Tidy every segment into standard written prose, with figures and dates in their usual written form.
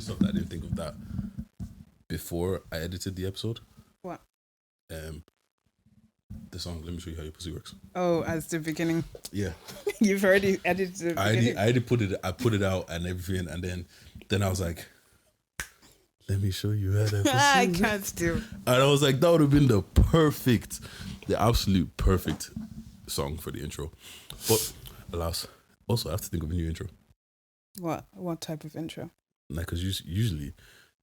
pissed off that I didn't think of that before I edited the episode. What? The song, Let Me Show You How Your Pussy Works. Oh, as the beginning. Yeah. You've already edited the beginning. I put it out and everything, and then I was like, let me show you how that pussy I works. can't still. And I was like, that would have been the absolute perfect song for the intro. But alas, also I have to think of a new intro. What type of intro? Like, because usually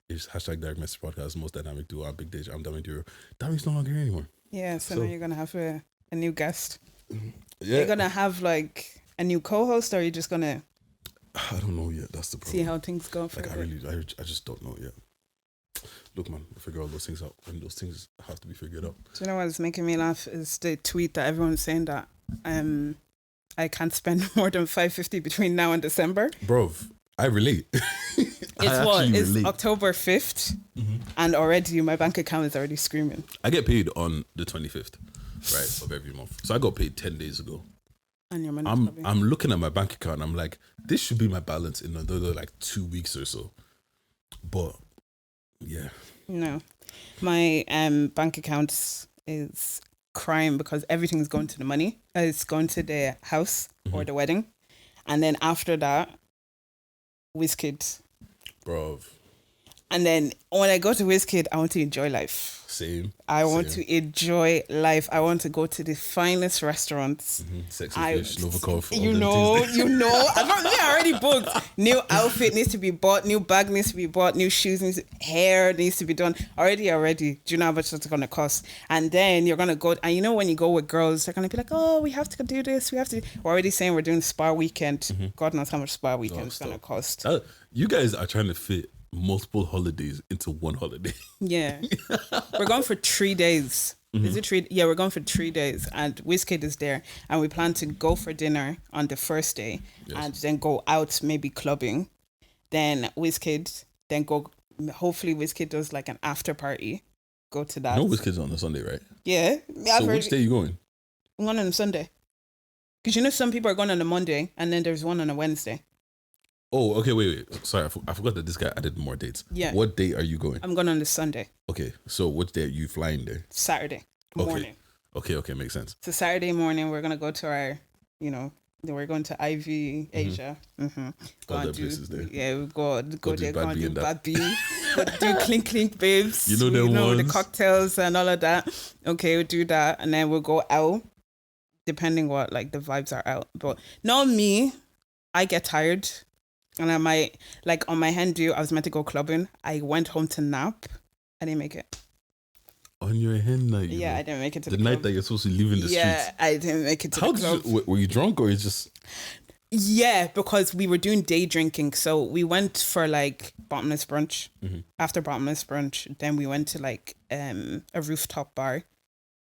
it's hashtag Direct Message Podcast, most dynamic duo. I'm Big Dejj. I'm Dami Duro. Dami's no longer here anymore. Yeah, so now you're gonna have a new guest. Yeah. You're gonna have like a new co-host, or are you just gonna? I don't know yet. That's the problem. See how things go. For like I just don't know yet. Look, man, we'll figure all those things out when those things have to be figured out. Do you know what's making me laugh is the tweet that everyone's saying that I can't spend more than $550 between now and December. Bro, I relate. It's October 5th, and already my bank account is already screaming. I get paid on the 25th, right, of every month. So I got paid 10 days ago. And your money. I'm looking at my bank account and I'm like, this should be my balance in another like 2 weeks or so. But yeah. No. My bank account is crying because everything's going to the money. It's going to the house or the wedding. And then after that, Wizkid. Bro. And then when I go to Wizkid, I want to enjoy life. Same. I want to enjoy life. I want to go to the finest restaurants. Sexy fish, Novikov. You know. I already booked. New outfit needs to be bought. New bag needs to be bought. New shoes hair needs to be done. Already. Do you know how much it's going to cost? And then you're going to go. And you know when you go with girls, they're going to be like, oh, we have to do this. We have to. We're already saying we're doing spa weekend. God knows how much spa weekend is going to cost. You guys are trying to fit multiple holidays into one holiday. Yeah. We're going for 3 days. Is it 3? Yeah, we're going for 3 days, and Wizkid is there, and we plan to go for dinner on the first day, and then go out, maybe clubbing, then Wizkid, then go, hopefully Wizkid does like an after party, go to that. No, Wizkid's on a Sunday, right? Yeah. So which day are you going? I'm going on a Sunday. Because you know some people are going on a Monday, and then there's one on a Wednesday. Oh, okay, wait. Sorry, I forgot that this guy added more dates. Yeah. What day are you going? I'm going on the Sunday. Okay, so what day are you flying there? Saturday morning. Okay, makes sense. So Saturday morning, we're going to go to our, we're going to Ivy, Asia. Go All and the places there. Yeah, we go there, go and do Bad Babi. Go do Clink Babes. You know them ones. The cocktails and all of that. Okay, we'll do that. And then we'll go out, depending what, like, the vibes are out. But not me. I get tired. And I might, like on my hand due, I was meant to go clubbing. I went home to nap. I didn't make it. On your hand night? Yeah, I didn't make it to the the night club. that you're supposed to leave in the streets? Yeah, I didn't make it to the club. Were you drunk or you just... Yeah, because we were doing day drinking. So we went for like bottomless brunch. After bottomless brunch, then we went to like a rooftop bar.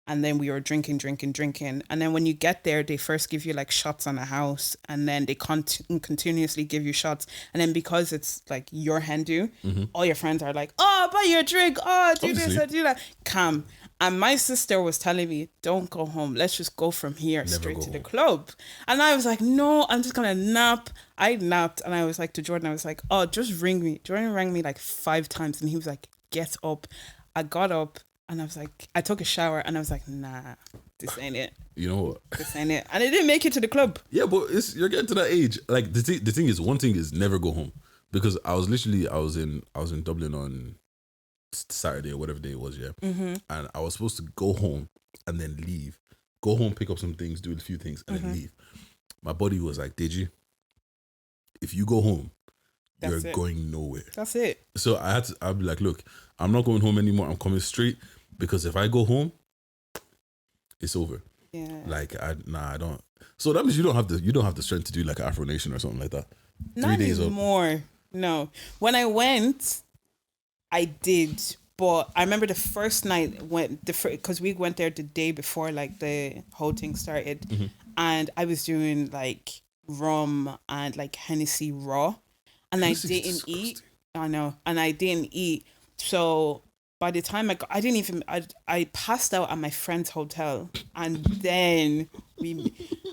And then we were drinking. And then when you get there, they first give you like shots on a house. And then they continuously give you shots. And then because it's like your Hindu, all your friends are like, oh, buy you a drink. Oh, do Obviously. this or do that. Come. And my sister was telling me, don't go home. Let's just go from here straight to the club. And I was like, no, I'm just going to nap. I napped. And I was like to Jordan, I was like, oh, just ring me. Jordan rang me like 5 times. And he was like, get up. I got up. And I was like, I took a shower and I was like, nah, this ain't it. You know what? This ain't it. And I didn't make it to the club. Yeah, but you're getting to that age. Like the thing is, one thing is never go home, because I was in Dublin on Saturday or whatever day it was, yeah. And I was supposed to go home and then leave. Go home, pick up some things, do a few things, and then leave. My buddy was like, Dejj, if you go home, you're going nowhere. That's it. So I'd be like, look, I'm not going home anymore. I'm coming straight, because if I go home, it's over. Yeah. Like I don't. So that means you don't have the strength to do like Afro Nation or something like that. Not 3 days anymore. No. When I went, I did. But I remember the first night because we went there the day before like the whole thing started, and I was doing like rum and like Hennessy raw, and I didn't eat. I know, and I didn't eat. So by the time I passed out at my friend's hotel, and then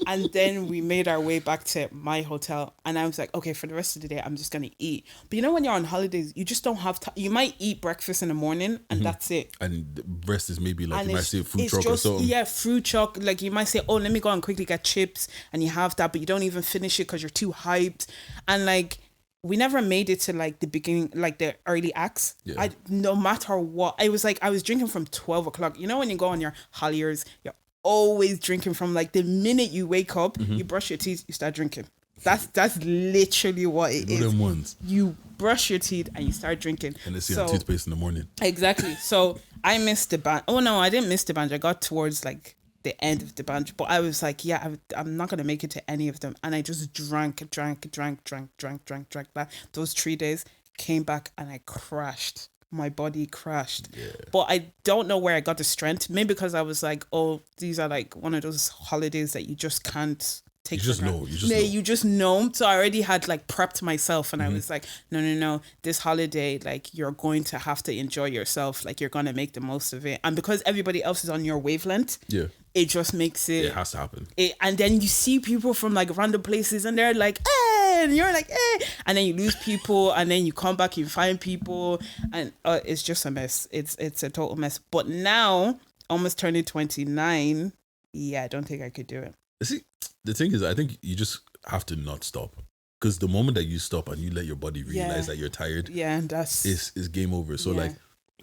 And then we made our way back to my hotel, and I was like, okay, for the rest of the day, I'm just gonna eat. But you know, when you're on holidays, you just don't have time. You might eat breakfast in the morning, and that's it. And the rest is maybe like And you might say fruit truck or something. Yeah, fruit truck. Like you might say, oh, let me go and quickly get chips, and you have that, but you don't even finish it because you're too hyped. And like, we never made it to like the beginning, like the early acts. Yeah. No matter what, I was like, I was drinking from 12 o'clock. You know, when you go on your Holliers, you're always drinking from like the minute you wake up, you brush your teeth, you start drinking. That's literally what it is. Them ones. You brush your teeth and you start drinking. And they see on toothpaste in the morning. Exactly. So I missed the band. Oh no, I didn't miss the band. I got towards like the end of the band, but I was like, yeah, I'm not gonna make it to any of them. And I just drank that. Those 3 days, came back and I crashed. My body crashed. Yeah. But I don't know where I got the strength. Maybe because I was like, oh, these are like one of those holidays that you just can't take. You just know. You just know. So I already had like prepped myself, and I was like, no. This holiday, like, you're going to have to enjoy yourself. Like, you're going to make the most of it. And because everybody else is on your wavelength, Yeah. it just makes it. It has to happen. And then you see people from like random places, and they're like, and you're like, and then you lose people, and then you come back, you find people, and it's just a mess. It's a total mess. But now, almost turning 29, yeah, I don't think I could do it. See, the thing is, I think you just have to not stop, because the moment that you stop and you let your body realize that you're tired, it's game over. So like,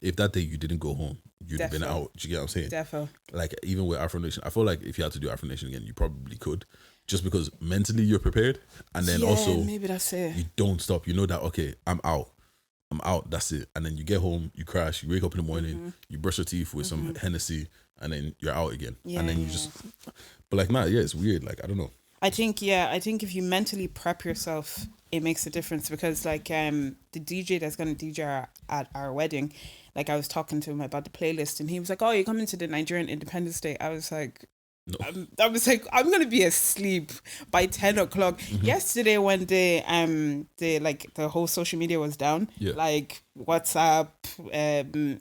if that day you didn't go home, you'd have been out. Do you get what I'm saying? Defo. Like, even with Afro Nation, I feel like if you had to do Afro Nation again, you probably could, just because mentally you're prepared, and then also maybe that's it. You don't stop. You know that, okay, I'm out. That's it. And then you get home, you crash, you wake up in the morning, you brush your teeth with some Hennessy, and then you're out again. And then you just. But like, nah, yeah, it's weird. Like, I don't know. I think if you mentally prep yourself, it makes a difference, because like the DJ that's gonna DJ at our wedding, like, I was talking to him about the playlist, and he was like, "Oh, you're coming to the Nigerian Independence Day." I was like, no. I'm gonna be asleep by 10 o'clock. Yesterday, when the whole social media was down, like WhatsApp,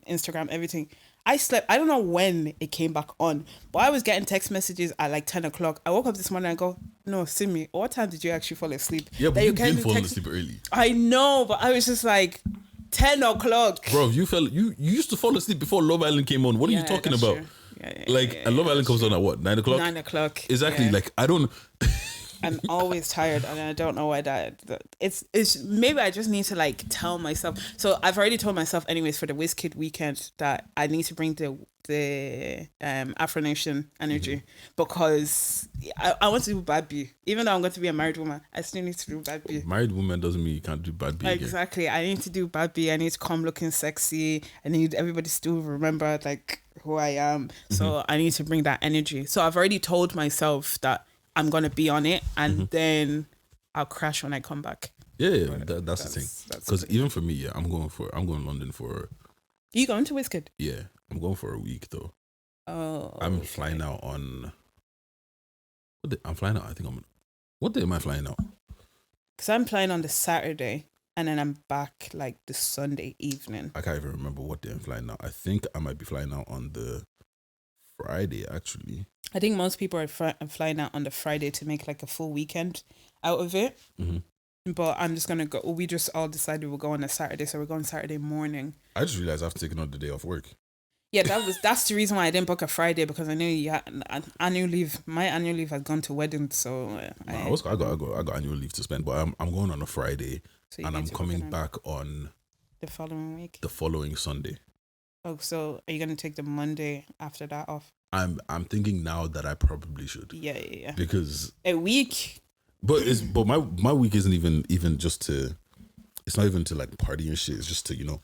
Instagram, everything, I slept. I don't know when it came back on, but I was getting text messages at like 10 o'clock. I woke up this morning and I go, no, Simi, what time did you actually fall asleep? Yeah, but you didn't fall asleep early. I know, but I was just like, 10 o'clock. Bro, you used to fall asleep before Love Island came on. What are you talking about? And Love Island comes on at what, 9 o'clock? 9 o'clock. Exactly. Like, I don't. I'm always tired, and I don't know why that. It's maybe I just need to like tell myself. So I've already told myself, anyways, for the WizKid weekend, that I need to bring the Afro Nation energy, because I want to do bad B. Even though I'm going to be a married woman, I still need to do bad B. Married woman doesn't mean you can't do bad B. Exactly. I need to do bad B. I need to come looking sexy. I need everybody to still remember like who I am. So I need to bring that energy. So I've already told myself that I'm gonna be on it, and then I'll crash when I come back. Yeah, that's the thing. Because even for me, I'm going London for. Are you going to WizKid? Yeah, I'm going for a week though. Oh. I'm flying out on. What day? I'm flying out. I think I'm. What day am I flying out? Because I'm flying on the Saturday, and then I'm back like the Sunday evening. I can't even remember what day I'm flying out. I think I might be flying out on the Friday, actually. I think most people are flying out on the Friday to make like a full weekend out of it. But I'm just gonna go. We just all decided we'll go on a Saturday, so we're going Saturday morning. I just realized I have to take another day off work. Yeah, that's the reason why I didn't book a Friday, because I knew you had annual leave. My annual leave had gone to weddings, so I got annual leave to spend, but I'm going on a Friday, so and I'm coming back on the following week, the following Sunday. Oh, so are you gonna take the Monday after that off? I'm thinking now that I probably should. Yeah. Because a week. But my week isn't even just to. It's not even to like party and shit. It's just to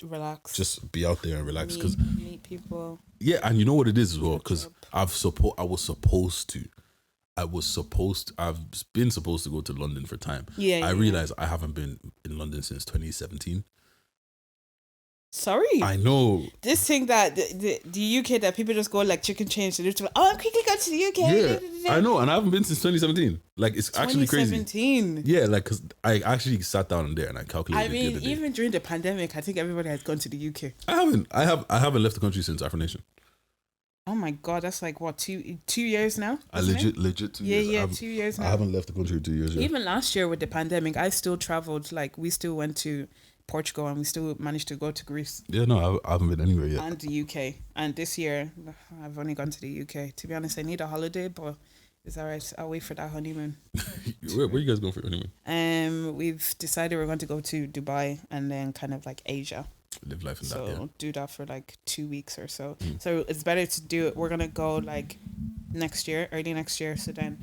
relax. Just be out there and relax, because meet people. Yeah, and you know what it is as well, because I've been supposed to go to London for time. Yeah. I realize I haven't been in London since 2017. Sorry. I know. This thing that the UK, that people just go like chicken change to do, I'm quickly go to the UK. Yeah, I know, and I haven't been since 2017. Like, it's actually crazy. 2017. Yeah, like, because I actually sat down there and I calculated. I mean, even during the pandemic, I think everybody had gone to the UK. I haven't. I haven't left the country since Afro Nation. Oh my God, that's like what, 2 years now? I Isn't it? legit 2 Yeah, years. yeah, 2 years I now. haven't left the country in 2 years yet. Even last year with the pandemic, I still traveled. Like we still went to Portugal and we still managed to go to Greece Yeah, no, I haven't been anywhere yet. and the UK. And this year, I've only gone to the UK. To be honest, I need a holiday, but it's alright. I'll wait for that honeymoon. Where you guys going for your honeymoon? We've decided we're going to go to Dubai and then kind of like Asia. Live life in So that, yeah. do that for like 2 weeks or so. So it's better to do it. We're gonna go like next year, early next year. So then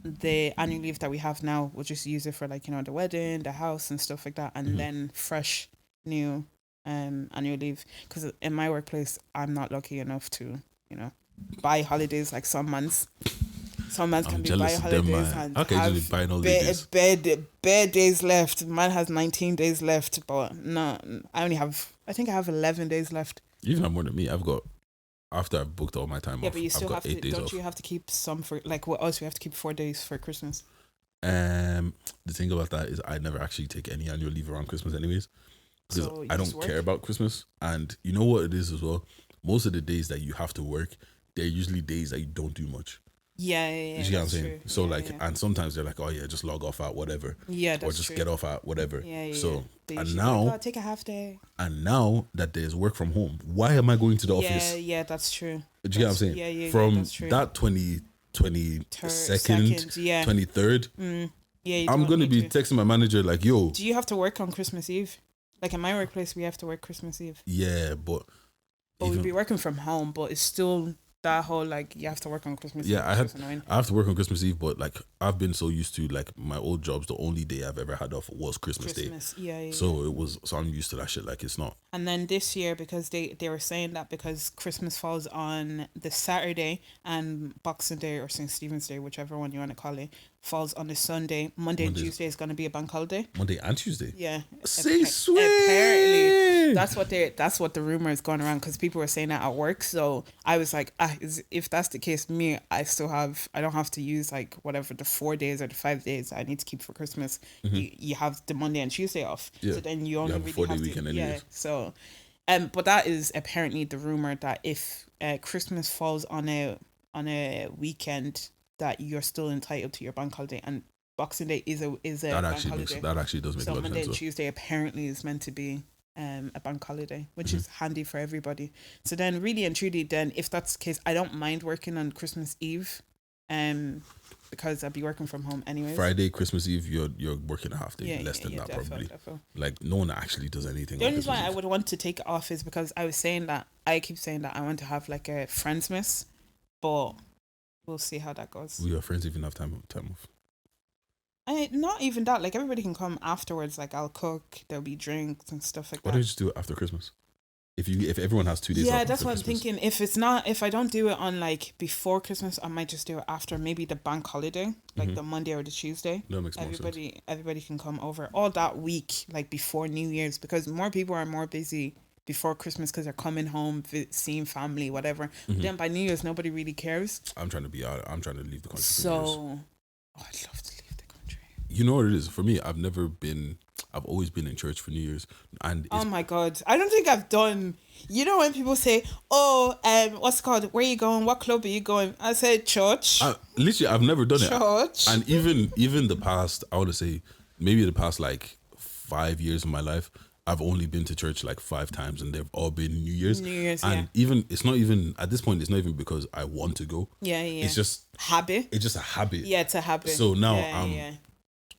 the annual leave that we have now, we'll just use it for like, the wedding, the house and stuff like that, and then fresh new annual leave. Because in my workplace, I'm not lucky enough to buy holidays like some months. Some months can be buy jealous of them, holidays man. and How can you have just buy all these days? bare days left. Mine has 19 days left, but no, I think I have 11 days left. You even have more than me. After I've booked all my time Yeah, off, but you still I've got have 8 to. days Don't off. you have to keep some for like what else? We have to keep 4 days for Christmas. The thing about that is I never actually take any annual leave around Christmas anyways. Because So you I just don't work? care about Christmas. And you know what it is as well? Most of the days that you have to work, they're usually days that you don't do much. Yeah, You see what I'm that's saying? true. So Yeah, yeah. and sometimes they're like, oh yeah, just log off at whatever. Yeah, Or that's just true. get off at whatever. Yeah, yeah. So They and usually now like, take a half day. that there's work from home, why am I going to the office? Yeah, that's true. Do you get what I'm saying? Yeah, From that's true. that 22nd, Second, yeah. 23rd, Yeah, you I'm don't going to need be texting my manager like, yo, Do you have to work on Christmas Eve? Like in my workplace, we have to work Christmas Eve. yeah, but But we'd be working from home, but it's still that whole like you have to work on Christmas Eve. yeah, which is annoying. I have to work on Christmas Eve, but like I've been so used to like my old jobs, the only day I've ever had off was Christmas Day. Yeah. So I'm used to that shit. Like it's not. And then this year, because they were saying that because Christmas falls on the Saturday and Boxing Day or St. Stephen's Day, whichever one you want to call it, falls on the Sunday. Monday and Tuesday is going to be a bank holiday. Monday and Tuesday. Yeah. Say sweet. Apparently, that's what the rumor is going around because people were saying that at work. So I was like, if that's the case, I don't have to use like whatever the 4 days or the 5 days I need to keep for Christmas. You have the Monday and Tuesday off. Yeah. So then you only have a really 4-day have weekend to, anyways. yeah. So, but that is apparently the rumor that if Christmas falls on a weekend, that you're still entitled to your bank holiday, and Boxing Day is a bank holiday. That actually does make a So lot of Monday sense. and Tuesday apparently is meant to be a bank holiday, which is handy for everybody. So then, really and truly, then if that's the case, I don't mind working on Christmas Eve, because I'll be working from home anyways. Friday, Christmas Eve, you're working a half day, less than that probably. Defo. Like no one actually does anything. The on only reason Christmas why I Eve. would want to take it off is because I keep saying that I want to have like a Friendsmas, but we'll see how that goes. We are friends even have time off. Not even that. Like everybody can come afterwards. Like I'll cook. There'll be drinks and stuff like Why that. don't you just do it after Christmas? If everyone has 2 days off. Yeah, that's after what I'm Christmas. thinking. If I don't do it on like before Christmas, I might just do it after maybe the bank holiday, like the Monday or the Tuesday. That makes more sense. Everybody can come over all that week, like before New Year's, because more people are more busy before Christmas because they're coming home, seeing family, whatever. But then by New Year's, nobody really cares. I'm trying to be out. I'm trying to leave the country. for New Year's. So, I'd love to leave the country. You know what it is for me? I've always been in church for New Year's, and Oh my God, I don't think I've done. You know when people say, "Oh, what's it called? Where are you going? What club are you going?" I said church. literally I've never done it. Church. And even the past, I want to say maybe the past like 5 years of my life, I've only been to church like 5 times, and they've all been New Year's. And even it's not even at this point. It's not even because I want to go. Yeah. It's just habit. It's just a habit. Yeah, it's a habit. So now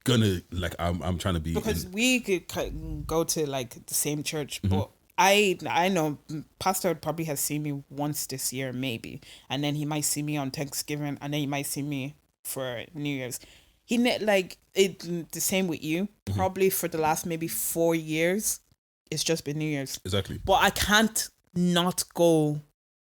gonna like I'm trying to be because we could go to like the same church, but I know Pastor probably has seen me once this year maybe, and then he might see me on Thanksgiving, and then he might see me for New Year's. He like it the same with you. Probably for the last maybe 4 years, it's just been New Year's. Exactly. But I can't not go,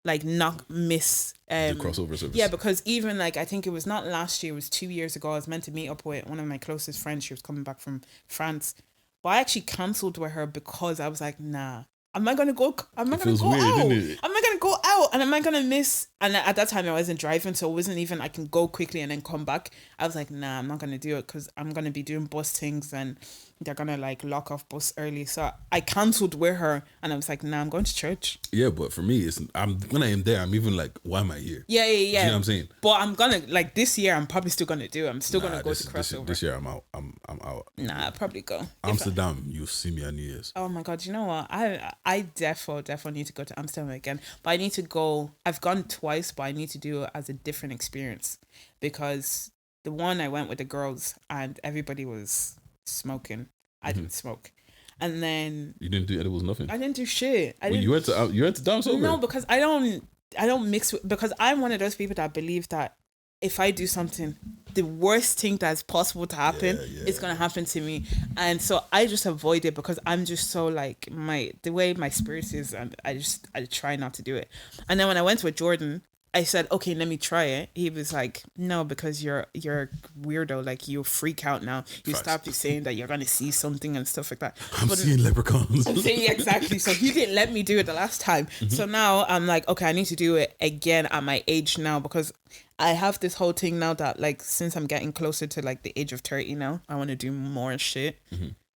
like not miss the crossover service. Yeah, because even like I think it was not last year, it was 2 years ago. I was meant to meet up with one of my closest friends. She was coming back from France, but I actually cancelled with her because I was like, nah. Am I gonna go? Am I gonna go weird, out? isn't it? Am I gonna go out and am I gonna miss And at that time, I wasn't driving, so it wasn't even I can go quickly and then come back. I was like, nah, I'm not going to do it because I'm going to be doing bus things and they're going to like lock off bus early. So I cancelled with her and I was like, nah, I'm going to church. Yeah, but for me, when I am there, I'm even like, why am I here? Yeah. Do you know what I'm saying? But I'm going to, like this year, I'm probably still going to do it. I'm still going to go to crossover. This year, I'm out. I'm out. Nah, I'll probably go. Amsterdam, you'll see me on New Year's. Oh my God, you know what? I definitely need to go to Amsterdam again. But I need to go, I've gone twice, but I need to do it as a different experience. Because the one I went with the girls and everybody was smoking. I didn't smoke. And then You didn't do edibles, nothing? I didn't do shit. You went to Dam sober? No, because I don't mix with, because I'm one of those people that believe that if I do something, the worst thing that's possible to happen is going to happen to me. And so I just avoid it because I'm just so like the way my spirit is, and I try not to do it. And then when I went with Jordan, I said, okay, let me try it. He was like, no, because you're a weirdo. Like, you freak out now. You stop saying that you're going to see something and stuff like that. I'm seeing leprechauns. Exactly. So he didn't let me do it the last time. So now I'm like, okay, I need to do it again at my age now, because I have this whole thing now that, like, since I'm getting closer to like the age of 30 now, I want to do more shit.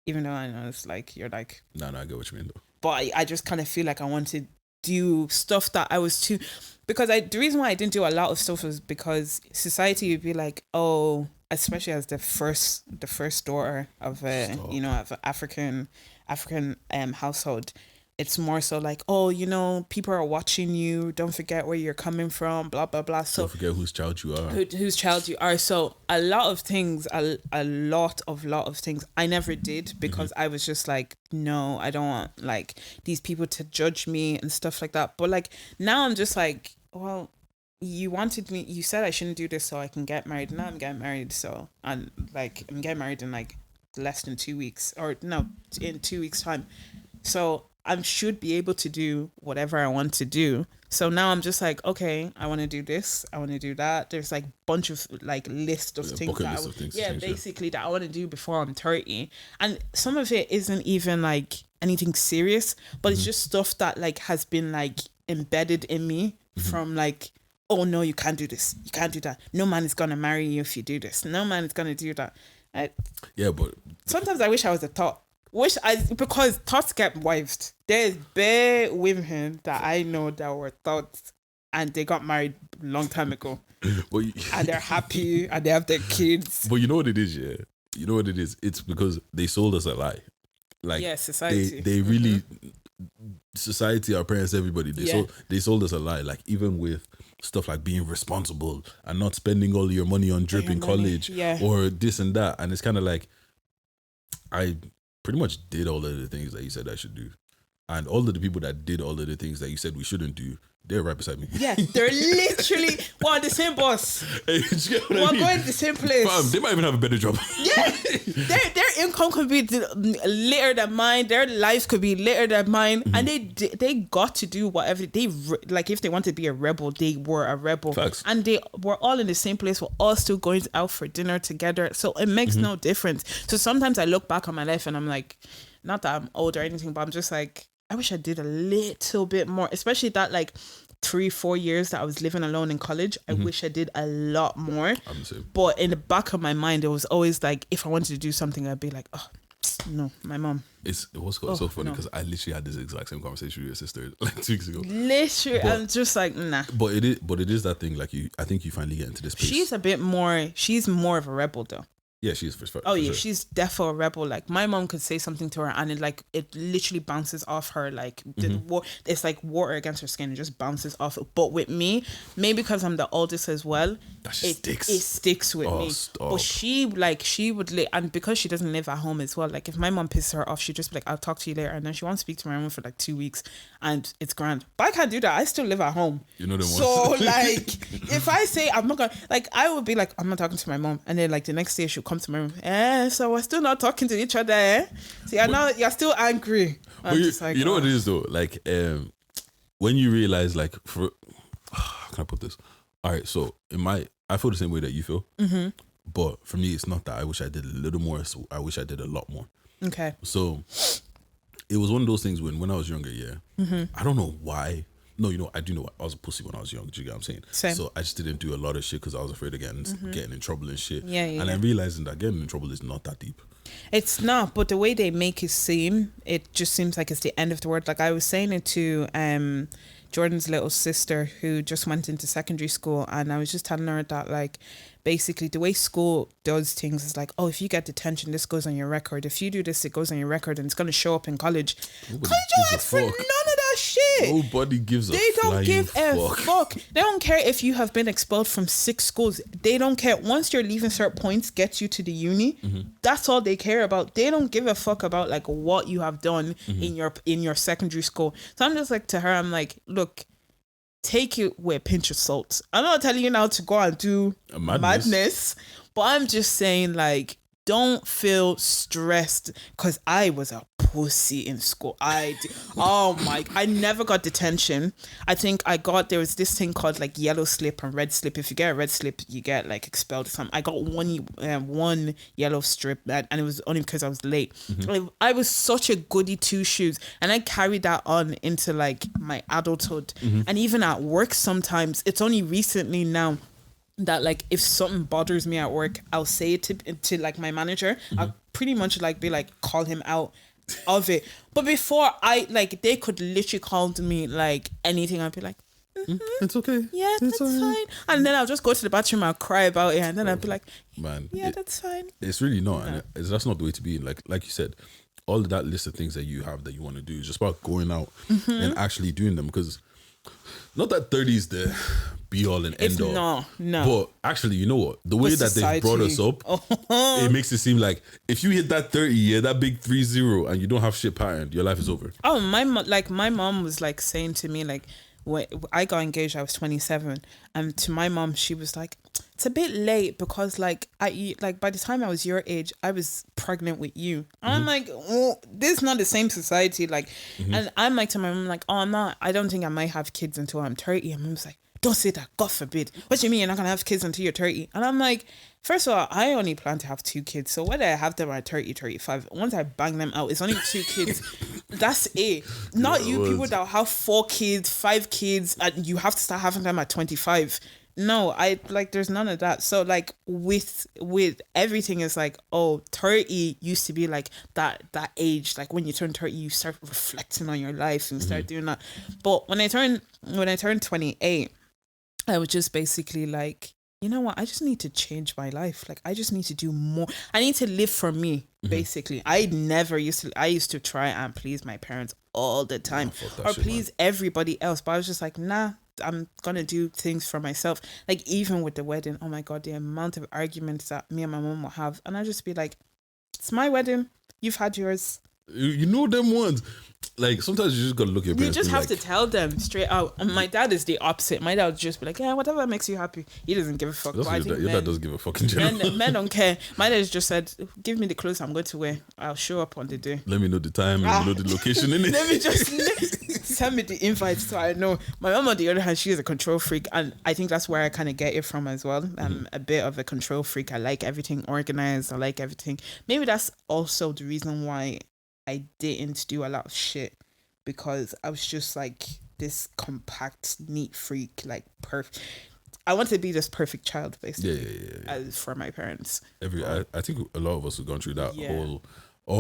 Even though I know it's like, you're like... No, I get what you mean though. But I just kind of feel like I want to do stuff that I was too... Because the reason why I didn't do a lot of stuff was because society would be like, oh, especially as the first daughter of of an African household, it's more so like, oh, people are watching you. Don't forget where you're coming from. Blah blah blah. So don't forget whose child you are. Whose child you are. So a lot of things I never did because I was just like, no, I don't want like these people to judge me and stuff like that. But like now I'm just like, well, you said I shouldn't do this so I can get married. Now I'm getting married, I'm getting married in like less than 2 weeks, or no, in 2 weeks time. So I should be able to do whatever I want to do. So now I'm just like, okay, I want to do this, I want to do that. There's like bunch of like list of things basically that I want to do before I'm 30. And some of it isn't even like anything serious, but it's just stuff that like has been like embedded in me from like, oh no, you can't do this, you can't do that, no man is gonna marry you if you do this, no man is gonna do that. But sometimes I wish I was a thought. Because thoughts get wived. There's bare women that I know that were thoughts and they got married a long time ago. And they're happy and they have their kids. But you know what it is, yeah? You know what it is? It's because they sold us a lie. Like, society. They really... Society, our parents, everybody, they sold us a lie. Like, even with stuff like being responsible and not spending all your money on drip in college or this and that. And it's kind of like, I pretty much did all of the things that you said I should do. And all of the people that did all of the things that you said we shouldn't do, they're right beside me. Yeah, they're literally on the same bus. We're going to the same place. They might even have a better job. Yeah, their income could be later than mine. Their lives could be later than mine, and they got to do whatever they like. If they wanted to be a rebel, they were a rebel. Facts. And they were all in the same place. We're all still going out for dinner together, so it makes no difference. So sometimes I look back on my life and I'm like, not that I'm old or anything, but I'm just like, I wish I did a little bit more, especially that like 3-4 years that I was living alone in college. I wish I did a lot more. I'm the same. But in the back of my mind, it was always like, if I wanted to do something, I'd be like, oh, no, my mom. It was so funny because I literally had this exact same conversation with your sister like 2 weeks ago. Literally, I'm just like, nah. But it is that thing. Like I think you finally get into this place. She's more of a rebel though. Yeah, she's for sure. She's defo a rebel. Like my mom could say something to her and it literally bounces off her. Like it's like water against her skin. It just bounces off. But with me, maybe because I'm the oldest as well, it sticks with me. Stop. But she would and because she doesn't live at home as well. Like if my mom pisses her off, she'd just be like, "I'll talk to you later," and then she won't speak to my mom for like 2 weeks, and it's grand. But I can't do that. I still live at home. You know them ones. So like, if I say I'm not gonna, like, I would be like, I'm not talking to my mom, and then like the next day she'll come to my room. So we're still not talking to each other. So you're still angry. You know what it is though? Like when you realize, like, how can I put this? All right, so I feel the same way that you feel. But for me, it's not that I wish I did a little more. So I wish I did a lot more. Okay. So it was one of those things when I was younger. Yeah. I don't know why. No, I do know I was a pussy when I was young. Do you get what I'm saying? Same. So I just didn't do a lot of shit because I was afraid of getting in trouble and shit. Yeah, and I'm realizing that getting in trouble is not that deep. It's not, but the way they make it seem, it just seems like it's the end of the world. Like I was saying it to Jordan's little sister who just went into secondary school, and I was just telling her that like basically the way school does things is like, oh, if you get detention, this goes on your record. If you do this, it goes on your record, and it's going to show up in college. Nobody College gives for a none fuck. of that shit. Nobody gives a They don't flying give a fuck. fuck. They don't care if you have been expelled from 6 schools. They don't care. Once your leaving cert points gets you to the uni, that's all they care about. They don't give a fuck about like what you have done in your secondary school. So I'm just like to her, I'm like, look, take it with a pinch of salt. I'm not telling you now to go and do madness, but I'm just saying like, don't feel stressed, because I was a pussy in school. I never got detention. I think there was this thing called like yellow slip and red slip. If you get a red slip, you get like expelled or something. I got one yellow strip, and it was only because I was late. I was such a goody two shoes, and I carried that on into like my adulthood. And even at work sometimes, it's only recently now that like if something bothers me at work, I'll say it to like my manager. I'll pretty much like be like, call him out of it. But before they could literally call to me like anything, I'd be like, it's okay. Yeah, it's that's fine. And then I'll just go to the bathroom, I'll cry about it, and then I'll be like, man, that's fine. It's really not, and that's not the way to be. Like you said, all of that list of things that you have that you want to do is just about going out and actually doing them, because not that 30 is the be all and end all. No. But actually, you know what? The way that they brought us up, it makes it seem like if you hit that 30, that big 30, and you don't have shit patterned, your life is over. Oh, my mom was like saying to me, like, when I got engaged, I was 27, and to my mom, she was like, it's a bit late because like by the time I was your age, I was pregnant with you. And I'm like, oh, this is not the same society. Like, and I'm like to my mom, like, oh, I don't think I might have kids until I'm 30. And mom's like, don't say that, God forbid. What do you mean you're not gonna have kids until you're 30? And I'm like, first of all, I only plan to have 2 kids. So whether I have them at 30, 35, once I bang them out, it's only 2 kids. That's it. Not you people that have 4 kids, 5 kids, and you have to start having them at 25. No, there's none of that. So like with everything is like, 30 used to be like that age. Like when you turn 30, you start reflecting on your life and start doing that. But when I turned 28, I was just basically like, you know what? I just need to change my life. Like, I just need to do more. I need to live for me, basically. I used to try and please my parents all the time, or please everybody else. But I was just like, nah, I'm going to do things for myself. Like, even with the wedding, oh my God, the amount of arguments that me and my mom will have. And I just be like, it's my wedding. You've had yours. You know them ones. Like, sometimes you just gotta look at your parents. You just have to tell them straight out. And my dad is the opposite. My dad would just be like, yeah, whatever makes you happy. He doesn't give a fuck. Your dad doesn't give a fuck in general. Men don't care. My dad just said, give me the clothes I'm going to wear. I'll show up on the day. Let me know the time. Let me know the location. Innit? Let me just send me the invites so I know. My mom, on the other hand, she is a control freak. And I think that's where I kind of get it from as well. I'm a bit of a control freak. I like everything organized. I like everything. Maybe that's also the reason why I didn't do a lot of shit, because I was just like this compact, neat freak, like perfect. I wanted to be this perfect child, basically, as for my parents. I think a lot of us have gone through that whole,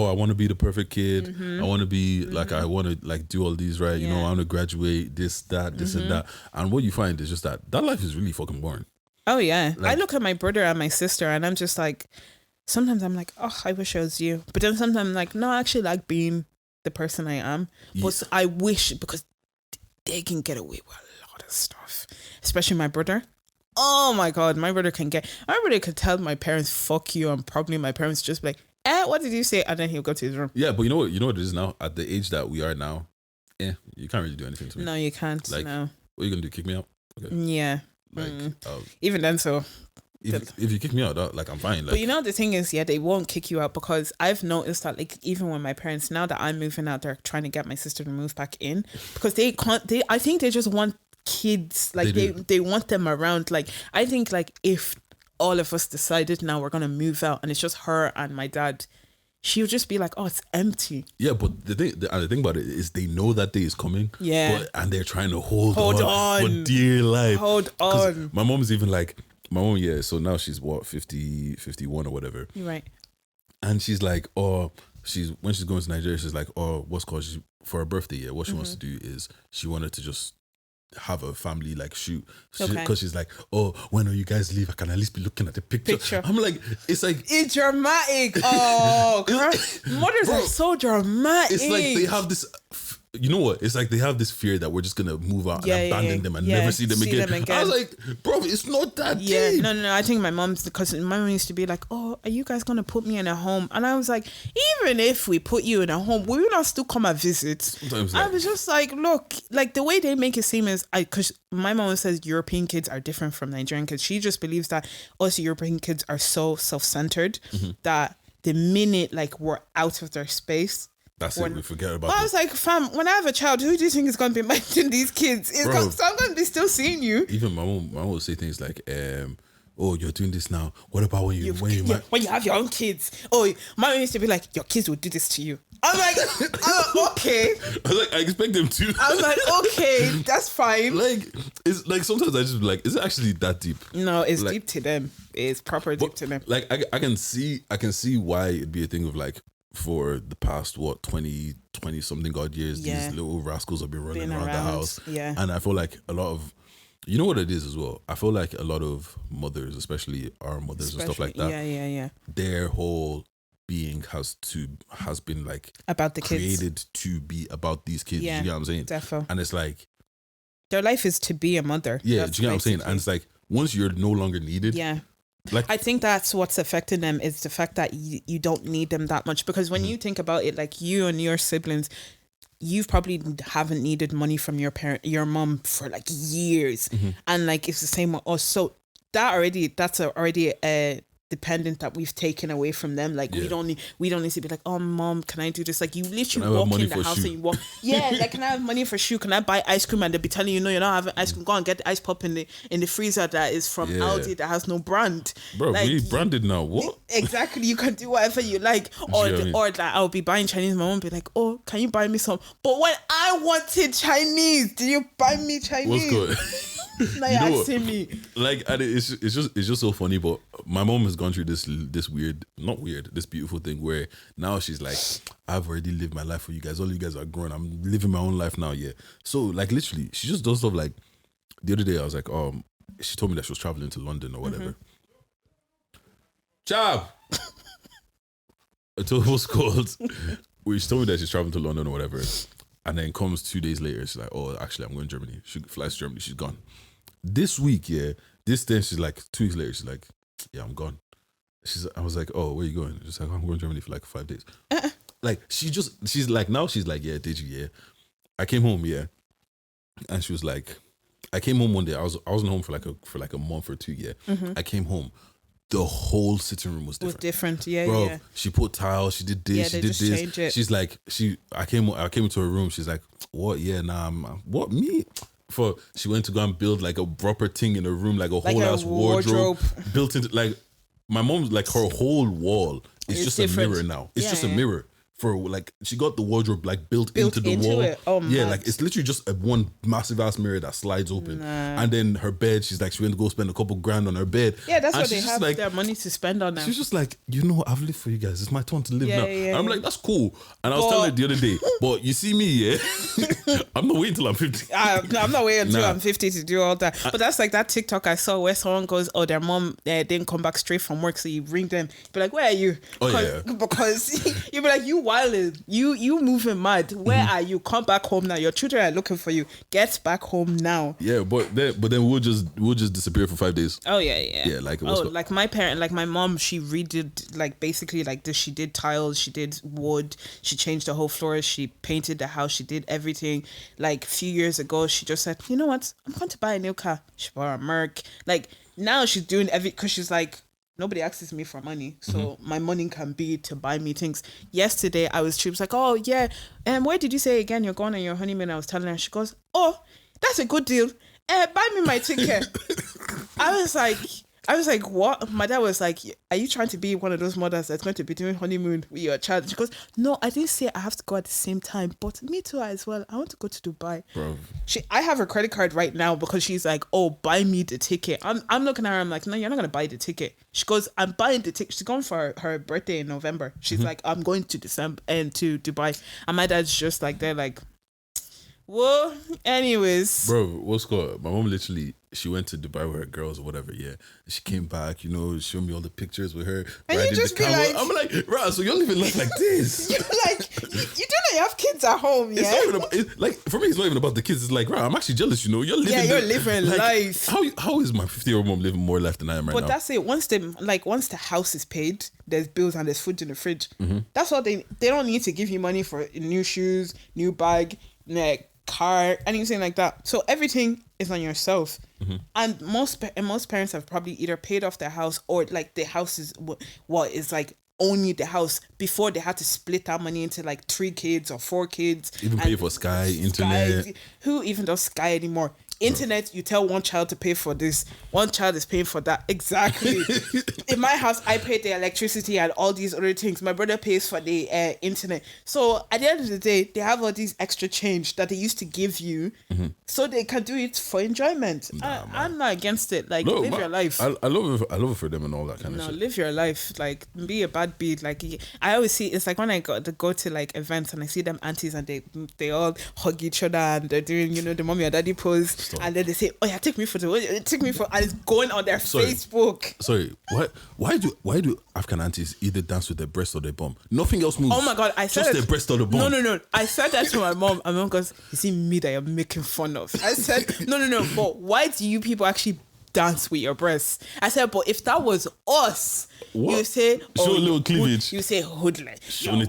I want to be the perfect kid. I want to be like, I want to like do all these, right? You know, I want to graduate, this, that, this and that. And what you find is just that life is really fucking boring. Oh yeah. Like, I look at my brother and my sister and I'm just like, sometimes I'm like, oh, I wish I was you. But then sometimes I'm like, no, I actually like being the person I am. But I wish, because they can get away with a lot of stuff. Especially my brother. Oh my God, my brother could tell my parents, fuck you, and probably my parents just be like, what did you say? And then he'll go to his room. Yeah, but you know what it is now? At the age that we are now, you can't really do anything to me. No, you can't. Like, no. What are you gonna do? Kick me out? Okay. Yeah. Like, even then, so if you kick me out, like, I'm fine. Like, but you know, the thing is, they won't kick you out, because I've noticed that, like, even when my parents, now that I'm moving out, they're trying to get my sister to move back in, because I think they just want kids, like they want them around. Like, I think, like, if all of us decided now we're gonna move out and it's just her and my dad, she'll just be like, oh, it's empty. Yeah, but the thing about it is they know that day is coming. Yeah. And they're trying to hold on for dear life. Hold on. My mom's even like, yeah, so now she's what, 50, 51 or whatever. You're right. And she's like, when she's going to Nigeria, she's like, what's called, for her birthday, yeah, what she wants to do is she wanted to just have a family like shoot, because she's like, when are you guys leave, I can at least be looking at the picture. I'm like, it's dramatic. Oh, girl. Mothers are so dramatic. It's like they have this, you know what, it's like they have this fear that we're just gonna move out and abandon them and never see them again. I was like, bro, it's not that deep. No, I think my mom's, because my mom used to be like, oh, are you guys gonna put me in a home? And I was like, even if we put you in a home, will you not still come and visit? Sometimes I was just like, look, like the way they make it seem is, because my mom says European kids are different from Nigerian kids. She just believes that us European kids are so self-centered that the minute like we're out of their space, that's it. We forget about it. I was like, fam, when I have a child, who do you think is going to be minding these kids? So I'm going to be still seeing you. Even my mom will say things like, oh, you're doing this now. What about when you have your own kids? Oh, my mom used to be like, your kids will do this to you. I'm like, okay. I was like, I expect them to. I was like, okay, that's fine. Like, it's like sometimes I just be like, is it actually that deep? No, it's like, deep to them. It's proper deep to them. Like, I can see why it'd be a thing of like, for the past 20 something odd years, these little rascals have been running around the house. Yeah. And I feel like a lot of, you know what it is as well? I feel like a lot of mothers, especially our mothers and stuff like that, their whole being has been like about the created kids, to be about these kids. You get what I'm saying? Defo. And it's like their life is to be a mother. Yeah, do you get what I'm saying? And it's like once you're no longer needed. Yeah. Like, I think that's what's affecting them is the fact that you don't need them that much, because when you think about it, like you and your siblings, you probably haven't needed money from your mom for like years, and like it's the same with us. So that's already a dependent that we've taken away from them. Like we don't need to be like, oh mom, can I do this? Like you literally walk in the house and you walk, like, can I have money for shoe? Can I buy ice cream? And they'll be telling you, no, you're not having ice cream. Go and get the ice pop in the freezer that is from Aldi that has no brand. Bro, like, we branded now. What? Exactly. You can do whatever you like. Or like I'll be buying Chinese. My mom will be like, oh, can you buy me some? But when I wanted Chinese, did you buy me Chinese? What's good? Like, you know Simi. Like, and it's just so funny. But my mom has gone through this beautiful thing where now she's like, I've already lived my life for you guys. All you guys are grown. I'm living my own life now. Yeah. So like literally, she just does stuff like the other day. I was like, she told me that she was traveling to London or whatever. Job. I told her what's called. She told me that she's traveling to London or whatever. And then comes 2 days later, she's like, oh, actually, I'm going to Germany. She flies to Germany. She's gone. This week, this day, she's like, 2 weeks later, she's like, yeah, I'm gone. I was like, oh, where are you going? She's like, I'm going to Germany for like 5 days. Like, she's like, yeah, Dejj, yeah. I came home, yeah. And she was like, I came home one day. I wasn't home for like a month or two, yeah. I came home. The whole sitting room was different. Bro, she put tiles, she did this, she did this. She's like, I came into her room, she's like, what? Yeah, nah, what, me? She went to go and build like a proper thing in her room, like a whole ass wardrobe built into, like, my mom's, like, her whole wall is just different. A mirror now. It's just a mirror. For like, she got the wardrobe like built into the wall. It. Oh, yeah, like it's literally just a one massive ass mirror that slides open. And then her bed, she's like, she went to go spend a couple grand on her bed. Yeah, that's what they have their money to spend on now. She's just like, I've lived for you guys. It's my turn to live now. And I'm like, that's cool. And I was telling her the other day, but you see me, yeah, I'm not waiting till I'm 50. I'm not waiting until I'm 50 to do all that. But that's like that TikTok I saw where someone goes, oh, their mom didn't come back straight from work, so you ring them, be like, where are you? Because you be like, you wilding, you moving mad. Where are you? Come back home now. Your children are looking for you. Get back home now. Yeah, but then we'll just disappear for 5 days. Oh yeah. Like like my parent, like my mom, she redid like basically like this. She did tiles, she did wood, she changed the whole floor, she painted the house, she did everything. Like a few years ago, she just said, you know what? I'm going to buy a new car. She bought a Merc. Like now she's doing because she's like, nobody asks me for money, so my money can be to buy me things. Yesterday, she was like, oh yeah, and where did you say again you're going on your honeymoon? I was telling her, she goes, oh, that's a good deal. Buy me my ticket. I was like, I was like, what? My dad was like, are you trying to be one of those mothers that's going to be doing honeymoon with your child? She goes, no, I didn't say I have to go at the same time, but me too as well. I want to go to Dubai. Bro. I have her credit card right now because she's like, oh, buy me the ticket. I'm looking at her, I'm like, no, you're not going to buy the ticket. She goes, I'm buying the ticket. She's going for her birthday in November. She's like, I'm going to December and to Dubai. And my dad's just like, they're like, well, anyways. Bro, what's called? My mom literally, she went to Dubai with her girls or whatever, yeah. She came back, showed me all the pictures with her. And you just be like... I'm like, right, so you're living life like this. You're like, you do know you have kids at home, yeah? It's not even about, like, for me, it's not even about the kids. It's like, right, I'm actually jealous, You're living... Yeah, you're living like, life. How is my 50-year-old mom living more life than I am right now? But that's it. Once the house is paid, there's bills and there's food in the fridge. That's what they don't need to give you money for new shoes, new bag, car, anything like that. So everything is on yourself. And most parents have probably either paid off their house or like the house is what is like only the house before they had to split that money into like 3 kids or 4 kids. Even pay for Sky, internet. Who even does Sky anymore? Internet, you tell one child to pay for this, one child is paying for that. Exactly. In my house, I pay the electricity and all these other things. My brother pays for the internet. So at the end of the day, they have all these extra change that they used to give you, so they can do it for enjoyment. I'm not against it. Like, live your life. I love it for them and all that kind of shit. Live your life. Like, be a bad beat. Like, I always see it's like when I go to like events and I see them aunties and they all hug each other and they're doing the mommy or daddy pose. And then they say, "Oh yeah, take me for," and it's going on their Facebook. Sorry, why do African aunties either dance with their breast or their bum? Nothing else moves. Oh my god, I said just their breast or the bum. No. I said that to my mom. And my mom goes, "Is it me that you're making fun of?" I said, "No. But why do you people actually dance with your breasts?" I said, "But if that was us." What? You say, show a little cleavage. You say hoodlum. You're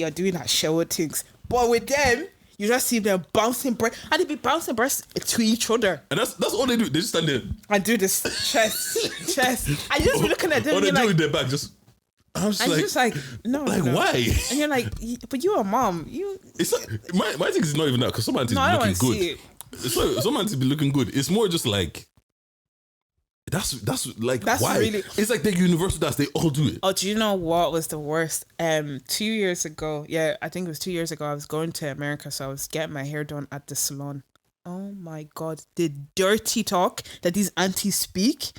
doing that show things. But with them, you just see them bouncing breasts, and they be bouncing breasts to each other. And that's all they do. They just stand there and do this chest. And you just be looking at them. Or they do like, with their back just. I'm just like, no. Like, no. why? And you're like, but you're a mom. It's not, my thing is not even that, because some aunties be looking good. Some aunties be looking good. It's more just like. That's why? Really, it's like the universal dance. They all do it. Oh, do you know what was the worst? 2 years ago, I think it was 2 years ago. I was going to America, so I was getting my hair done at the salon. Oh my god, the dirty talk that these aunties speak.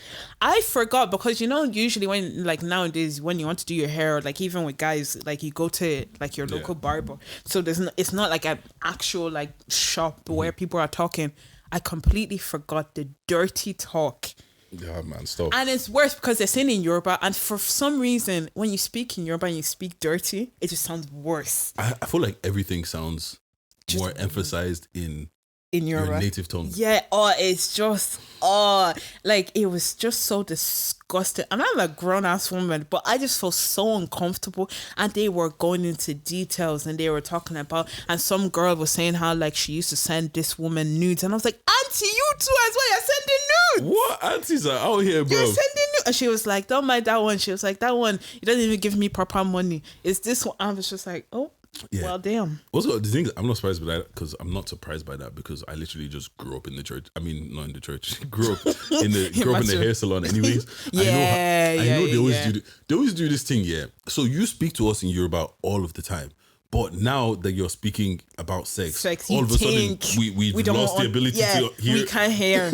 I forgot, because usually when like nowadays when you want to do your hair, or like even with guys, like you go to like your local barber. So it's not like an actual like shop where people are talking. I completely forgot the dirty talk. Yeah, man, stop. And it's worse because they're saying in Yoruba, and for some reason, when you speak in Yoruba and you speak dirty, it just sounds worse. I feel like everything sounds just more emphasized in Yoruba, your native tongue. Yeah, it's just, like, it was just so disgusting. And I'm a grown-ass woman, but I just felt so uncomfortable. And they were going into details, and they were talking about, and some girl was saying how, like, she used to send this woman nudes. And I was like, auntie, you too as well, you're sending nudes. What? Aunties are out here, bro. You're sending nudes. And she was like, don't mind that one. She was like, that one, it doesn't even give me proper money. It's this one. I was just like, oh. Yeah. Well, damn. Also, the thing is, I'm not surprised by that, because I'm not surprised by that, because I literally just grew up in the church. I mean, not in the church. grew up in the hair salon, anyways. I know they always do this thing. Yeah. So you speak to us in Yoruba all of the time, but now that you're speaking about sex all of a sudden we've lost the ability to hear. We can't hear.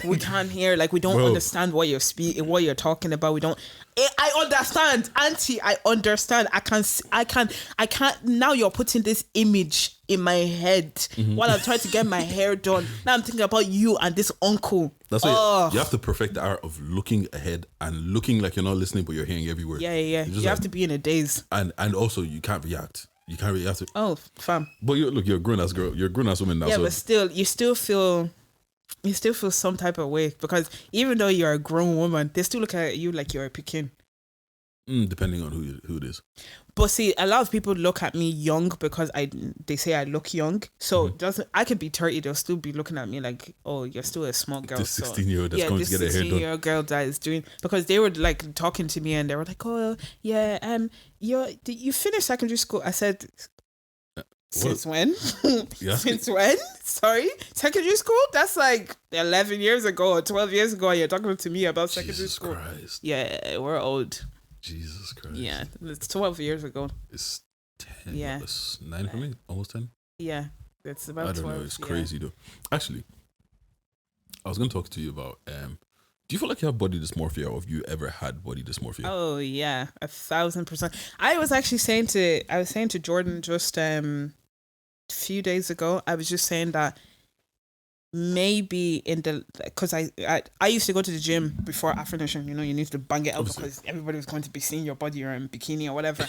We can't hear. Like, we don't understand what you're talking about. We don't. I understand, auntie. I understand. I can't. Now you're putting this image in my head while I'm trying to get my hair done. Now I'm thinking about you and this uncle. That's why you have to perfect the art of looking ahead and looking like you're not listening, but you're hearing every word. Yeah. You have to be in a daze. And also you can't react. You can't react to. Oh, fam. But you're a grown ass girl. You're a grown ass woman now. Yeah, so. But still, you still feel some type of way, because even though you're a grown woman, they still look at you like you're a pekin. Depending on who it is. But see, a lot of people look at me young because they say I look young. So I could be 30, they'll still be looking at me like, oh, you're still a small girl. This 16-year-old that's going to get her hair done. 16-year-old girl that is doing, because they were like talking to me and they were like, oh yeah, you finished secondary school. I said, Since when? Yeah. Since when? Sorry? Secondary school? That's like 11 years ago or 12 years ago. You're talking to me about secondary school. Christ. Yeah, we're old. Jesus Christ. Yeah, it's 12 years ago. It's 10. Yeah. It's 9 for me? Almost 10? Yeah, it's about 12. I don't know. It's crazy though. Actually, I was going to talk to you about, do you feel like you have body dysmorphia, or have you ever had body dysmorphia? Oh yeah, 1,000%. I was saying to Jordan just few days ago. I was just saying that maybe because I used to go to the gym before Afro Nation. You know, you need to bang it out because everybody was going to be seeing your body or in bikini or whatever.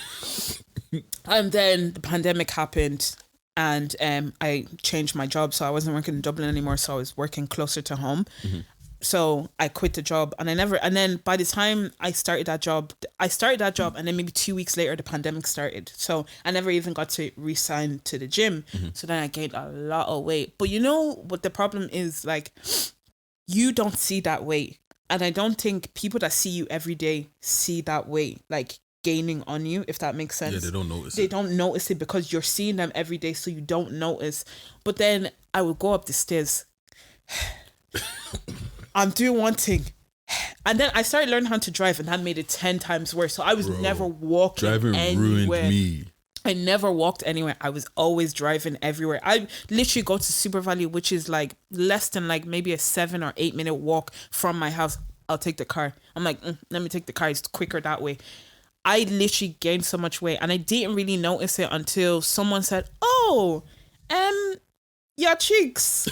And then the pandemic happened, and I changed my job, so I wasn't working in Dublin anymore. So I was working closer to home. Mm-hmm. So I quit the job, and then by the time I started that job, and then maybe 2 weeks later, the pandemic started. So I never even got to re-sign to the gym. Mm-hmm. So then I gained a lot of weight. But you know what the problem is? Like, you don't see that weight. And I don't think people that see you every day see that weight, like, gaining on you, if that makes sense. Yeah, they don't notice They don't notice it because you're seeing them every day, so you don't notice. But then I would go up the stairs. I'm doing one thing. And then I started learning how to drive, and that made it 10 times worse. So I was never walking driving anywhere. Ruined me. I never walked anywhere. I was always driving everywhere. I literally go to Super Valley, which is like less than like maybe a 7 or 8 minute walk from my house. I'll take the car. I'm like, let me take the car. It's quicker that way. I literally gained so much weight, and I didn't really notice it until someone said, "Oh, your cheeks."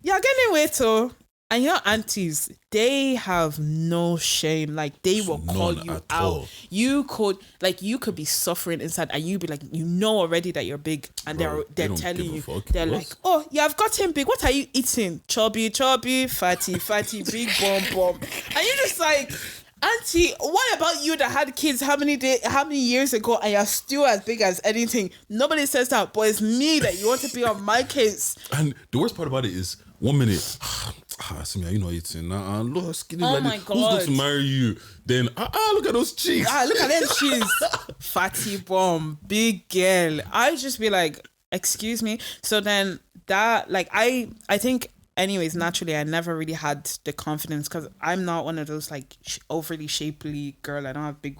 You're getting weight, too. And your aunties, they have no shame. Like, they will call you out. All. You could be suffering inside, and you'd be like, you know already that you're big, and they're telling you, they're like, "Oh, you have gotten big. What are you eating? Chubby, fatty, big bum. And you're just like, auntie, what about you that had kids how many years ago, and you're still as big as anything? Nobody says that, but it's me that you want to be on my case. And the worst part about it is, 1 minute, Simi, you know eating. Look, skinny. Oh like my this. God. Who's going to marry you? Then, look at those cheeks. Look at them cheeks. Fatty bum, big girl. I just be like, excuse me. So then that, like, I think, anyways, naturally, I never really had the confidence because I'm not one of those like overly shapely girl. I don't have big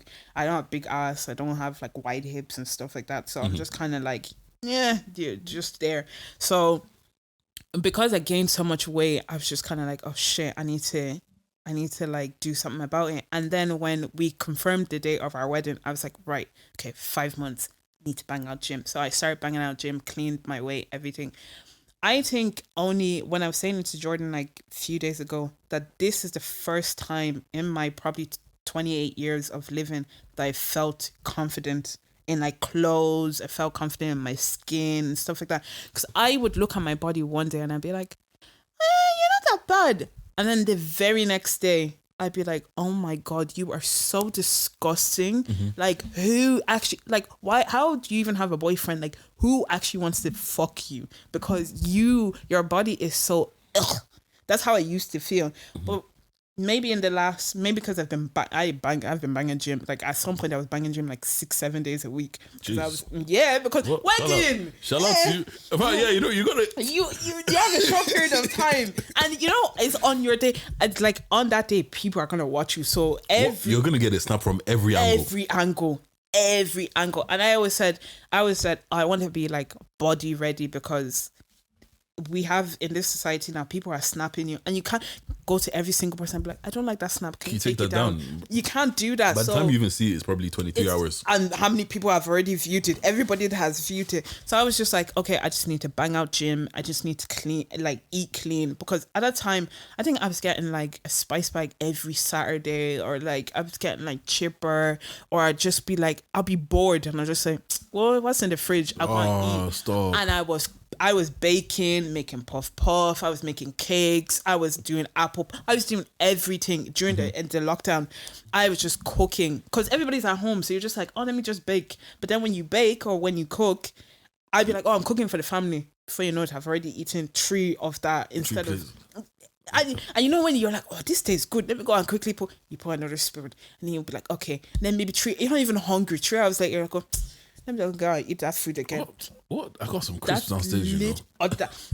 ass. I don't have like wide hips and stuff like that. So I'm just kind of like, yeah, dude, just there. So because I gained so much weight, I was just kind of like, oh shit, I need to like do something about it. And then when we confirmed the date of our wedding, I was like, right, okay, 5 months, need to bang out gym. So I started banging out gym, cleaned my weight, everything. I think only when I was saying it to Jordan like a few days ago that this is the first time in my probably 28 years of living that I felt confident in like clothes. I felt confident in my skin and stuff like that. Because I would look at my body one day and I'd be like, you're not that bad. And then the very next day, I'd be like, oh my God, you are so disgusting. Mm-hmm. Like, who actually, like, why, how do you even have a boyfriend? Like, who actually wants to fuck you? Because your body is so, ugh. That's how I used to feel. Mm-hmm. But maybe because I've been banging gym. Like, at some point I was banging gym like 6-7 days a week. Because wedding. Shout out to you. Yeah, you know, you gotta. You have a short period of time, and you know it's on your day. It's like on that day, people are gonna watch you. So you're gonna get a snap from every angle. And I always said I want to be like body ready because we have in this society now, people are snapping you, and you can't go to every single person and be like, I don't like that snap. Can you take it down? You can't do that. By the time you even see it, it's probably 23 hours. And how many people have already viewed it? Everybody has viewed it. So I was just like, okay, I just need to bang out gym. I just need to clean, like eat clean. Because at that time, I think I was getting like a spice bag every Saturday, or like I was getting like chipper, or I'd just be like, I'll be bored and I'll just say, well, what's in the fridge? I want to eat. Stop. And I was baking, making puff. I was making cakes. I was doing I was doing everything during the lockdown. I was just cooking because everybody's at home. So you're just like, oh, let me just bake. But then when you bake or when you cook, I'd be like, oh, I'm cooking for the family. Before you know it, I've already eaten 3 of that instead of... And you know when you're like, oh, this tastes good, let me go and quickly you put another spoon, and then you'll be like, okay. And then maybe 3, you're not even hungry. 3 hours later, you're like, oh, Let me just go and eat that food again. What? I got some crisps downstairs, you know.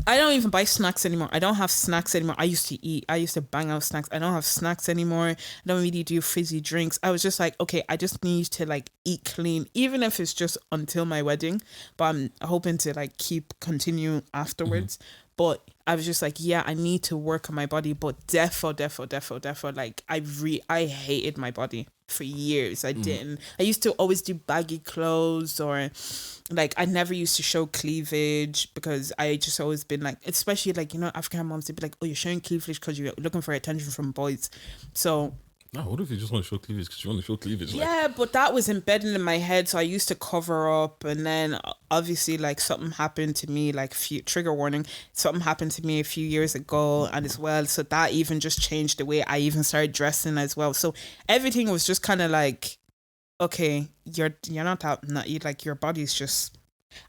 I don't even buy snacks anymore. I don't have snacks anymore. I used to eat. I used to bang out snacks. I don't have snacks anymore. I don't really do fizzy drinks. I was just like, okay, I just need to like eat clean, even if it's just until my wedding. But I'm hoping to like continue afterwards. But I was just like, yeah, I need to work on my body. But defo, like I hated my body for years. I didn't. I used to always do baggy clothes, or like I never used to show cleavage because I just always been like, especially like, you know, African moms, they'd be like, oh, you're showing cleavage because you're looking for attention from boys. So no, what if you just want to show cleavage because you want to show cleavage? Yeah, but that was embedded in my head, so I used to cover up, and then obviously like something happened to me, like trigger warning, something happened to me a few years ago, and as well, so that even just changed the way I even started dressing as well. So everything was just kind of like, okay, you're not that, not you, like your body's just,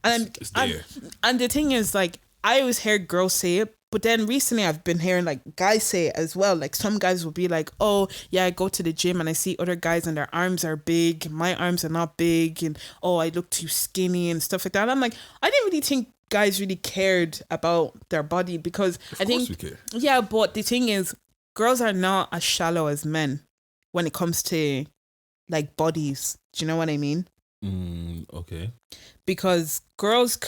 and it's there. And the thing is, like, I always hear girls say it, but then recently I've been hearing like guys say it as well. Like some guys will be like, oh yeah, I go to the gym and I see other guys and their arms are big, my arms are not big, and oh, I look too skinny and stuff like that. And I'm like, I didn't really think guys really cared about their body, because I think we care. Yeah, but the thing is, girls are not as shallow as men when it comes to like bodies. Do you know what I mean? Okay. Because girls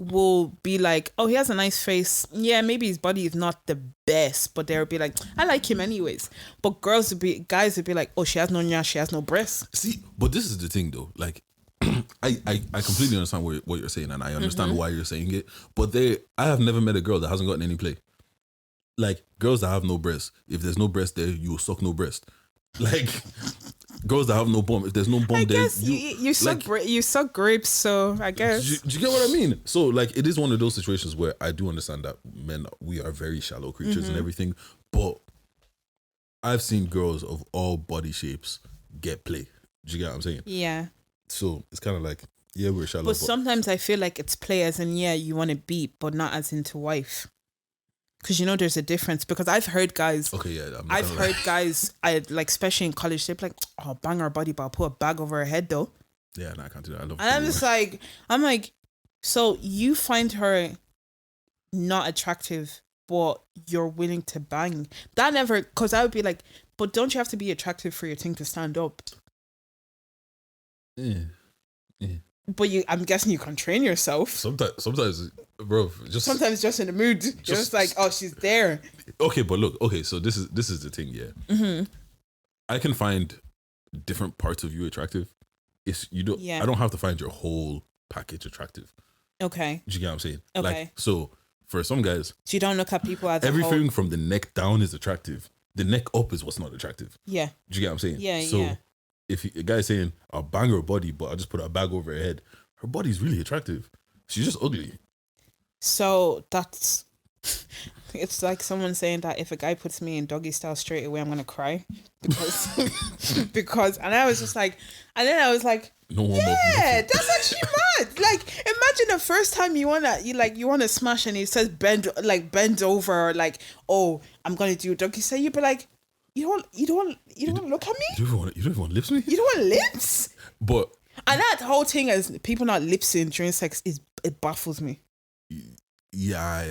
will be like, oh, he has a nice face. Yeah, maybe his body is not the best, but they'll be like, I like him anyways. But guys would be like, oh, she has no nyash, she has no breasts. See, but this is the thing though. Like, I completely understand what you're saying, and I understand why you're saying it. But I have never met a girl that hasn't gotten any play. Like, girls that have no breast, if there's no breast there, you will suck no breast. Like, girls that have no bum, if there's no bum there, you suck like, you suck grapes, so I guess. Do you get what I mean? So like, it is one of those situations where I do understand that men, we are very shallow creatures and everything, but I've seen girls of all body shapes get play. Do you get what I'm saying? Yeah. So it's kind of like, yeah, we're shallow. But sometimes I feel like it's play as in, yeah, you want to beat, but not as into wife. Because, you know, there's a difference. Because I've heard guys... Okay, yeah. I've heard guys, like, especially in college, they're like, oh, bang our body, but I'll put a bag over her head, though. Yeah, no, I can't do that. I love. And I'm just like, so you find her not attractive, but you're willing to bang. That never... Because I would be like, but don't you have to be attractive for your thing to stand up? Yeah. But I'm guessing you can train yourself. Sometimes, bro. Sometimes just in the mood, just like, oh, she's there. Okay, but look. Okay, so this is the thing. Yeah, I can find different parts of you attractive. It's you don't. Yeah. I don't have to find your whole package attractive. Okay. Do you get what I'm saying? Okay. Like, so for some guys, so you don't look at people as everything from the neck down is attractive. The neck up is what's not attractive. Yeah. Do you get what I'm saying? Yeah. So, yeah. If a guy's saying, I'll bang her body, but I'll just put a bag over her head, her body's really attractive. She's just ugly. So it's like someone saying that if a guy puts me in doggy style straight away, I'm going to cry. Because, and I was just like, and then I was like, no one yeah, that's actually mad. Like, imagine the first time you want to smash and it says bend over, or like, oh, I'm going to do a doggy style. You'd be like, You don't look at me? You don't even want lips me? You don't want lips? But and that whole thing as people not lipsing during sex it baffles me. Yeah, I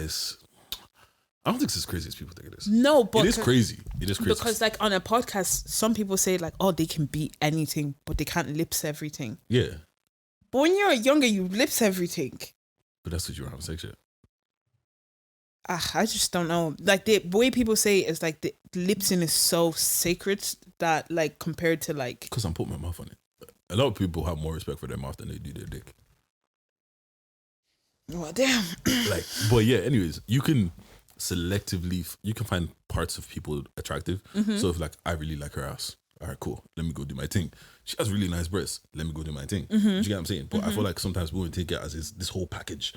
don't think it's as crazy as people think it is. No, but it is crazy. It is crazy. Because like on a podcast, some people say like, oh, they can beat anything, but they can't lips everything. Yeah. But when you're younger, you lips everything. But that's what you were having sex yet. I just don't know. Like the way people say it is like the lipsing is so sacred that like compared to like... Because I'm putting my mouth on it. A lot of people have more respect for their mouth than they do their dick. Well, damn. But yeah, anyways, you can selectively, you can find parts of people attractive. So if like, I really like her ass. All right, cool. Let me go do my thing. She has really nice breasts. Let me go do my thing. Do you get what I'm saying? But I feel like sometimes women take it as this whole package.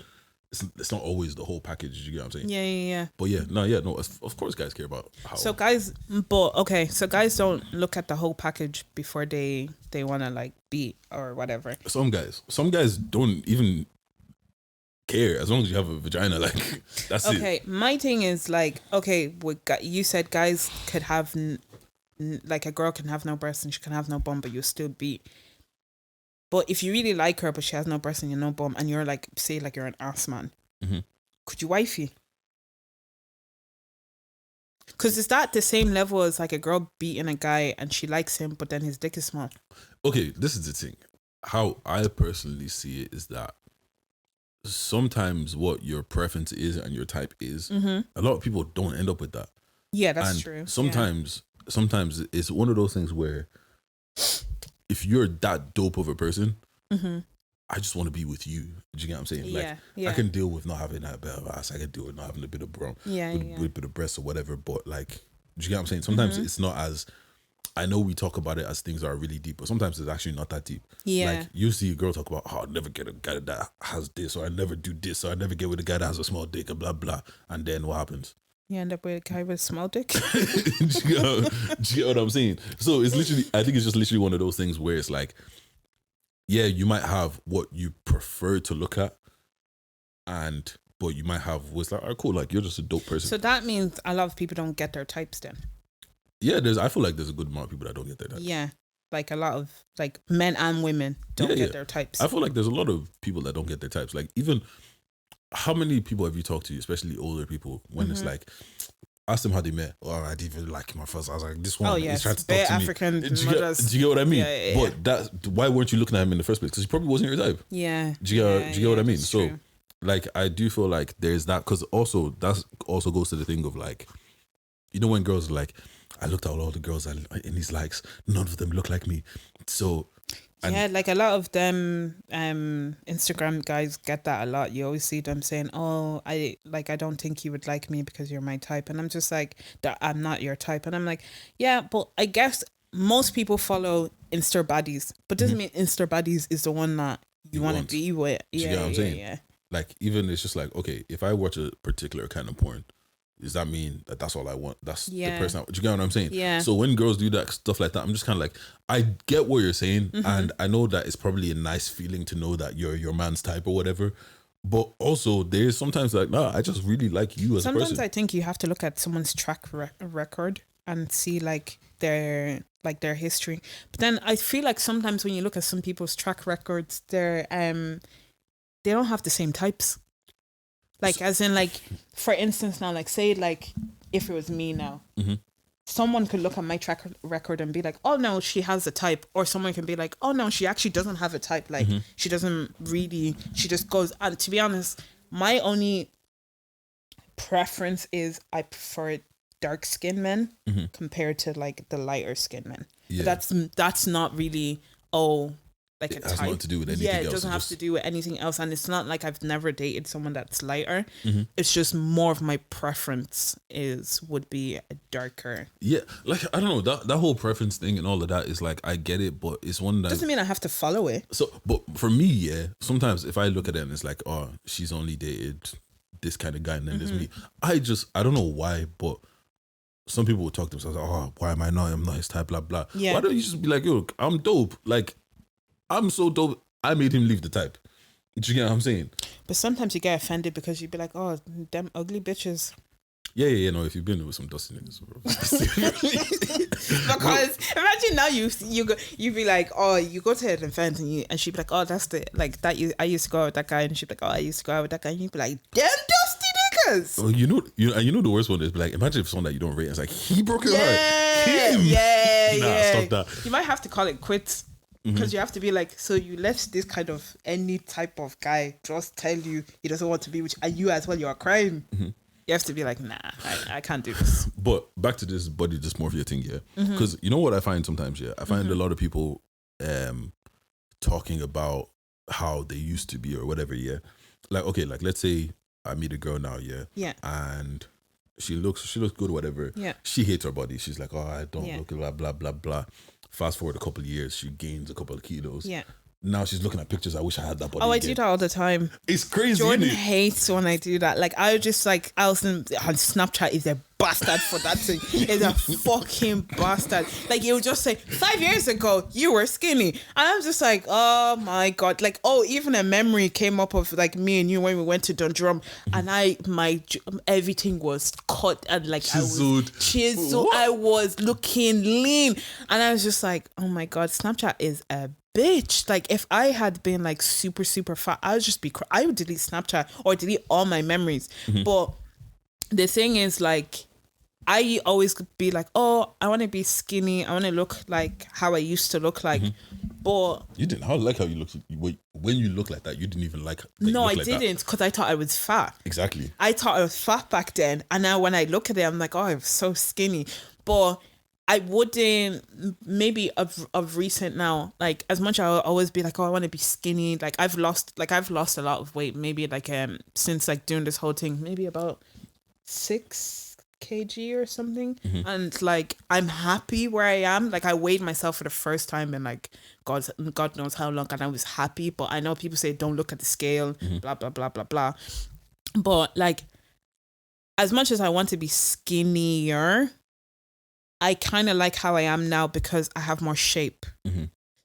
It's not always the whole package. You get what I'm saying? Yeah. But no. Of course, guys care about how. So guys don't look at the whole package before they want to like beat or whatever. Some guys don't even care as long as you have a vagina. Like that's it. Okay, my thing is like, okay, you said guys could have like a girl can have no breasts and she can have no bum, but you still beat. But if you really like her, but she has no breast and you no bum, and you're like, say, like you're an ass man, could you wifey? Because is that the same level as like a girl beating a guy and she likes him, but then his dick is small? Okay, this is the thing. How I personally see it is that sometimes what your preference is and your type is, a lot of people don't end up with that. Yeah, that's and true. Sometimes it's one of those things where if you're that dope of a person, I just want to be with you. Do you get what I'm saying? Like, I can deal with not having that bit of ass. I can deal with not having a bit of brum, with a bit of breast or whatever. But like, do you get what I'm saying? Sometimes it's not as, I know we talk about it as things are really deep, but sometimes it's actually not that deep. Yeah. Like, you see a girl talk about, oh, I'll never get a guy that has this, or I never do this, or I never get with a guy that has a small dick, and blah, blah. And then what happens? You end up with a guy with a small dick. do you get what I'm saying? So it's literally, I think it's just literally one of those things where it's like, yeah, you might have what you prefer to look at, but you might have what's like, all right, cool, like you're just a dope person. So that means a lot of people don't get their types then. Yeah, I feel like there's a good amount of people that don't get their types. Yeah, like a lot of like men and women don't get their types. I feel like there's a lot of people that don't get their types. Like, even how many people have you talked to, especially older people, when it's like, ask them how they met. Oh, I didn't even like him at first. I was like, this one, he's trying to talk to African me. Do you get what I mean? Yeah. But why weren't you looking at him in the first place? Because he probably wasn't your type. Yeah. Do you get what I mean? So, true. like, I do feel like there's that, because also that also goes to the thing of like, you know, when girls are like, I looked at all the girls in these likes, none of them look like me. So, like a lot of them Instagram guys get that a lot. You always see them saying, oh, I don't think you would like me because you're my type. And I'm just like, I'm not your type. And I'm like, yeah, but I guess most people follow Insta baddies, but doesn't mean Insta baddies is the one that you want to be with. You get what I'm saying? Yeah. Like, even it's just like, okay, if I watch a particular kind of porn, does that mean that that's all I want? That's the person. Do you get what I'm saying? Yeah. So when girls do that stuff like that, I'm just kind of like, I get what you're saying, and I know that it's probably a nice feeling to know that you're your man's type or whatever. But also, there's sometimes like, nah, I just really like you as a person. Sometimes I think you have to look at someone's track record and see like their history. But then I feel like sometimes when you look at some people's track records, they don't have the same types. Like, as in, like, for instance, now, like, say, like, if it was me now, someone could look at my track record and be like, oh, no, she has a type. Or someone can be like, oh, no, she actually doesn't have a type. Like, she doesn't really, she just goes. And to be honest, my only preference is I prefer dark-skinned men compared to, like, the lighter-skinned men. Yeah. But that's not really, like it a has type. nothing to do with anything else. Yeah, it doesn't have to do with anything else. And it's not like I've never dated someone that's lighter. It's just more of my preference would be a darker. Yeah, like, I don't know, that whole preference thing and all of that is like, I get it, but it's one that doesn't mean I have to follow it. So, but for me, yeah, sometimes if I look at it and it's like, oh, she's only dated this kind of guy, and then there's me. I don't know why, but some people will talk to themselves, oh, why am I not? I'm not his type, blah, blah. Yeah. Why don't you just be like, yo, I'm dope. Like, I'm so dope, I made him leave the type. Do you get what I'm saying? But sometimes you get offended because you'd be like, oh, them ugly bitches. Yeah, no, if you've been with some dusty niggas, bro. Because imagine now you be like, oh, you go to an event and she'd be like, oh, that's I used to go out with that guy, and she'd be like, oh, I used to go out with that guy, and you'd be like, damn dusty niggas. Oh, you know the worst one is like, imagine if someone that you don't rate is like, he broke your heart. Him. Yeah. Stop that. You might have to call it quits. Because you have to be like, so you let this kind of any type of guy just tell you he doesn't want to be with you, and you as well, you're crying. You have to be like, nah, I can't do this. But back to this body dysmorphia thing, yeah. Because you know what I find sometimes, yeah? I find a lot of people talking about how they used to be or whatever, yeah. Like, okay, like let's say I meet a girl now, yeah. Yeah. And she looks good, whatever. Yeah. She hates her body. She's like, oh, I don't look, blah, blah, blah, blah. Fast forward a couple of years, she gains a couple of kilos. Yeah. Now she's looking at pictures. I wish I had that body. Oh, I do that all the time. It's crazy. Jordan isn't it? hates when I do that. Like, I was on Snapchat is the bastard for that thing. Is a fucking bastard. Like, it would just say 5 years ago you were skinny, and I'm just like, oh my god. Like, oh, even a memory came up of like me and you when we went to Dundrum, and my everything was cut and like chiseled. I was looking lean, and I was just like, oh my god, Snapchat is a bitch. Like, if I had been like super fat, I would just I would delete Snapchat or delete all my memories. But the thing is, like, I always be like, oh, I want to be skinny, I want to look like how I used to look like. But you didn't. How like how you look when you look like that? You didn't even like. No, I didn't, because I thought I was fat. Exactly. I thought I was fat back then, and now when I look at it, I'm like, oh, I'm so skinny. But I wouldn't, maybe of recent now, like, as much I'll always be like, oh, I want to be skinny. Like, I've lost a lot of weight, maybe like since like doing this whole thing, maybe about 6 kg or something. And like, I'm happy where I am. Like, I weighed myself for the first time in like God knows how long, and I was happy. But I know people say don't look at the scale, blah blah blah blah blah. But like, as much as I want to be skinnier, I kind of like how I am now because I have more shape.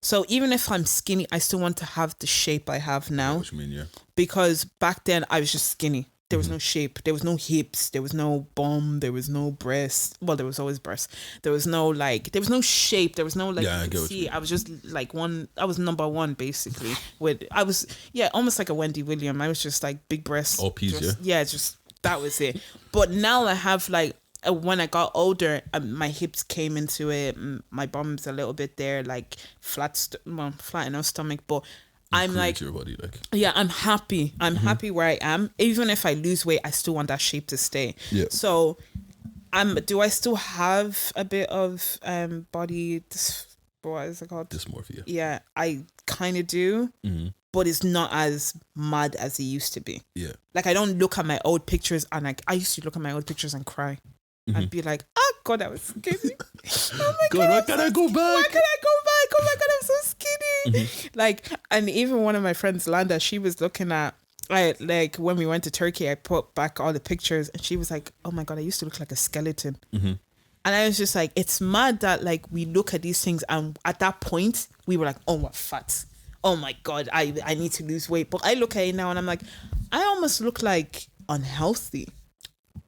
So even if I'm skinny, I still want to have the shape I have now. What you mean, yeah. Because back then I was just skinny. There was no shape. There was no hips. There was no bum. There was no breast. Well, there was always breast. There was no like. There was no shape. There was no like. Yeah, I get what you mean. I was just like one. I was number one basically. Almost like a Wendy Williams. I was just like big breasts. All peas, yeah. Yeah, just that was it. But now I have like. When I got older, my hips came into it. My bum's a little bit there, like flat enough stomach. But I'm like, your body, like, yeah, I'm happy. I'm happy where I am. Even if I lose weight, I still want that shape to stay. Yeah. So, do I still have a bit of body? What is it called? Dysmorphia. Yeah, I kind of do. But it's not as mad as it used to be. Yeah. Like, I don't look at my old pictures and like I used to look at my old pictures and cry. I'd be like, oh God, I was skinny. Oh my God, why can't I go back? Why can't I go back? Oh my God, I'm so skinny. Like, and even one of my friends, Landa, she was looking at, like when we went to Turkey, I put back all the pictures and she was like, oh my God, I used to look like a skeleton. And I was just like, it's mad that like we look at these things and at that point we were like, oh, we're fat. Oh my God, I need to lose weight. But I look at it now and I'm like, I almost look like unhealthy.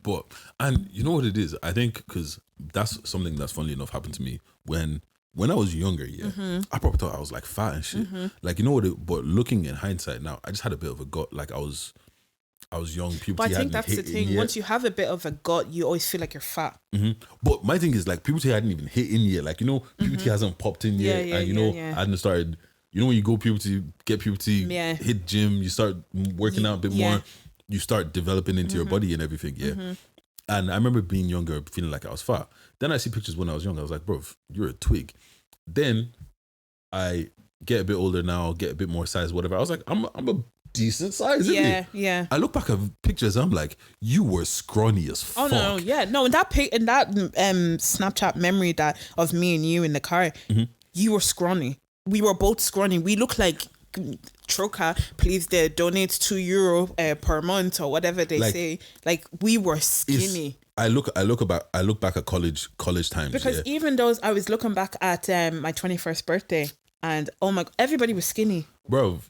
But, and you know what it is? I think because that's something that's funnily enough happened to me when I was younger, I probably thought I was like fat and shit. Like, you know what? But looking in hindsight now, I just had a bit of a gut. Like I was young. Puberty. But I think that's the thing. Yet. Once you have a bit of a gut, you always feel like you're fat. But my thing is like puberty hadn't even hit in yet. Like, you know, puberty hasn't popped in yet. And you know, I hadn't started, you know, when you go get puberty, hit gym, you start working out a bit more. You start developing into your body and everything, And I remember being younger, feeling like I was fat. Then I see pictures when I was young. I was like, bro, you're a twig. Then I get a bit older now, get a bit more size, whatever. I was like, I'm a decent size, isn't it? Yeah. I look back at pictures, I'm like, you were scrawny as fuck. Oh no, in that Snapchat memory that of me and you in the car, you were scrawny. We were both scrawny. We look like Troca, please donate €2 per month or whatever they say. Like, we were skinny. I look back at college times. Because even those, I was looking back at my 21st birthday and oh my, everybody was skinny. Bro,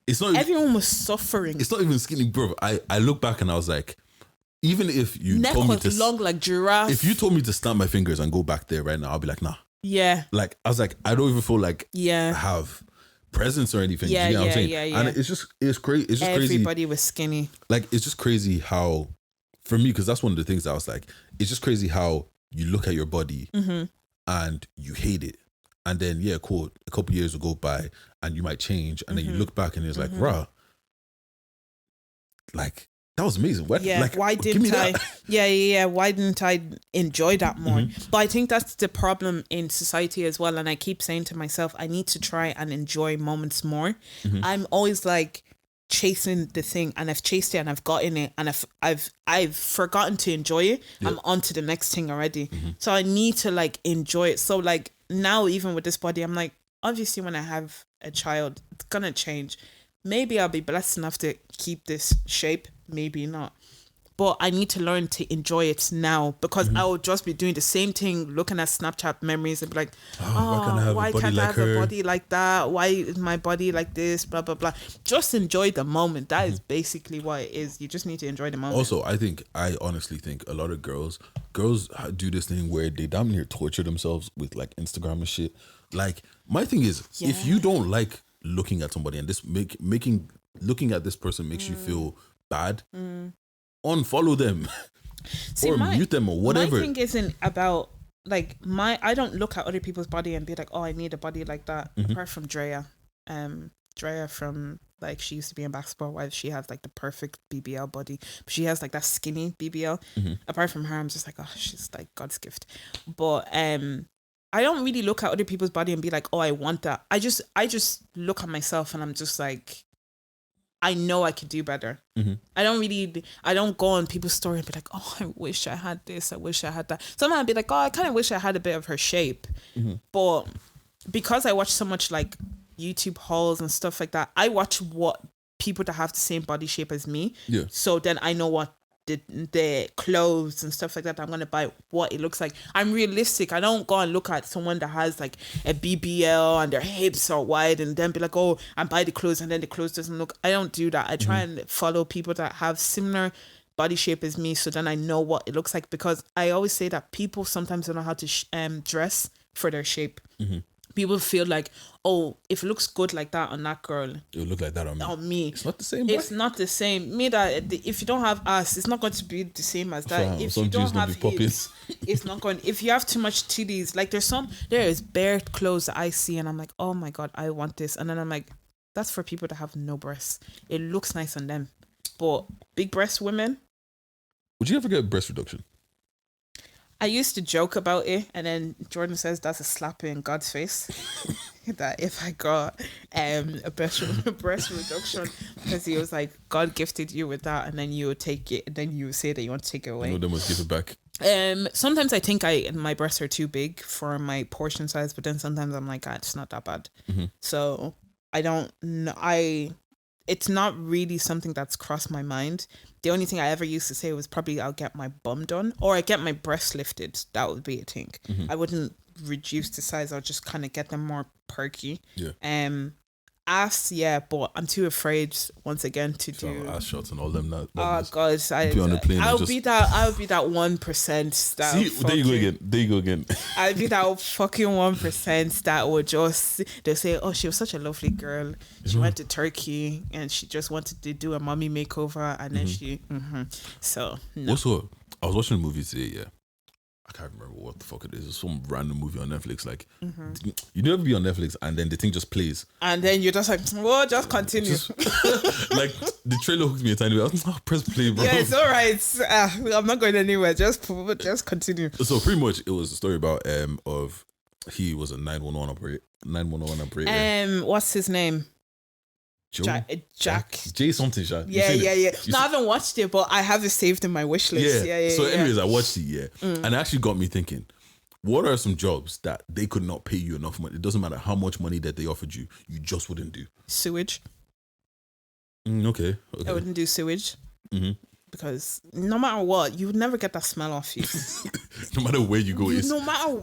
it's not everyone was suffering. It's not even skinny, bro. I look back and I was like, even if you neck told me was long like giraffe. If you told me to snap my fingers and go back there right now, I'll be like, nah. Yeah. Like, I was like, I don't even feel like I have presence or anything. Yeah, you know what I'm saying? Yeah. And it's crazy. It's just crazy. Everybody was skinny. Like, it's just crazy how, for me, because that's one of the things that I was like, it's just crazy how you look at your body and you hate it. And then, cool, a couple years will go by and you might change. And then you look back and it's like, rah, like, that was amazing. Why didn't I? Why didn't I enjoy that more? But I think that's the problem in society as well. And I keep saying to myself, I need to try and enjoy moments more. I'm always like chasing the thing, and I've chased it and I've gotten it, and I've forgotten to enjoy it. I'm on to the next thing already. So I need to like enjoy it. So like now, even with this body, I'm like, obviously when I have a child, it's gonna change. Maybe I'll be blessed enough to keep this shape. Maybe not. but I need to learn to enjoy it now, because I will just be doing the same thing, looking at Snapchat memories and be like, why can't I have a body like that? Why is my body like this? Blah, blah, blah. Just enjoy the moment. That is basically what it is. You just need to enjoy the moment. Also, I honestly think a lot of girls do this thing where they damn near torture themselves with like Instagram and shit. Like, my thing is, if you don't like looking at somebody and this looking at this person makes you feel bad, unfollow them. Or mute them or whatever. My thing isn't about like I don't look at other people's body and be like, oh, I need a body like that. Apart from Drea. Drea from, like, she used to be in Basketball Wives. She has like the perfect BBL body, but she has like that skinny BBL. Apart from her, I'm just like, oh, she's like God's gift. But I don't really look at other people's body and be like, oh, I want that. I just look at myself and I'm just like, I know I could do better. I don't go on people's story and be like, oh, I wish I had this, I wish I had that. Sometimes I'd be like, oh, I kind of wish I had a bit of her shape. But because I watch so much like YouTube hauls and stuff like that, I watch what people that have the same body shape as me. Yeah. So then I know what the clothes and stuff like that I'm going to buy, what it looks like. I'm realistic. I don't go and look at someone that has like a BBL and their hips are wide and then be like, oh, and buy the clothes and then the clothes doesn't look. I don't do that. I try and follow people that have similar body shape as me, so then I know what it looks like, because I always say that people sometimes don't know how to dress for their shape. People feel like, oh, if it looks good like that on that girl, it'll look like that on me. It's not the same. It's not the same. Me that if you don't have ass, it's not going to be the same as that. If you don't have hips, it's not going. If you have too much titties, like there is bare clothes that I see and I'm like, oh my God, I want this, and then I'm like, that's for people that have no breasts. It looks nice on them, but big breast women. Would you ever get breast reduction? I used to joke about it, and then Jordan says that's a slap in God's face. That if I got a breast reduction, because he was like, God gifted you with that, and then you would take it, and then you would say that you want to take it away. No, they must give it back. Sometimes I think my breasts are too big for my portion size, but then sometimes I'm like, it's not that bad. So I don't know. It's not really something that's crossed my mind. The only thing I ever used to say was probably I'll get my bum done or I get my breasts lifted. That would be a thing. I wouldn't reduce the size. I'll just kind of get them more perky. Yeah. Ass, yeah, but I'm too afraid once again to do ass shots and all them. Oh God, I'll be that 1% that. See, there you go again. I'll be that fucking 1% that would just, they'll say, oh, she was such a lovely girl. She went to Turkey and she just wanted to do a mommy makeover, and then so no. Also, I was watching a movie today. Yeah. I can't remember what the fuck it is. It's some random movie on Netflix. Like, you never be on Netflix and then the thing just plays. And then you're just like, well, just continue. Like, the trailer hooked me a tiny bit. I was like, press play, bro. Yeah, it's all right. I'm not going anywhere. Just continue. So pretty much it was a story about he was a 911 operator. What's his name? Jack. Jay something, Jack. Yeah. No, I haven't watched it, but I have it saved in my wish list. Yeah. So anyways, I watched it, and it actually got me thinking, what are some jobs that they could not pay you enough money? It doesn't matter how much money that they offered you, you just wouldn't do. Sewage. Okay. I wouldn't do sewage. Because no matter what, you would never get that smell off you. No matter where you go, no matter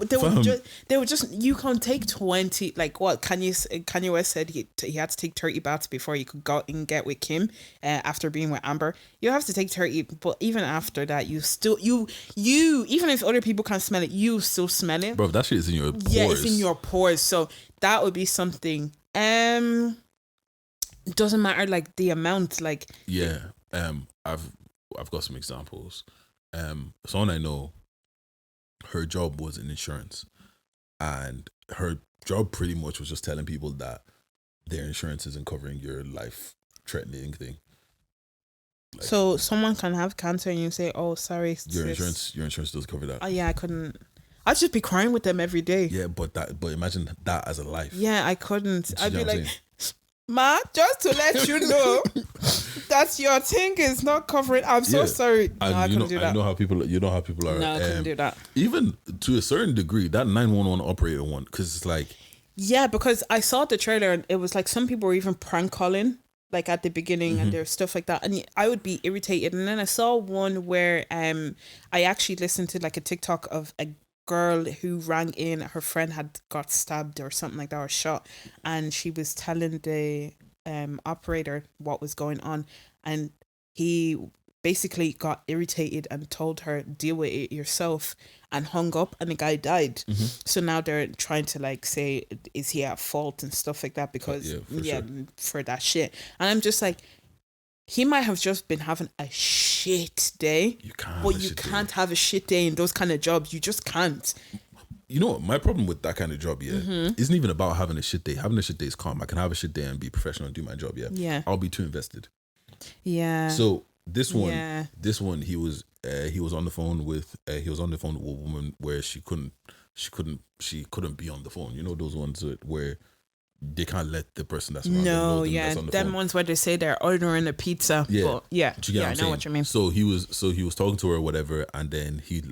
they would just you can take 20. Like what Kanye West said he had to take 30 baths before you could go and get with Kim. After being with Amber, you have to take 30. But even after that, you still you even if other people can't smell it, you still smell it. Bro, that shit is in your pores. Yeah, it's in your pores. So that would be something. It doesn't matter like the amount. Like yeah. I've got some examples. Someone I know, her job was in insurance, and her job pretty much was just telling people that their insurance isn't covering your life-threatening thing. Like, so someone can have cancer and you say, "Oh, sorry, your insurance doesn't cover that." Oh yeah, I couldn't. I'd just be crying with them every day. Yeah, but imagine that as a life. Yeah, I couldn't. I'd be like, Ma, just to let you know that your thing is not covering. I'm so sorry. No, I couldn't do that. You know how people are. No, I couldn't do that. Even to a certain degree, that 911 operator one, because it's like. Yeah, because I saw the trailer and it was like some people were even prank calling like at the beginning, and there's stuff like that, and I would be irritated. And then I saw one where I actually listened to like a TikTok of a girl who rang in, her friend had got stabbed or something like that, or shot, and she was telling the operator what was going on, and he basically got irritated and told her, deal with it yourself, and hung up, and the guy died. So now they're trying to like say, is he at fault and stuff like that, because for that shit. And I'm just like, he might have just been having a shit day. You can't have a shit day in those kind of jobs. You just can't. You know what? My problem with that kind of job, isn't even about having a shit day. Having a shit day is calm. I can have a shit day and be professional and do my job. Yeah. I'll be too invested. Yeah. So this one, he was on the phone with a woman where she couldn't be on the phone. You know those ones where they can't let the person that's around that's on the phone. Ones where they say they're ordering a pizza. I know what you mean. So he was talking to her or whatever, and then she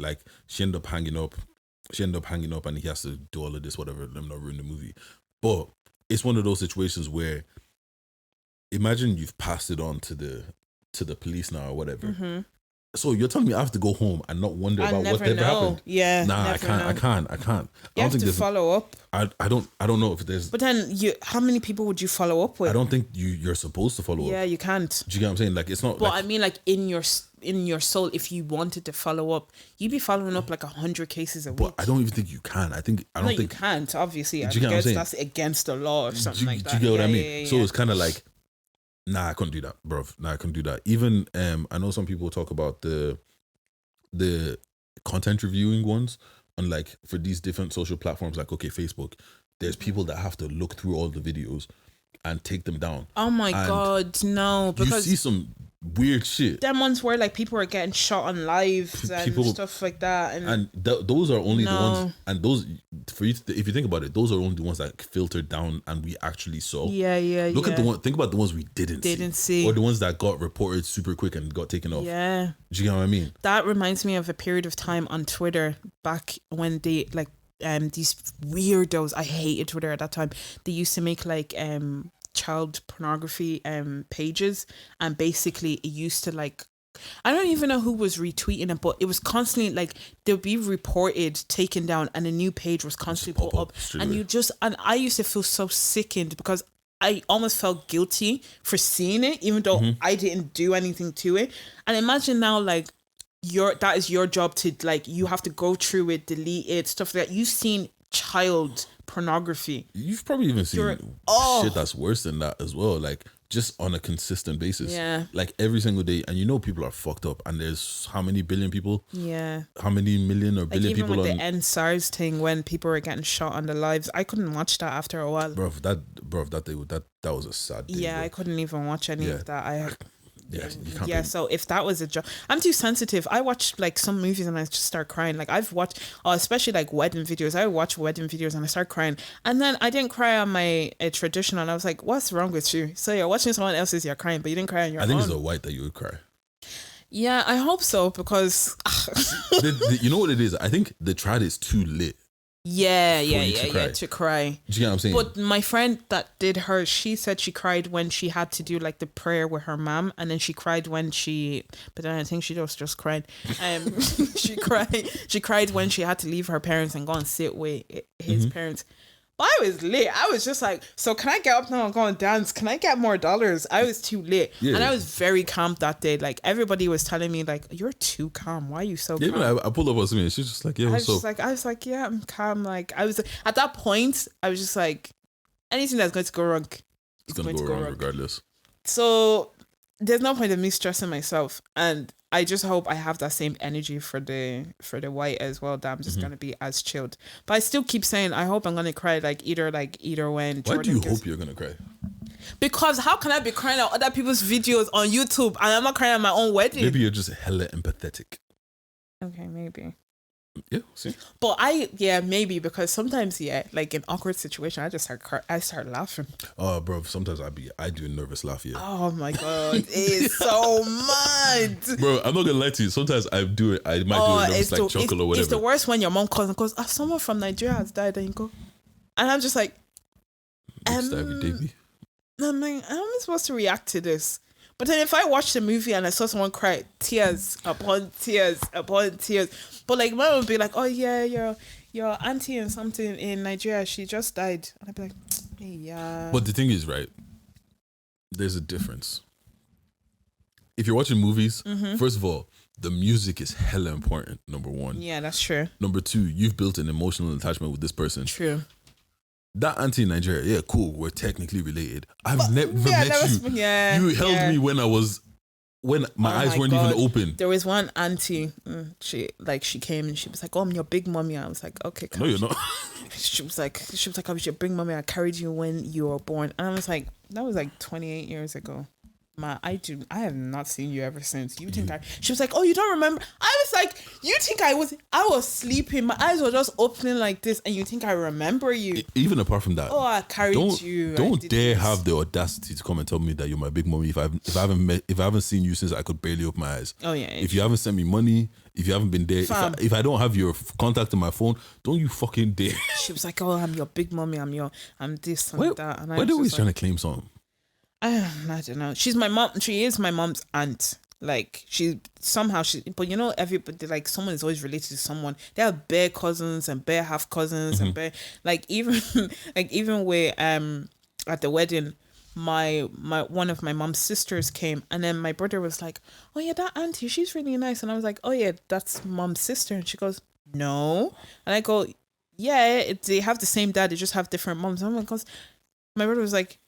ended up hanging up. And he has to do all of this, whatever. Let me not ruin the movie. But it's one of those situations where, imagine you've passed it on to the police now or whatever. So you're telling me I have to go home and not wonder about what ever happened? Yeah. Nah, I can't. You have to follow up. I don't know if there's. But then how many people would you follow up with? I don't think you're supposed to follow up. Yeah, you can't. Do you get what I'm saying? Like, it's not. But I mean, like in your soul, if you wanted to follow up, you'd be following up like 100 cases a week. But I don't even think you can. I don't think you can't. Obviously, I guess that's against the law or something like that. Do you get what I mean? So it's kind of like, nah, I couldn't do that, bro. Nah, I couldn't do that. Even I know some people talk about the content reviewing ones, and like for these different social platforms, like Facebook, there's people that have to look through all the videos and take them down. Oh my God, no! Because you see some weird shit. Them ones where like people are getting shot on lives and stuff like that, and those are only the ones. And those, for you, if you think about it, those are only the ones that filtered down and we actually saw. Look at the one. Think about the ones we didn't see, or the ones that got reported super quick and got taken off. Yeah, do you know what I mean? That reminds me of a period of time on Twitter back when they like these weirdos. I hated Twitter at that time. They used to make like child pornography pages, and basically it used to like, I don't even know who was retweeting it, but it was constantly like they'll be reported, taken down, and a new page was constantly put up, and I used to feel so sickened because I almost felt guilty for seeing it, even though I didn't do anything to it. And imagine now, like, that is your job to, like, you have to go through it, delete it, stuff like that. You've seen child pornography. You've probably even seen shit that's worse than that as well, like just on a consistent basis. Yeah, like every single day. And you know people are fucked up, and there's how many billion people? Yeah, how many million or billion people on the end SARS thing when people were getting shot on their lives. I couldn't watch that after a while. That was a sad day. Yeah, bro. I couldn't even watch any of that. Yeah, so if that was a job, I'm too sensitive. I watch like some movies and I just start crying. Like I've watched, especially like wedding videos. I watch wedding videos and I start crying. And then I didn't cry on my traditional. And I was like, "What's wrong with you?" So you're watching someone else's, you're crying, but you didn't cry on your own. I think it's a white that you would cry. Yeah, I hope so, because you know what it is. I think the trad is too lit. Yeah, to cry. Do you get what I'm saying? But my friend that did her, she said she cried when she had to do like the prayer with her mom, and then she cried when but then I think she just cried. She cried when she had to leave her parents and go and sit with his parents. But I was lit. I was just like, so can I get up now and go and dance? Can I get more dollars? I was too lit. Yeah. And I was very calm that day. Like everybody was telling me like, you're too calm. Why are you so calm? Even I pulled up on Simi and she's just like, yeah, what's up? I was like, yeah, I'm calm. Like I was at that point, I was just like, anything that's going to go wrong, it's going to go wrong regardless. So there's no point in me stressing myself, and I just hope I have that same energy for the white as well, that I'm just gonna be as chilled. But I still keep saying I hope I'm gonna cry either when Why do you hope you're gonna cry? Because how can I be crying at other people's videos on YouTube and I'm not crying at my own wedding? Maybe you're just hella empathetic. Okay, maybe. Yeah, see. But maybe, because sometimes like in awkward situation, I start laughing. Oh, bro, sometimes I do a nervous laugh. Yeah. Oh my God, it's so mad. Bro, I'm not gonna lie to you. Sometimes I might do a nervous chuckle or whatever. It's the worst when your mom calls and goes, someone from Nigeria has died, and you go, and I'm just like, every day, And I'm like, how am I supposed to react to this? But then if I watched the movie and I saw someone cry, tears upon tears upon tears. But like, mom would be like, oh yeah, your auntie and something in Nigeria, she just died. And I'd be like, hey, yeah. But the thing is, right, there's a difference. If you're watching movies, first of all, the music is hella important, number one. Yeah, that's true. Number two, you've built an emotional attachment with this person. True. That auntie in Nigeria, yeah, cool, we're technically related. I've never met you. Yeah, you held me when my eyes weren't even open. There was one auntie, she came and she was like, oh, I'm your big mommy. I was like, okay. No, you're not. She was like, I was your big mommy. I carried you when you were born. And I was like, that was like 28 years ago. I have not seen you ever since. You think she was like, oh, you don't remember? I was like, you think I was sleeping. My eyes were just opening like this, and you think I remember you? Even apart from that, I carried you. Don't dare have the audacity to come and tell me that you're my big mommy if I haven't seen you since I could barely open my eyes. Oh yeah. If you haven't sent me money, if you haven't been there, if I don't have your contact in my phone, don't you fucking dare. She was like, oh, I'm your big mommy. I'm this and that. And why are they always trying to claim something? I don't know. She's my mom. She is my mom's aunt. Like but you know, everybody, like, someone is always related to someone. They have bare cousins and bare half cousins and bare, like, even with at the wedding, my one of my mom's sisters came, and then my brother was like, oh yeah, that auntie, she's really nice. And I was like, oh yeah, that's mom's sister. And she goes, no. And I go, yeah, they have the same dad, they just have different moms. And I'm like, cause my brother was like,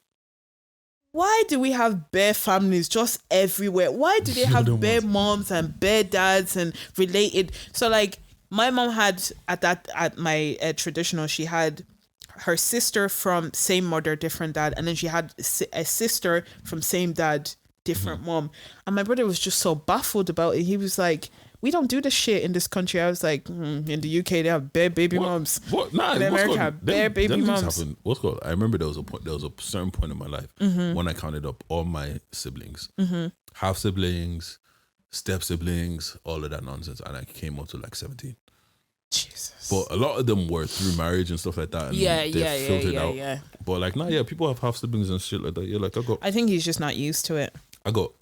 why do we have bare families just everywhere? Why do they have bare moms and bare dads and related? So like, my mom had at my traditional, she had her sister from same mother, different dad, and then she had a sister from same dad, different mom. And my brother was just so baffled about it. He was like, we don't do this shit in this country. I was like, in the UK they have bare baby moms. What? Nah, in America have bare baby moms. What's called? I remember there was a certain point in my life when I counted up all my siblings, half siblings, step siblings, all of that nonsense, and I came up to like 17. Jesus. But a lot of them were through marriage and stuff like that. And they filtered out. But like, people have half siblings and shit like that. You're like, I think he's just not used to it. I got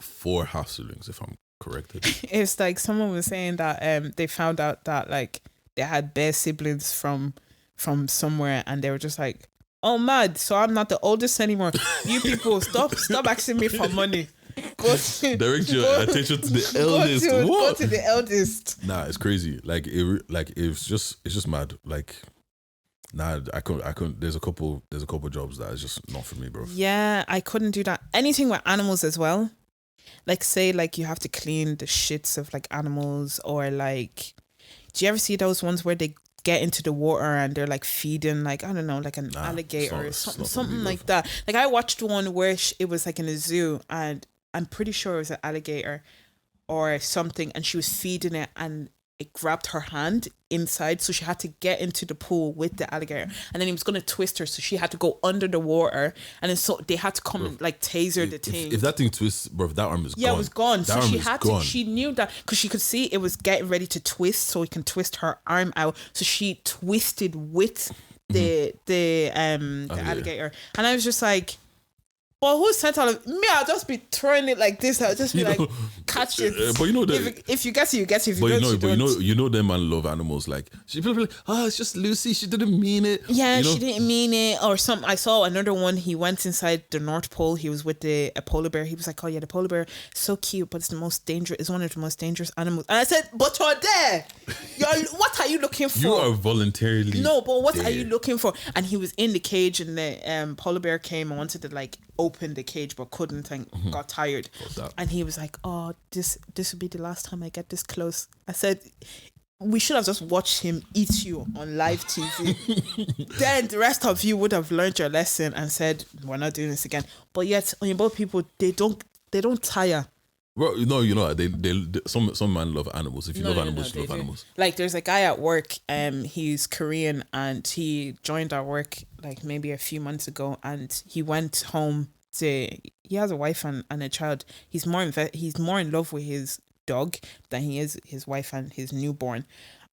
4 half siblings, if I'm corrected. It's like someone was saying that they found out that like they had bare siblings from somewhere, and they were just like, oh mad, so I'm not the oldest anymore. You people stop asking me for money. Direct your attention to the eldest. Go to the eldest. Nah, it's crazy. It's just mad. Like, nah, I couldn't. There's a couple jobs that is just not for me, bro. Yeah, I couldn't do that. Anything with animals as well. Like, say, like, you have to clean the shits of like animals, or like, do you ever see those ones where they get into the water and they're like feeding, like, I don't know, like an alligator or something like that. Like, I watched one where it was like in a zoo, and I'm pretty sure it was an alligator or something, and she was feeding it, and it grabbed her hand inside, so she had to get into the pool with the alligator, and then he was going to twist her, so she had to go under the water, and then so they had to come and like taser the thing. If that thing twists, bro, that arm is gone. Yeah, it was gone. That so she knew that, because she could see it was getting ready to twist, so he can twist her arm out. So she twisted with the alligator, and I was just like, well, who sent all of me? I'll just be throwing it like this. I'll just be like, catch it. But you know if you get it, you get it. If you don't, you know them man love animals. Like, people be like, it's just Lucy. She didn't mean it. Yeah, she didn't mean it, or something. I saw another one. He went inside the North Pole. He was with a polar bear. He was like, oh yeah, the polar bear is so cute, but it's the most dangerous. It's one of the most dangerous animals. And I said, but you're there. What are you looking for? You are voluntarily. No, but what there. are you looking for? And he was in the cage, and the polar bear came and wanted to like open the cage, but couldn't, and got tired. And he was like, oh, this will be the last time I get this close. I said, we should have just watched him eat you on live TV. Then the rest of you would have learned your lesson and said, we're not doing this again. But yet, both people, they don't tire. Well, you know, they some men love animals. If you love animals, you love animals. Like, there's a guy at work, he's Korean, and he joined our work like maybe a few months ago, and he went home he has a wife and a child. He's more in love with his dog than he is his wife and his newborn.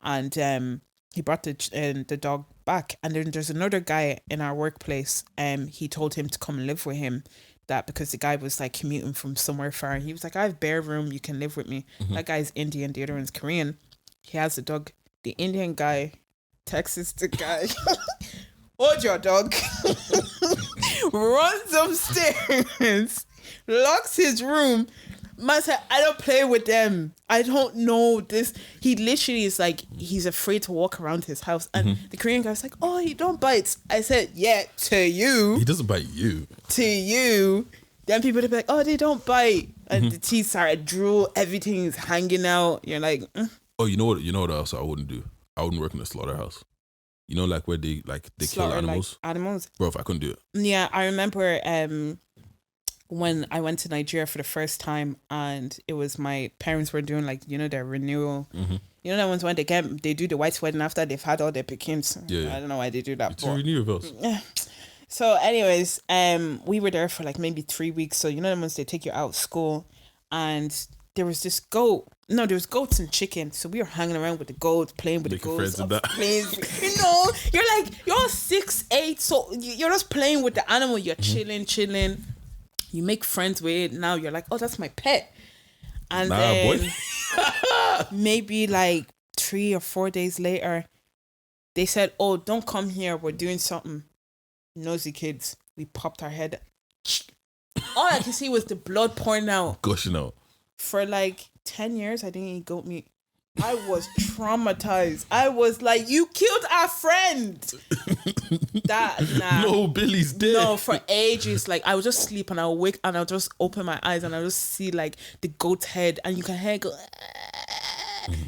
And he brought the dog back. And then there's another guy in our workplace. He told him to come and live with him. That because the guy was like commuting from somewhere far. He was like, I have bare room, you can live with me. That guy's Indian, the other one's Korean. He has a dog. The Indian guy texts the guy, hold your dog. Runs upstairs, locks his room. Man said, I don't play with them. I don't know this. He literally is like, he's afraid to walk around his house. And the Korean guy's like, oh, he don't bite. I said, yeah, to you. He doesn't bite you. To you. Then people would be like, oh, they don't bite. And the teeth started drool. Everything is hanging out. You're like, Oh, you know what else I wouldn't do? I wouldn't work in a slaughterhouse. You know, like where they kill slaughter, animals. like, animals. Bro, if I couldn't do it. Yeah, I remember when I went to Nigeria for the first time, and it was my parents were doing like, you know, their renewal. You know that ones when they do the white wedding after they've had all their pickings. Yeah. I don't know why they do that. To renew your vows. So anyways, we were there for like maybe 3 weeks. So you know the ones they take you out of school, and there was this goat. No, there was goats and chicken. So we were hanging around with the goats, playing with Making the goats. friends with that. You know, you're 6'8", so you're just playing with the animal. You're chilling. You make friends with it. Now you're like, oh, that's my pet. And then maybe like 3 or 4 days later, they said, oh, don't come here. We're doing something. Nosy kids. We popped our head. All I could see was the blood pouring out. Gushing out. For like 10 years, I didn't eat goat meat. I was traumatized. I was like, you killed our friend. No, Billy's dead. No, for ages. Like, I would just sleep and I'll wake and I'll just open my eyes and I'll just see like the goat's head and you can hear it go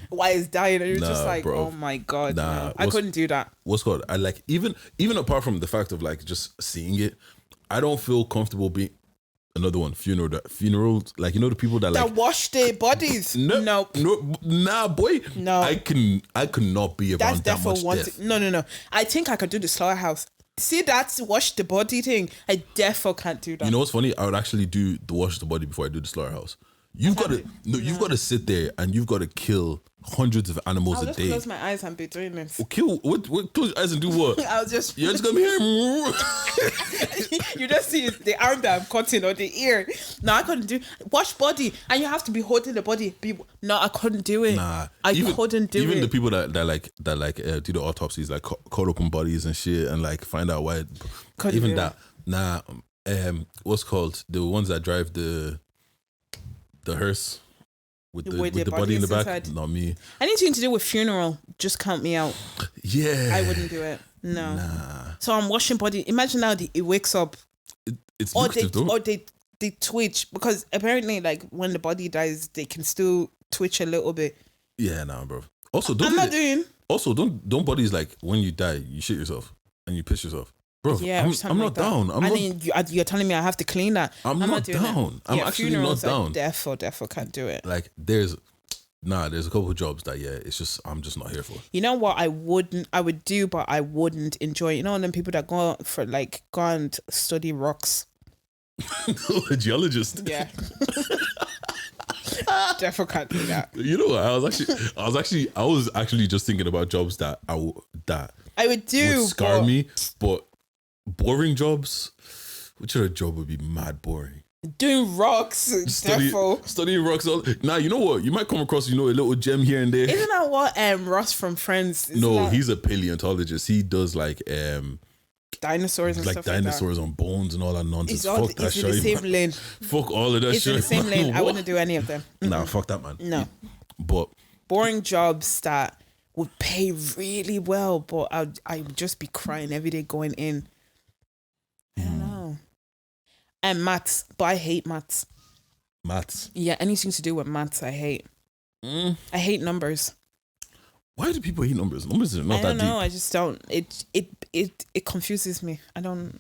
while it's dying. And you're just like, bro. Oh my God. No. I couldn't do that. What's called? I like, even apart from the fact of like just seeing it, I don't feel comfortable being. Another one, funerals, like, you know, the people that wash their bodies. No, nah, boy. No, I could not be around that much death. No. I think I could do the slaughterhouse. See, that's wash the body thing. I defo can't do that. You know what's funny? I would actually do the wash the body before I do the slaughterhouse. You've got to sit there and you've got to kill hundreds of animals a day. I'll just close my eyes and be doing this. Well, kill what? Close your eyes and do what? You're just gonna be here. You just see the arm that I'm cutting or the ear. No, I couldn't do wash body, and you have to be holding the body. No, I couldn't do it. Nah, I couldn't do it. Even the people that do the autopsies, like cut open bodies and shit, and like find out why. Couldn't even do that. It. Nah. What's called the ones that drive the hearse. With the body in the back, inside. Not me. Anything to do with funeral, just count me out. Yeah, I wouldn't do it. No. Nah. So I'm washing body. Imagine now it wakes up. It's lucrative, though. Or they twitch, because apparently, like, when the body dies, they can still twitch a little bit. Yeah, nah, bro. Also, don't bodies, like, when you die, you shit yourself and you piss yourself. Bro, yeah, I'm not down. You're telling me I have to clean that. I'm not down. I'm actually not down. Defo can't do it. Like, there's a couple of jobs that, it's just, I'm just not here for. You know what I would do, but I wouldn't enjoy. You know, them people that go and study rocks. A geologist. Yeah. Defo can't do that. You know what? I was actually just thinking about jobs that I would do. Would scar me, but boring jobs. Which other job would be mad boring? Doing rocks, studying rocks. Now, you know what? You might come across, a little gem here and there. Isn't that what Ross from Friends? He's a paleontologist. He does like dinosaurs and like stuff dinosaurs on bones and all that nonsense. Fuck that shit. It's in the same lane. Fuck all of that it's shit. It's in the same lane. I wouldn't do any of them. Nah, fuck that, man. No. But boring jobs that would pay really well, but I would just be crying every day going in. I don't know. And maths, but I hate maths. Maths? Yeah, anything to do with maths, I hate. I hate numbers. Why do people hate numbers? Numbers are not that deep. I don't know. I just don't. It confuses me. I don't.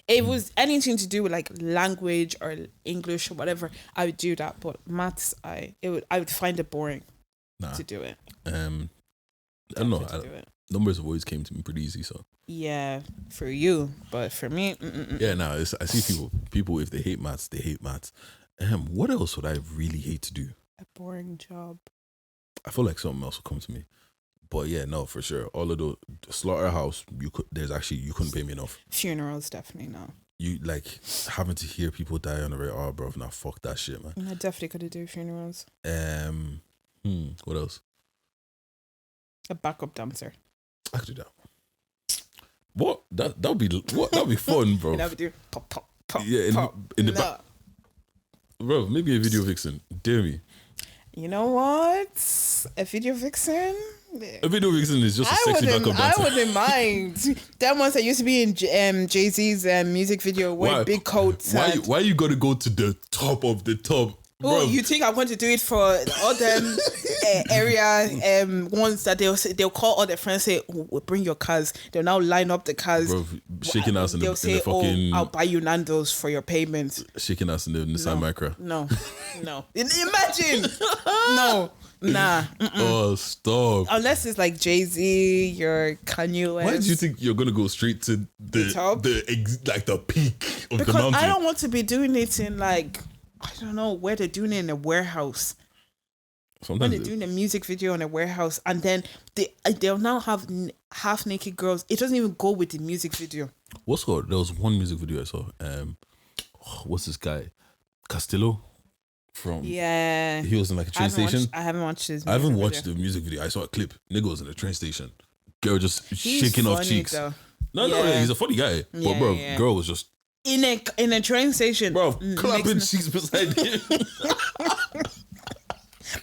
It was anything to do with like language or English or whatever, I would do that. But maths, I would find it boring to do it. I don't know. Numbers have always came to me pretty easy. So yeah, for you, but for me, yeah. Now I see people if they hate maths, they hate maths. What else would I really hate to do? A boring job. I feel like something else will come to me. But yeah, no, for sure. All of the slaughterhouse, you couldn't pay me enough. Funerals, definitely no. You like having to hear people die on the radio. Oh, bro, nah, fuck that shit, man. I definitely could do funerals. What else? A backup dancer. I could do that. What? That would be fun, bro. And I would do pop, pop, pop. Yeah, pop. in the back. Bro, maybe a video vixen. Dare me. You know what? A video vixen? A video vixen is just a sexy backup dancer. I wouldn't mind. Them ones that used to be in Jay-Z's music video with big coats. Why you got to go to the top of the top? Oh, you think I'm going to do it for all them area ones that they'll call all their friends, say, oh, bring your cars. They'll now line up the cars. Bro, shaking ass in the fucking... Oh, I'll buy you Nando's for your payment. Shaking ass in the Nissan Micra. No. Imagine. No. Nah. Oh, stop. Unless it's like Jay-Z, your Kanye West. Why do you think you're going to go straight to the top? The peak of the mountain? I don't want to be doing it in like... I don't know where they're doing it in a warehouse. Sometimes when they're doing a music video in a warehouse, and then they'll now have half naked girls. It doesn't even go with the music video. What's called? There was one music video I saw. What's this guy? Castillo. He was in like a train station. I haven't watched his. I haven't watched the music video. I saw a clip. Nigga was in a train station. Girl just shaking off cheeks. Though. No, he's a funny guy. But bro, girl was just. In a train station, bro, clapping cheeks beside him.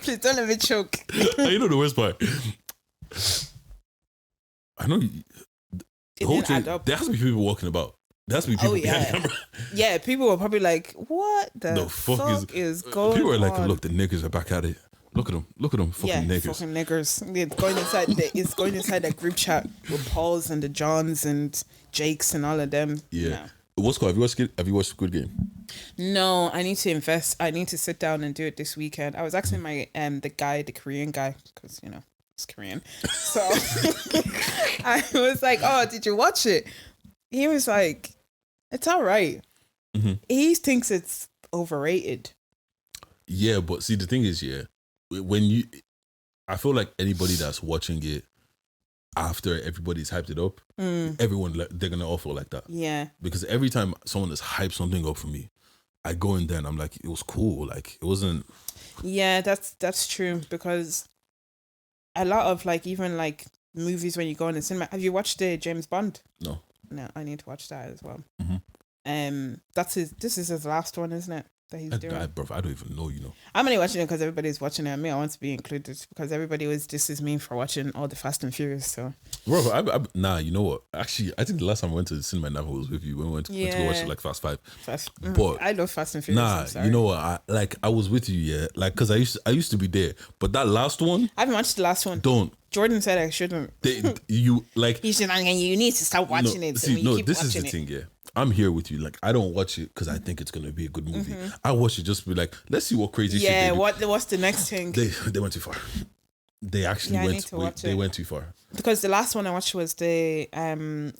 Please don't let me choke. You know the worst part. I know the whole train. There has to be people walking about. There has to be people behind the camera. Yeah, people were probably like, "What the fuck is going on?" People were like, "Look, the niggas are back at it. Look at them, fucking niggas. Fucking niggers. It's going inside that group chat with Pauls and the Johns and Jakes and all of them. Yeah." Nah. What's called? Have you watched Squid Game? No, I need to invest. I need to sit down and do it this weekend. I was asking my the Korean guy, because it's Korean. So I was like, "Oh, did you watch it?" He was like, "It's all right." Mm-hmm. He thinks it's overrated. Yeah, but see, the thing is, I feel like anybody that's watching it after everybody's hyped it up, everyone, they're gonna all feel like that. Yeah. Because every time someone has hyped something up for me, I go in there and I'm like, it was cool. Like, it wasn't. Yeah, that's true. Because a lot of even movies when you go in the cinema. Have you watched the James Bond? No. No, I need to watch that as well. Mm-hmm. This is his last one, isn't it? That he's doing. Bro, I don't even know, I'm only watching it because everybody's watching it. I mean, I want to be included because everybody was just as me for watching all the Fast and Furious. So, bro, you know what? Actually, I think the last time I went to the cinema now was with you when we went to go watch Fast 5. But I love Fast and Furious. You know what? I was with you, because I used to be there. But that last one, I haven't watched the last one. Don't. Jordan said I shouldn't. You said, you need to stop watching it. See, this is the thing, yeah. I'm here with you. I don't watch it because I think it's gonna be a good movie. Mm-hmm. I watch it just to be like, let's see what crazy shit they do. What's the next thing? They went too far. They actually went too far. Because the last one I watched was the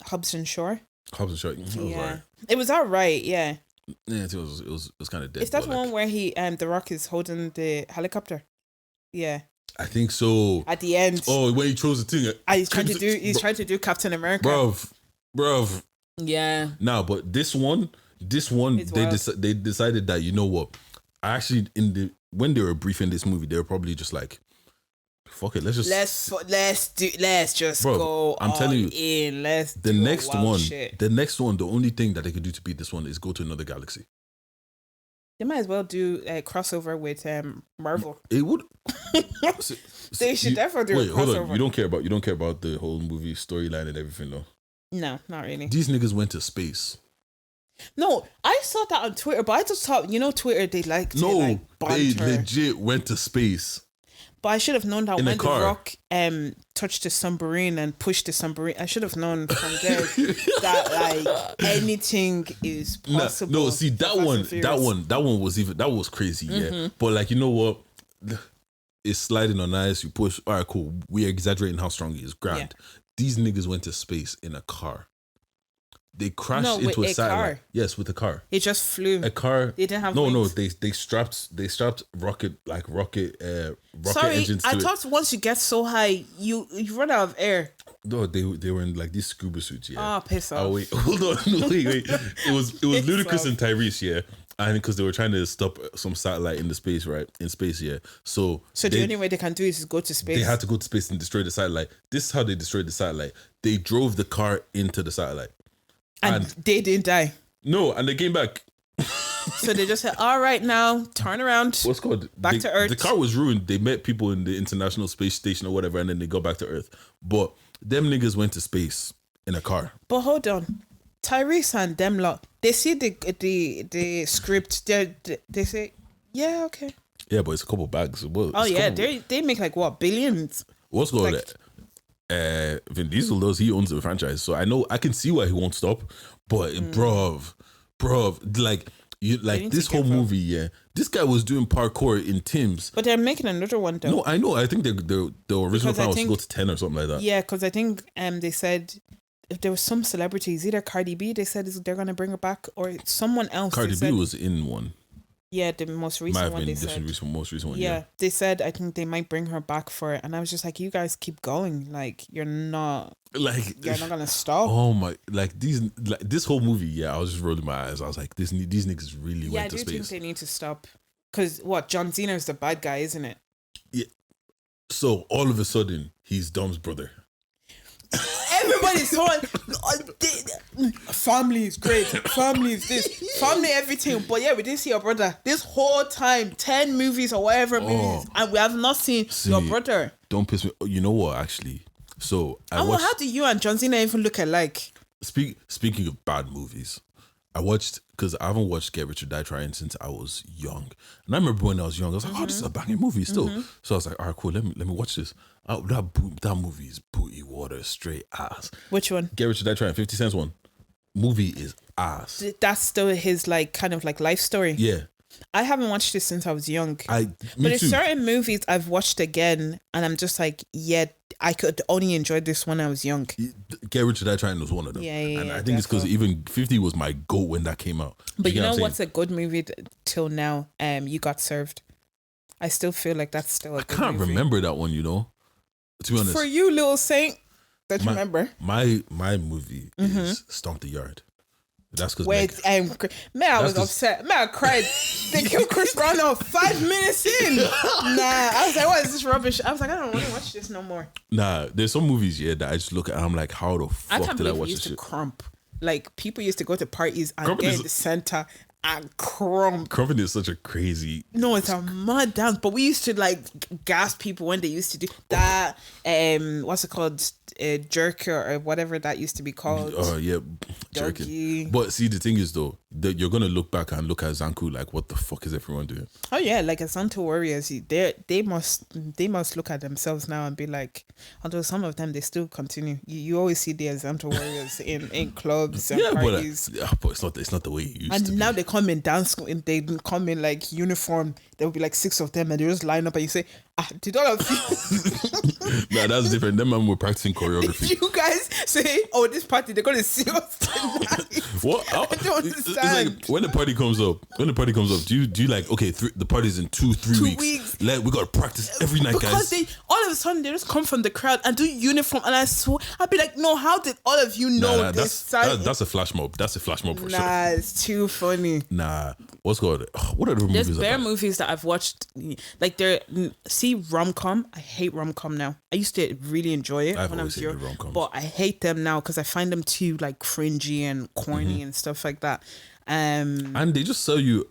Hobson Shore. Hobson Shore. It was alright, yeah. Yeah, it was kind of dead. Is that the one where he The Rock is holding the helicopter? Yeah. I think so. At the end. Oh, when he throws the thing. He's trying to do Captain America. Bruv. Yeah. Nah, but this one, they decided that, you know what? Actually, when they were briefing this movie, they were probably just like, fuck it, let's just go. I'm telling you, the next one. The only thing that they could do to beat this one is go to another galaxy. They might as well do a crossover with Marvel. It would. They should definitely do a crossover. Hold on. You don't care about the whole movie storyline and everything, though. No, not really. These niggas went to space. No, I saw that on Twitter, but I just thought, Twitter, they banter. They legit went to space. But I should have known that when The Rock touched the submarine and pushed the submarine, I should have known from there that anything is possible. No, see that one was crazy, yeah. But you know what? It's sliding on ice. You push. All right, cool. We are exaggerating how strong he is. Grand. Yeah. These niggas went to space in a car. They crashed No, with into a a satellite. car. Yes, with a car. It just flew. A car. They didn't have no. wings. They strapped rocket Sorry, engines to I it. thought once you get so high, you run out of air. No, they were in like these scuba suits. Yeah. Oh, piss off. Oh wait, hold on. No, wait. It was Ludacris off. and Tyrese. Yeah. And because they were trying to stop some satellite in space, yeah. So the only way they can do it is go to space. they had to go to space and destroy the satellite. This is how they destroyed the satellite. They drove the car into the satellite. And they didn't die. No, and they came back. So they just said, all right, now turn around. What's called? Back to Earth. The car was ruined. They met people in the International Space Station or whatever, and then they got back to Earth. But them niggas went to space in a car. But hold on. Tyrese and them lot, they see the script, they say, yeah, okay. Yeah, but it's a couple bags. Well, Oh yeah, they make like what, billions? What's called Like- Vin Diesel does, he owns the franchise, so I can see why he won't stop. But bruv, like you like need this to whole give up. movie, yeah. This guy was doing parkour in Tim's. But they're making another one though. No, I know. I think the original Because I plan was to think- go to 10 or something like that. Yeah, because I think they said if there was some celebrities, either Cardi B, they said they're gonna bring her back, or someone else. Cardi they B said, was in one. yeah, the most Might recent have one. been They this said, most recent one. yeah, they said I think they might bring her back for it, and I was just like, you guys keep going, like you're not Like gonna stop. oh my, this whole movie, yeah, I was just rolling my eyes. I was like, these niggas really Yeah, I went to do think space. they need to stop. Because what, John Cena is the bad guy, isn't it? So all of a sudden, he's Dom's brother. Everybody's on. Family is great. Family is this. Family everything. But yeah, we didn't see your brother this whole time. 10 movies or whatever movies, and we have not seen your Simi, brother. Don't piss me. You know what? Actually, so I Oh, watched. how do you and John Cena even look alike? Speaking of bad movies, I watched, because I haven't watched Get Rich or Die Trying since I was young, and I remember when I was young, I was like, "Oh, this is a banging movie still." So I was like, "All right, cool. Let me watch this." That movie is booty water, straight ass. Which one? Get Rich or Die Trying, 50 Cent one. Movie is ass. That's still his like kind of like life story. Yeah, I haven't watched this since I was young. me But there's too. certain movies I've watched again, and I'm just like, yeah, I could only enjoy this when I was young. Get Rich or Die Trying was one of them. Yeah, and yeah, I think it's because defo. even 50 was my goat when that came out. But you get what know I'm saying? what's a good movie till now? You Got Served. I still feel like that's still a good Can't movie. remember that one, you know. To be honest, For you, little saint, don't you remember? my movie is Stomp the Yard. That's because Wait, I was 'cause- upset. Man, I cried. They killed Chris Brown now 5 minutes in. Nah, I was like, what is this rubbish? I was like, I don't want to watch this no more. Nah, there's some movies, yeah, that I just look at and I'm like, how the I fuck can't did I believe we watch this used to shit? crump. Like, people used to go to parties and Crumping get is- in the center and crump. Crumping is such a crazy. No, it's a mad dance. But we used to like gas people when they used to do that. What's it called? Jerker or whatever that used to be called. Oh yeah, Doggy. jerking. But see, the thing is though, that you're gonna look back and look at Zanku like, what the fuck is everyone doing? Oh yeah, like Asante Warriors, they must look at themselves now and be like, although some of them they still continue. You always see the Asante Warriors in clubs and Yeah, parties. but it's not the way it used to And be. now they come in dance, and they come in like uniform. There will be like 6 of them, and they just line up, and you say, did all of you, Nah, that's different. Them man were practicing choreography. you guys say, oh, this party, they're going to see us tonight? What? I don't It's understand. like when the party comes up. Do you like, okay, the party's in 2-3 2 weeks. weeks. We gotta practice every night, Because guys. they all of a sudden they just come from the crowd and do uniform, and I swear I'd be like, no, how did all of you know Nah, this? that's a flash mob. That's a flash mob for sure. Nah, it's too funny. Nah, what's called? What are the There's movies bare about? movies that I've watched, like rom-com. I hate rom-com now. I used to really enjoy it I've when I always was hated young, rom-coms. but I hate them now because I find them too like cringy and corny and stuff like that. And they just sell you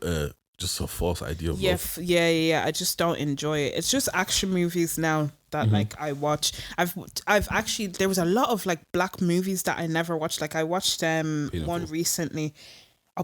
just a false idea of Yeah, love. yeah. I just don't enjoy it. It's just action movies now that like I watch. I've actually, there was a lot of like black movies that I never watched. Like I watched one recently.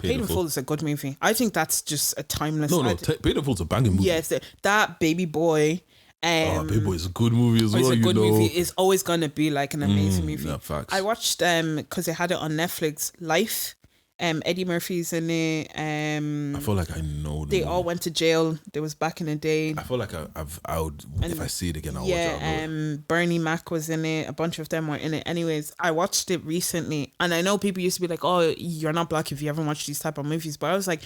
Paid in Full is a good movie. I think that's just a timeless. No, Paid in Full's a banging movie. Yes, that Baby Boy. Baby Boy is a good movie as It's well. a You good know, movie. It's always gonna be like an amazing movie. yeah, facts. I watched because they had it on Netflix. Life, Eddie Murphy's in it. I feel like I know. They all went to jail. There was back in the day. I feel like I would, if I see it again, I'll watch it. Bernie Mac was in it. A bunch of them were in it. Anyways, I watched it recently, and I know people used to be like, "Oh, you're not black if you haven't watched these type of movies," but I was like,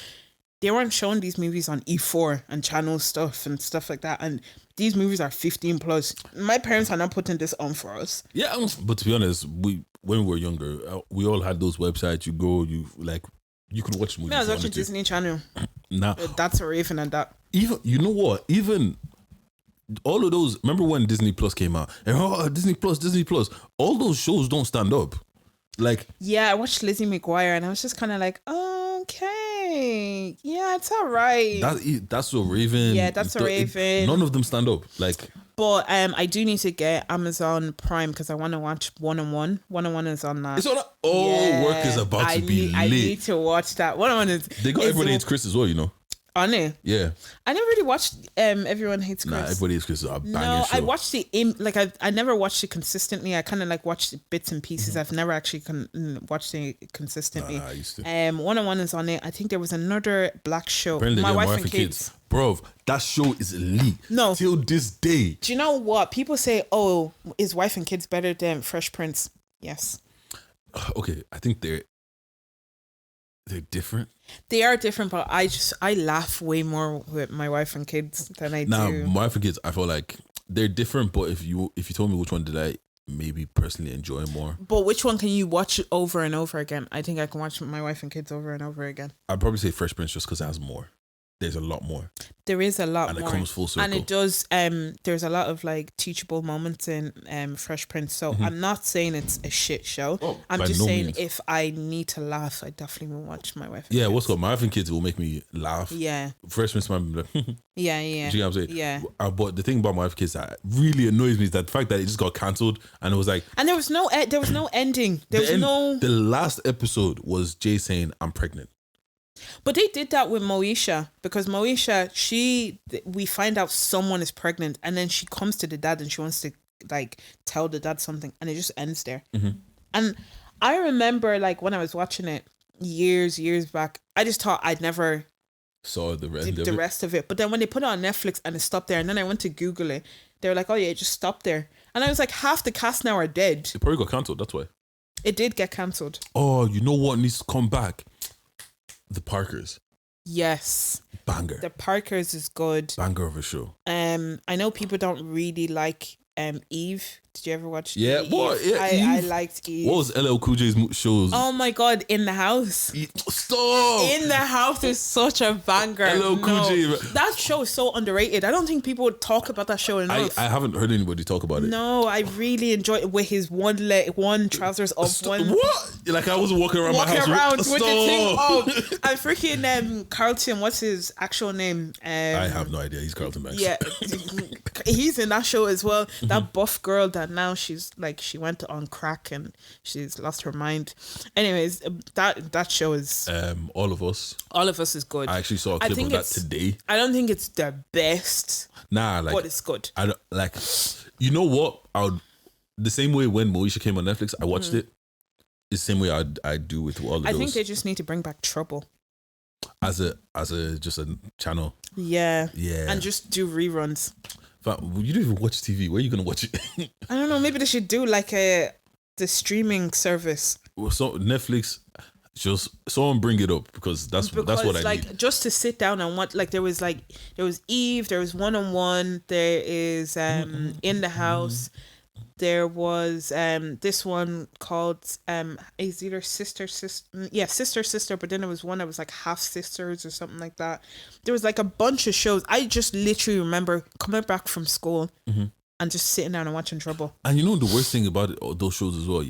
they weren't showing these movies on E4 and channel stuff and stuff like that, and these movies are 15 plus. My parents are not putting this on for us. Yeah, but to be honest, when we were younger, we all had those websites. You could watch movies. Yeah, I was watching Disney Channel. Now That's a Raven and that. Even, you know what? Even all of those. Remember when Disney Plus came out? And Disney Plus. All those shows don't stand up. Like, yeah, I watched Lizzie McGuire and I was just kind of like, okay, yeah, it's all right. That's so Raven. Yeah, that's a Raven. None of them stand up. Like, but I do need to get Amazon Prime because I want to watch 101. 101 is on that. It's on. Work is about to be lit. I need to watch that. 101 is. They got Everybody Hates Chris as well, you know. On it. Yeah. I never really watched Everyone Hates Chris. Nah, Everybody Hates Chris is a banging show. I watched it I never watched it consistently. I kind of like watched bits and pieces. I've never actually watched it consistently. Nah, I used to. 101 is on it. I think there was another black show. Apparently, My Wife and Kids. Bro, that show is elite. No. Till this day. Do you know what? People say, oh, is Wife and Kids better than Fresh Prince? Yes. Okay, I think they're different. They are different, but I laugh way more with My Wife and Kids than I do. My Wife and Kids, I feel like they're different, but if you told me which one did I maybe personally enjoy more. But which one can you watch over and over again? I think I can watch My Wife and Kids over and over again. I'd probably say Fresh Prince just because it has more. There's a lot more. There is a lot more. And it comes full circle. And it does, there's a lot of like teachable moments in Fresh Prince. So I'm not saying it's a shit show. I'm just saying if I need to laugh, I definitely will watch My Wife and Kids. What's called My Wife and Kids will make me laugh. Yeah. Fresh Prince might be like, yeah. Do you know what I'm saying? Yeah. But the thing about My Wife and Kids that really annoys me is that the fact that it just got cancelled and it was like... And there was no ending. The last episode was Jay saying, I'm pregnant. But they did that with Moesha because Moesha, we find out someone is pregnant and then she comes to the dad and she wants to like tell the dad something and it just ends there. Mm-hmm. And I remember like when I was watching it years back, I just thought I'd never saw the rest of it. But then when they put it on Netflix and it stopped there and then I went to Google it, they were like, oh yeah, it just stopped there. And I was like, half the cast now are dead. It probably got cancelled, that's why. It did get cancelled. Oh, you know what needs to come back? The Parkers. Yes. Banger. The Parkers is good. Banger of a show. I know people don't really like Eve. Did you ever watch Eve? I liked Eve. What was LL Cool J's shows? Oh my god, In the House. Stop! In the House is such a banger. LL Cool J. That show is so underrated. I don't think people talk about that show enough. I haven't heard anybody talk about it. No, I really enjoy it with his one trousers up. What? Like I wasn't walking around my house with the thing up. And freaking Carlton, what's his actual name? I have no idea. He's Carlton Banks. Yeah. He's in that show as well. That buff girl that now she's like she went on crack and she's lost her mind. Anyways, that show is All of Us. All of Us is good. I actually saw a clip of that today. I don't think it's the best. But it's good. I don't like. You know what? The same way when Moesha came on Netflix, I watched it. It's the same way I do with all of those. I think they just need to bring back Trouble as a just a channel. Yeah. And just do reruns. You don't even watch TV. Where are you gonna watch it? I don't know. Maybe they should do like the streaming service. Well, so Netflix, just someone bring it up because that's what I need. Just to sit down and watch. There was Eve. There was 101. There is In the House. There was this one called is either sister, but then there was one that was like half sisters or something like that. There was like a bunch of shows. I just literally remember coming back from school and just sitting down and watching Trouble. And you know the worst thing about those shows as well,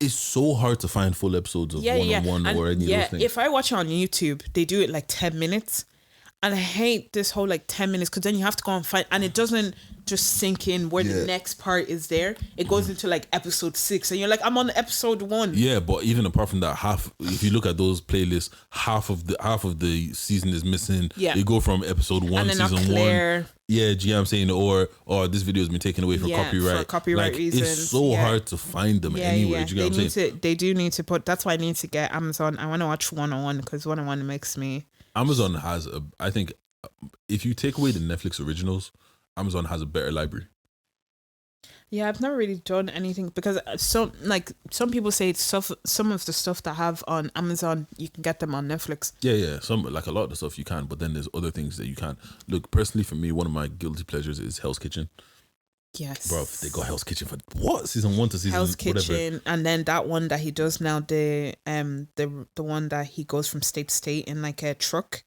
it's so hard to find full episodes of 101 or any of those things. If I watch it on YouTube, they do it like 10 minutes. And I hate this whole like 10 minutes because then you have to go and find, and it doesn't just sink in where the next part is there. It goes into like episode 6 and you're like, I'm on episode 1. Yeah, but even apart from that, if you look at those playlists, half of the season is missing. Yeah. They go from episode 1, season 1. Yeah, do you know what I'm saying? Or this video has been taken away for copyright. For copyright reasons. It's so hard to find them anywhere. Do you get what I'm saying? They do need to put. That's why I need to get Amazon. I want to watch 101 because 101 makes me. Amazon has I think if you take away the Netflix originals, Amazon has a better library. Yeah, I've never really done anything because some people say some of the stuff that I have on Amazon you can get them on Netflix. Yeah, some like a lot of the stuff you can, but then there's other things that you can't. Look, personally for me, one of my guilty pleasures is Hell's Kitchen. Yes, bro, they got Hell's Kitchen for what season 1 to season Hell's whatever. Kitchen, and then that one that he does now, the one that he goes from state to state in like a truck.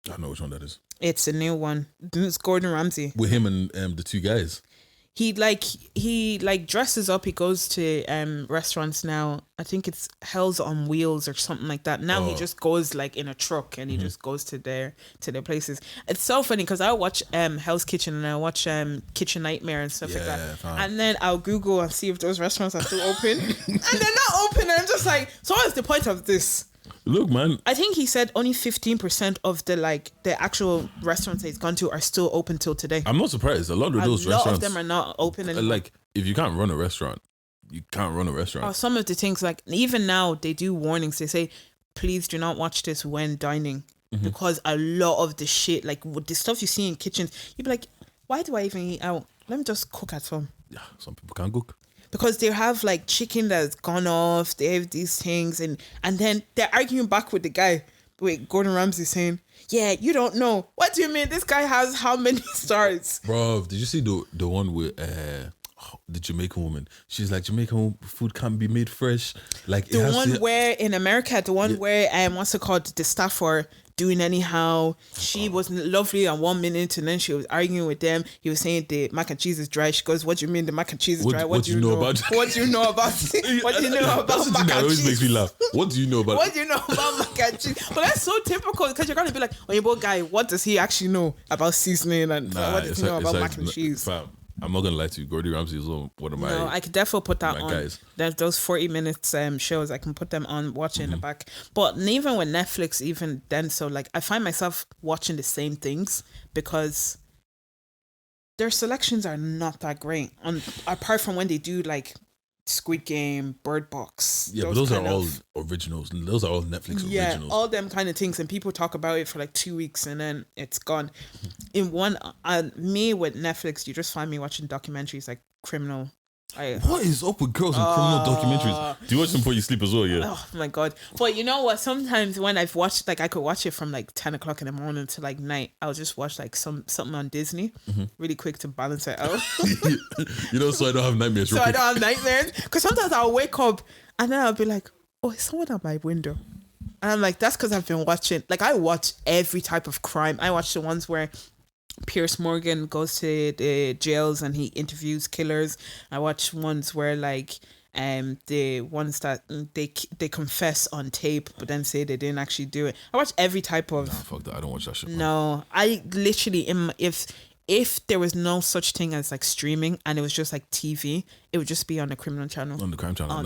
I don't know which one that is. It's a new one. It's Gordon Ramsay with him and the 2 guys. He dresses up. He goes to restaurants now. I think it's Hell's on Wheels or something like that. Now he just goes like in a truck and he just goes to their places. It's so funny because I watch Hell's Kitchen and I watch Kitchen Nightmare and stuff like that. Fine. And then I'll Google and see if those restaurants are still open, and they're not open. And I'm just like, so what's the point of this? Look, man. I think he said only 15% of the actual restaurants that he's gone to are still open till today. I'm not surprised. A lot of those restaurants, a lot of them are not open anymore. Like, if you can't run a restaurant, you can't run a restaurant. Oh, some of the things, like even now they do warnings. They say, please do not watch this when dining, because a lot of the shit, like with the stuff you see in kitchens, you'd be like, why do I even eat out? Let me just cook at home. Yeah, some people can't cook. Because they have like chicken that's gone off, they have these things, and then they're arguing back with the guy. Wait, Gordon Ramsay saying, yeah, you don't know. What do you mean? This guy has how many stars? Bro, did you see the one with the Jamaican woman? She's like, Jamaican food can't be made fresh. Like the one where in America, where what's it called? The staff were doing anyhow. She was lovely at 1 minute and then she was arguing with them. He was saying the mac and cheese is dry. She goes, what do you mean the mac and cheese is dry? What do you know about what do you know about what do you know about that's mac and cheese? That always makes me laugh. What do you know about what do you know about mac and cheese? But that's so typical because you're gonna be like, Oyinbo guy, what does he actually know about seasoning and what does he know about mac and cheese? Fam, I'm not gonna lie to you. Gordon Ramsay is one of my. No, I could definitely put that on. Guys. There's those 40 minutes shows. I can put them on, watch it in the back. But even with Netflix, even then, so like I find myself watching the same things because their selections are not that great. Apart from when they do like Squid Game, Bird Box. Yeah, but those are all originals. Those are all Netflix originals. All them kind of things, and people talk about it for like 2 weeks and then it's gone. In one, me with Netflix, you just find me watching documentaries like Criminal. What is up with girls and criminal documentaries? Do you watch them before you sleep as well? Yeah. Oh my god! But you know what? Sometimes when I've watched, like, I could watch it from like 10 o'clock in the morning to like night. I'll just watch like something on Disney, really quick to balance it out. You know, so I don't have nightmares. I don't have nightmares because sometimes I'll wake up and then I'll be like, "Oh, is someone at my window?" And I'm like, "That's because I've been watching." Like, I watch every type of crime. I watch the ones where Pierce Morgan goes to the jails and he interviews killers. I watch ones where like the ones that they confess on tape but then say they didn't actually do it. I watch every type of. Nah, fuck that. I don't watch that shit. No, I literally if there was no such thing as like streaming and it was just like TV, it would just be on the criminal channel. On the crime channel,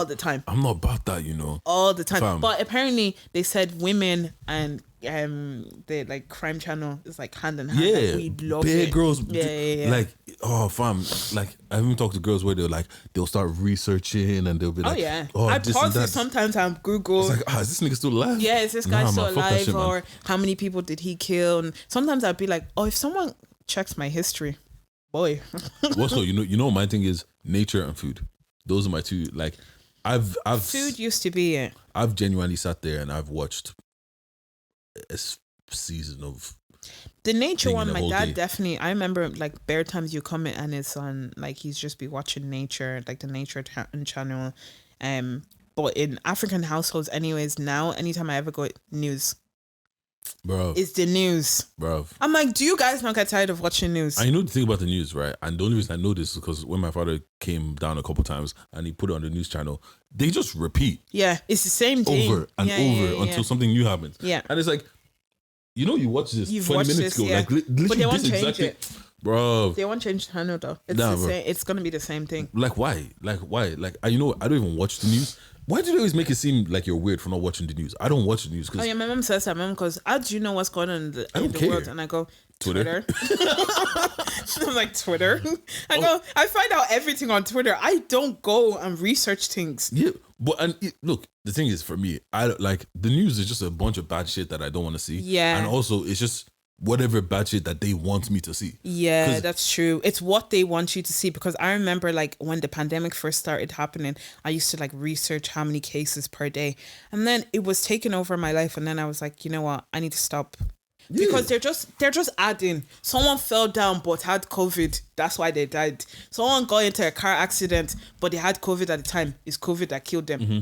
the time. I'm not about that, you know. All the time. Fam. But apparently they said women and the like crime channel is like hand in hand. Yeah, like, we love bare it. girls. Yeah. Like, oh fam, like I even talked to girls where they'll start researching and they'll be like, I pause it sometimes and Google. It's like, is this nigga still alive? Yeah, is this guy still alive? Shit, or how many people did he kill? And sometimes I'd be like, oh, if someone checks my history, boy. Also, you know, my thing is nature and food. Those are my two. Like, I've food used to be it. I've genuinely sat there and I've watched a season of the nature one. My dad day. Definitely. I remember like bare times you come in and it's on like he's just be watching nature, like the nature channel. But in African households, anyways, now anytime I ever go news. Bro, it's the news, bro. I'm like, do you guys not get tired of watching news? I know the thing about the news, right? And the only reason I know this is because when my father came down a couple times and he put it on the news channel, they just repeat. Yeah, it's the same thing over and over until something new happens. Yeah, and it's like, you watch this You've 20 minutes ago, like literally but they won't this change exactly. it. bro. They won't change the channel though. It's the same. It's gonna be the same thing. Like why? Like you know, I don't even watch the news. Why do they always make it seem like you're weird for not watching the news? I don't watch the news because my mom says that. Mom goes, "How do you know what's going on in the world?" And I go, Twitter. I'm like, Twitter. I find out everything on Twitter. I don't go and research things. Yeah, but look, the thing is, for me, I like the news is just a bunch of bad shit that I don't want to see. Yeah, and also it's just whatever bad shit that they want me to see. Yeah, that's true. It's what they want you to see, because I remember like when the pandemic first started happening, I used to like research how many cases per day, and then it was taking over my life, and then I was like, you know what, I need to stop. Yeah. Because they're just adding. Someone fell down but had COVID. That's why they died. Someone got into a car accident but they had COVID at the time. It's COVID that killed them. Mm-hmm.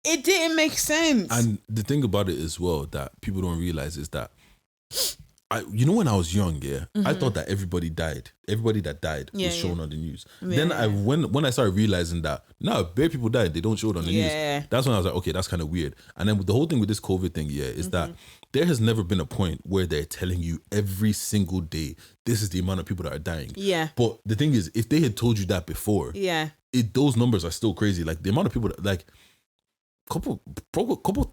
It didn't make sense. And the thing about it as well that people don't realize is that when I was young, I thought that everybody that died was shown on the news. Yeah. Then when I started realizing that bare people died, they don't show it on the news. That's when I was like, okay, that's kind of weird. And then the whole thing with this COVID thing, is that there has never been a point where they're telling you every single day, this is the amount of people that are dying. Yeah. But the thing is, if they had told you that before, those numbers are still crazy. Like the amount of people that, like, couple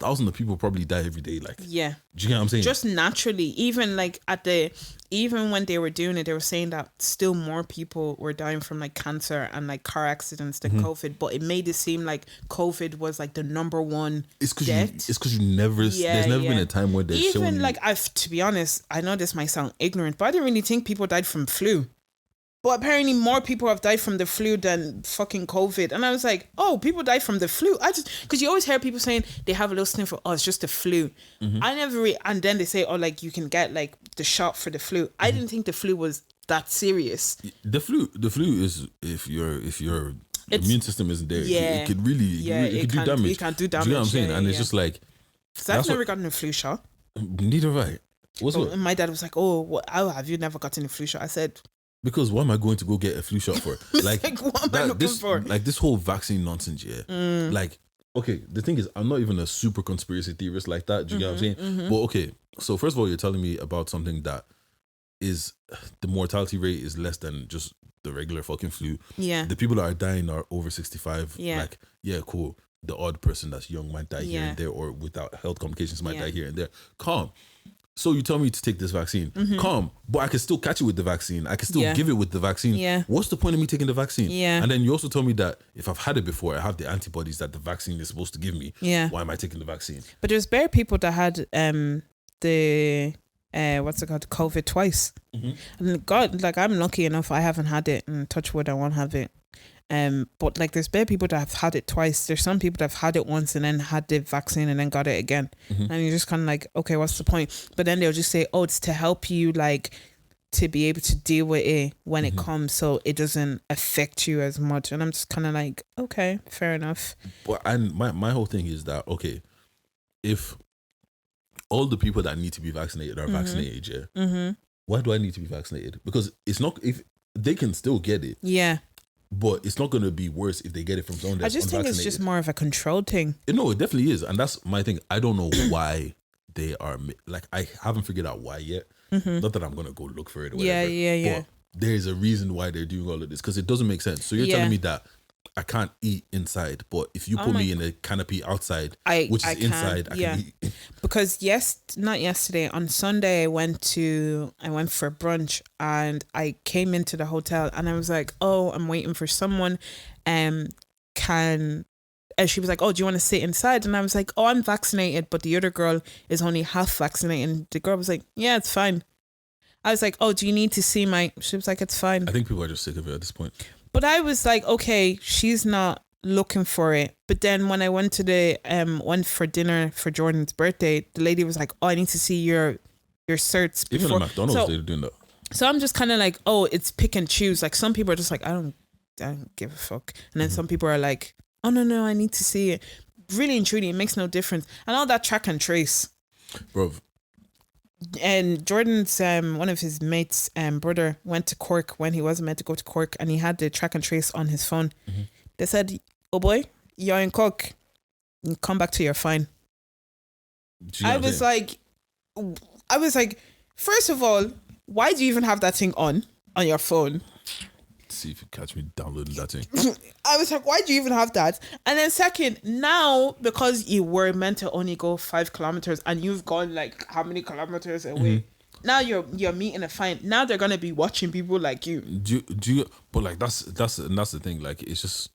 thousand of people probably die every day. Like, yeah, do you get what I'm saying? Just naturally, even like even when they were doing it, they were saying that still more people were dying from like cancer and like car accidents than COVID. But it made it seem like COVID was like the number one. It's because you never. There's never been a time where there's even like to be honest, I know this might sound ignorant, but I didn't really think people died from flu. But apparently more people have died from the flu than fucking COVID. And I was like, oh, people died from the flu. Because you always hear people saying they have a little sniffle. Oh, it's just the flu. I never and then they say, oh, like you can get like the shot for the flu. I didn't think the flu was that serious. The flu is if your immune system isn't there, it could really, it could do damage. It can do damage. Do you know what I'm saying? And it's just like, so I've never gotten a flu shot. Neither have I. What? My dad was like, oh, how have you never gotten a flu shot? I said, because what am I going to go get a flu shot for? Like what am I looking for? Like this whole vaccine nonsense, Like, okay, the thing is, I'm not even a super conspiracy theorist like that. Do you get what I'm saying? But okay, so first of all, you're telling me about something that is the mortality rate is less than just the regular fucking flu. Yeah. The people that are dying are over 65. Yeah. Like, yeah, cool. The odd person that's young might die here and there, or without health complications might die here and there. Calm. So you tell me to take this vaccine. Calm. But I can still catch it with the vaccine. I can still give it with the vaccine. Yeah. What's the point of me taking the vaccine? Yeah. And then you also tell me that if I've had it before, I have the antibodies that the vaccine is supposed to give me. Yeah. Why am I taking the vaccine? But there's bare people that had the what's it called? COVID twice. And God, like I'm lucky enough I haven't had it, and touch wood I won't have it. But like there's bare people that have had it twice. There's some people that have had it once and then had the vaccine and then got it again. And you're just kind of like, okay, what's the point? But then they'll just say, oh, it's to help you like to be able to deal with it when it comes, so it doesn't affect you as much. And I'm just kind of like, okay, fair enough. But and my whole thing is that, okay, if all the people that need to be vaccinated are vaccinated, why do I need to be vaccinated? Because it's not, if they can still get it. Yeah. But it's not going to be worse if they get it from someone that's unvaccinated. I just think it's just more of a control thing. No, it definitely is. And that's my thing. I don't know why they are, like, I haven't figured out why yet. Not that I'm going to go look for it or whatever. Yeah. But there's a reason why they're doing all of this, because it doesn't make sense. So you're telling me that I can't eat inside, but if you put me in a canopy outside, which is inside, I can eat. Because not yesterday, on Sunday I went for brunch, and I came into the hotel and I was like, oh, I'm waiting for someone. And she was like, oh, do you want to sit inside? And I was like, oh, I'm vaccinated, but the other girl is only half vaccinated. And the girl was like, yeah, it's fine. I was like, oh, do you need to see she was like, it's fine. I think people are just sick of it at this point. But I was like, okay, she's not looking for it. But then when I went to went for dinner for Jordan's birthday, the lady was like, oh, I need to see your certs before. Even at McDonald's, they're doing that. So I'm just kind of like, oh, it's pick and choose. Like some people are just like, I don't give a fuck. And then some people are like, oh, no, I need to see it. Really and truly, it makes no difference. And all that track and trace. Bro. And Jordan's one of his mates' brother went to Cork when he wasn't meant to go to Cork, and he had the track and trace on his phone. They said, oh boy, you're in Cork, you come back to your fine. I was like, first of all, why do you even have that thing on your phone? See if you catch me downloading that thing. I was like, why do you even have that? And then second, now because you were meant to only go 5 kilometers and you've gone like how many kilometers away? Now you're meeting a fine. Now they're gonna be watching people like you. Do you? But like that's the thing. Like it's just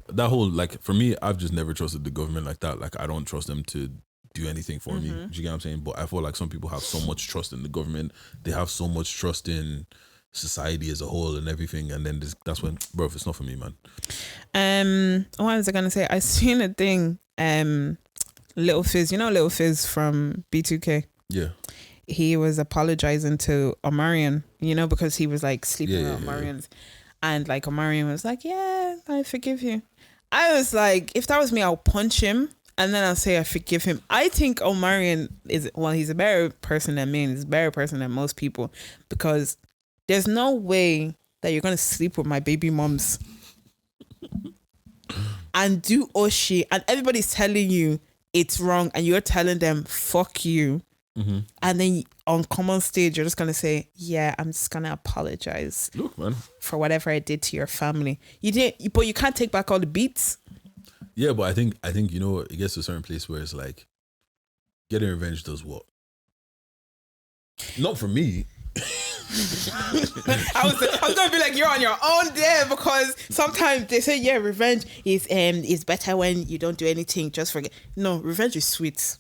that whole like for me, I've just never trusted the government like that. Like I don't trust them to do anything for me. Do you get what I'm saying? But I feel like some people have so much trust in the government. They have so much trust in society as a whole and everything, and then that's when, bro, it's not for me, man. What was I gonna say? I seen a thing. Little Fizz, you know Little Fizz from B2K. Yeah. He was apologizing to Omarion, you know, because he was like sleeping with Omarion's, and like Omarion was like, "Yeah, I forgive you." I was like, if that was me, I'll punch him and then I'll say I forgive him. I think Omarion he's a better person than me, and he's a better person than most people, because there's no way that you're gonna sleep with my baby moms and do Oshi, and everybody's telling you it's wrong, and you're telling them fuck you, and then on common stage you're just gonna say, yeah, I'm just gonna apologize. Look, man, for whatever I did to your family. You didn't, but you can't take back all the beats. Yeah, but I think you know, it gets to a certain place where it's like getting revenge does what? Not for me. I was gonna be like, you're on your own there, because sometimes they say, yeah, revenge is better when you don't do anything, just forget. No, revenge is sweet.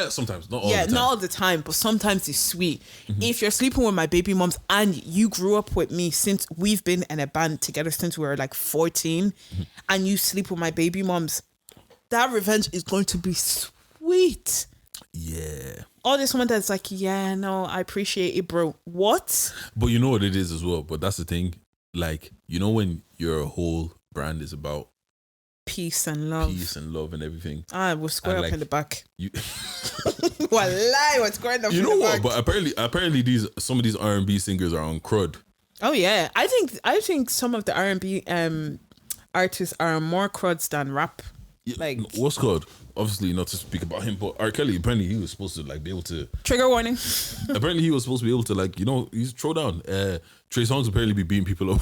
Sometimes, not all the time. Not all the time, but sometimes it's sweet. If you're sleeping with my baby moms and you grew up with me since we've been in a band together since we were like 14, and you sleep with my baby moms, that revenge is going to be sweet. Yeah. All this one that's like, yeah, no, I appreciate it, bro. What? But you know what it is as well. But that's the thing. Like, you know, when your whole brand is about peace and love and everything. We'll square up in the back. You Wallahi, we're squaring up in the back. You know what? But apparently some of these R&B singers are on crud. Oh yeah, I think some of the R&B artists are more cruds than rap. Yeah, like what's called? Obviously not to speak about him, but R. Kelly, apparently he was supposed to like be able to trigger warning. Apparently he was supposed to be able to, like, you know, he's throw down. Trey Songz apparently be beating people up.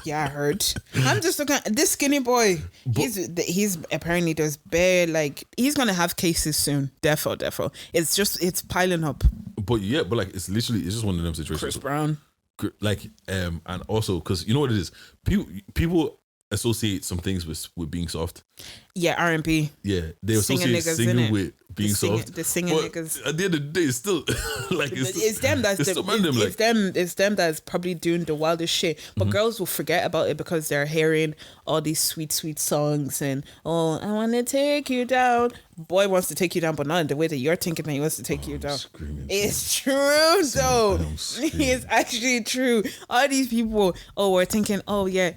Yeah, I heard. I'm just looking at this skinny boy. He's apparently does bare, like, he's gonna have cases soon. Defo. It's piling up. But yeah, but like it's just one of them situations. Chris Brown. Like and also because you know what it is, people associate some things with being soft. Yeah, R&B. Yeah, they associate singing with being soft. The singing niggas. At the end of the day, it's still like it's them that's it's them that's probably doing the wildest shit. But girls will forget about it because they're hearing all these sweet songs and I want to take you down. Boy wants to take you down, but not in the way that you're thinking that he wants to take you down. It's true though. It's actually true. All these people, we're thinking, yeah.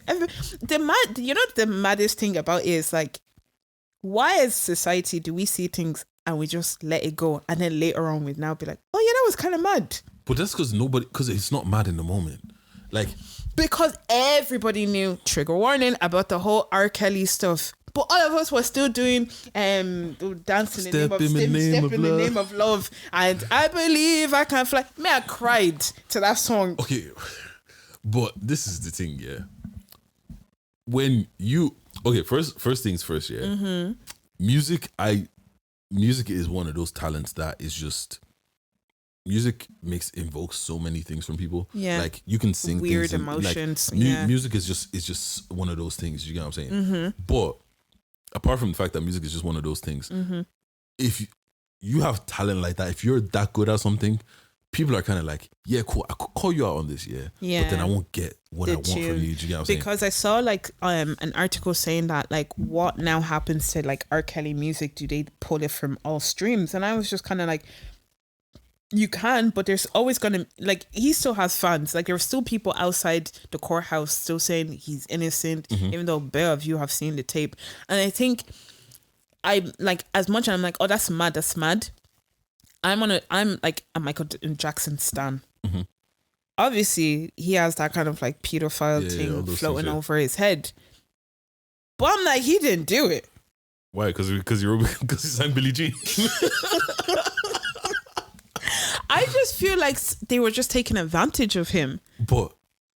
The maddest thing about it is like, why as society do we see things and we just let it go, and then later on we now be like, oh yeah, that was kind of mad. But that's because it's not mad in the moment. Like, because everybody knew, trigger warning, about the whole R. Kelly stuff. But all of us were still doing dancing in the name of love. And I believe I can fly. I cried to that song. Okay. But this is the thing, yeah. When first things first, yeah. Music is one of those talents that is just, music invokes so many things from people. Yeah, like you can sing weird things emotions. Like, music is just one of those things. You get what I'm saying? But apart from the fact that music is just one of those things, if you have talent like that, if you're that good at something, people are kind of like, yeah, cool, I could call you out on this, yeah. But then I won't get what I want from you. Do you get what I'm saying? Because I saw like an article saying that like, what now happens to like R. Kelly music? Do they pull it from all streams? And I was just kind of like, you can, but there's always gonna, like, he still has fans. Like, there are still people outside the courthouse still saying he's innocent, even though bare of you have seen the tape. And I think I'm like, as much as I'm like, oh, that's mad. I'm like a Michael Jackson stan. Obviously, he has that kind of like pedophile thing floating over his head. But I'm like, he didn't do it. Why? Because he sang Billie Jean. I just feel like they were just taking advantage of him. But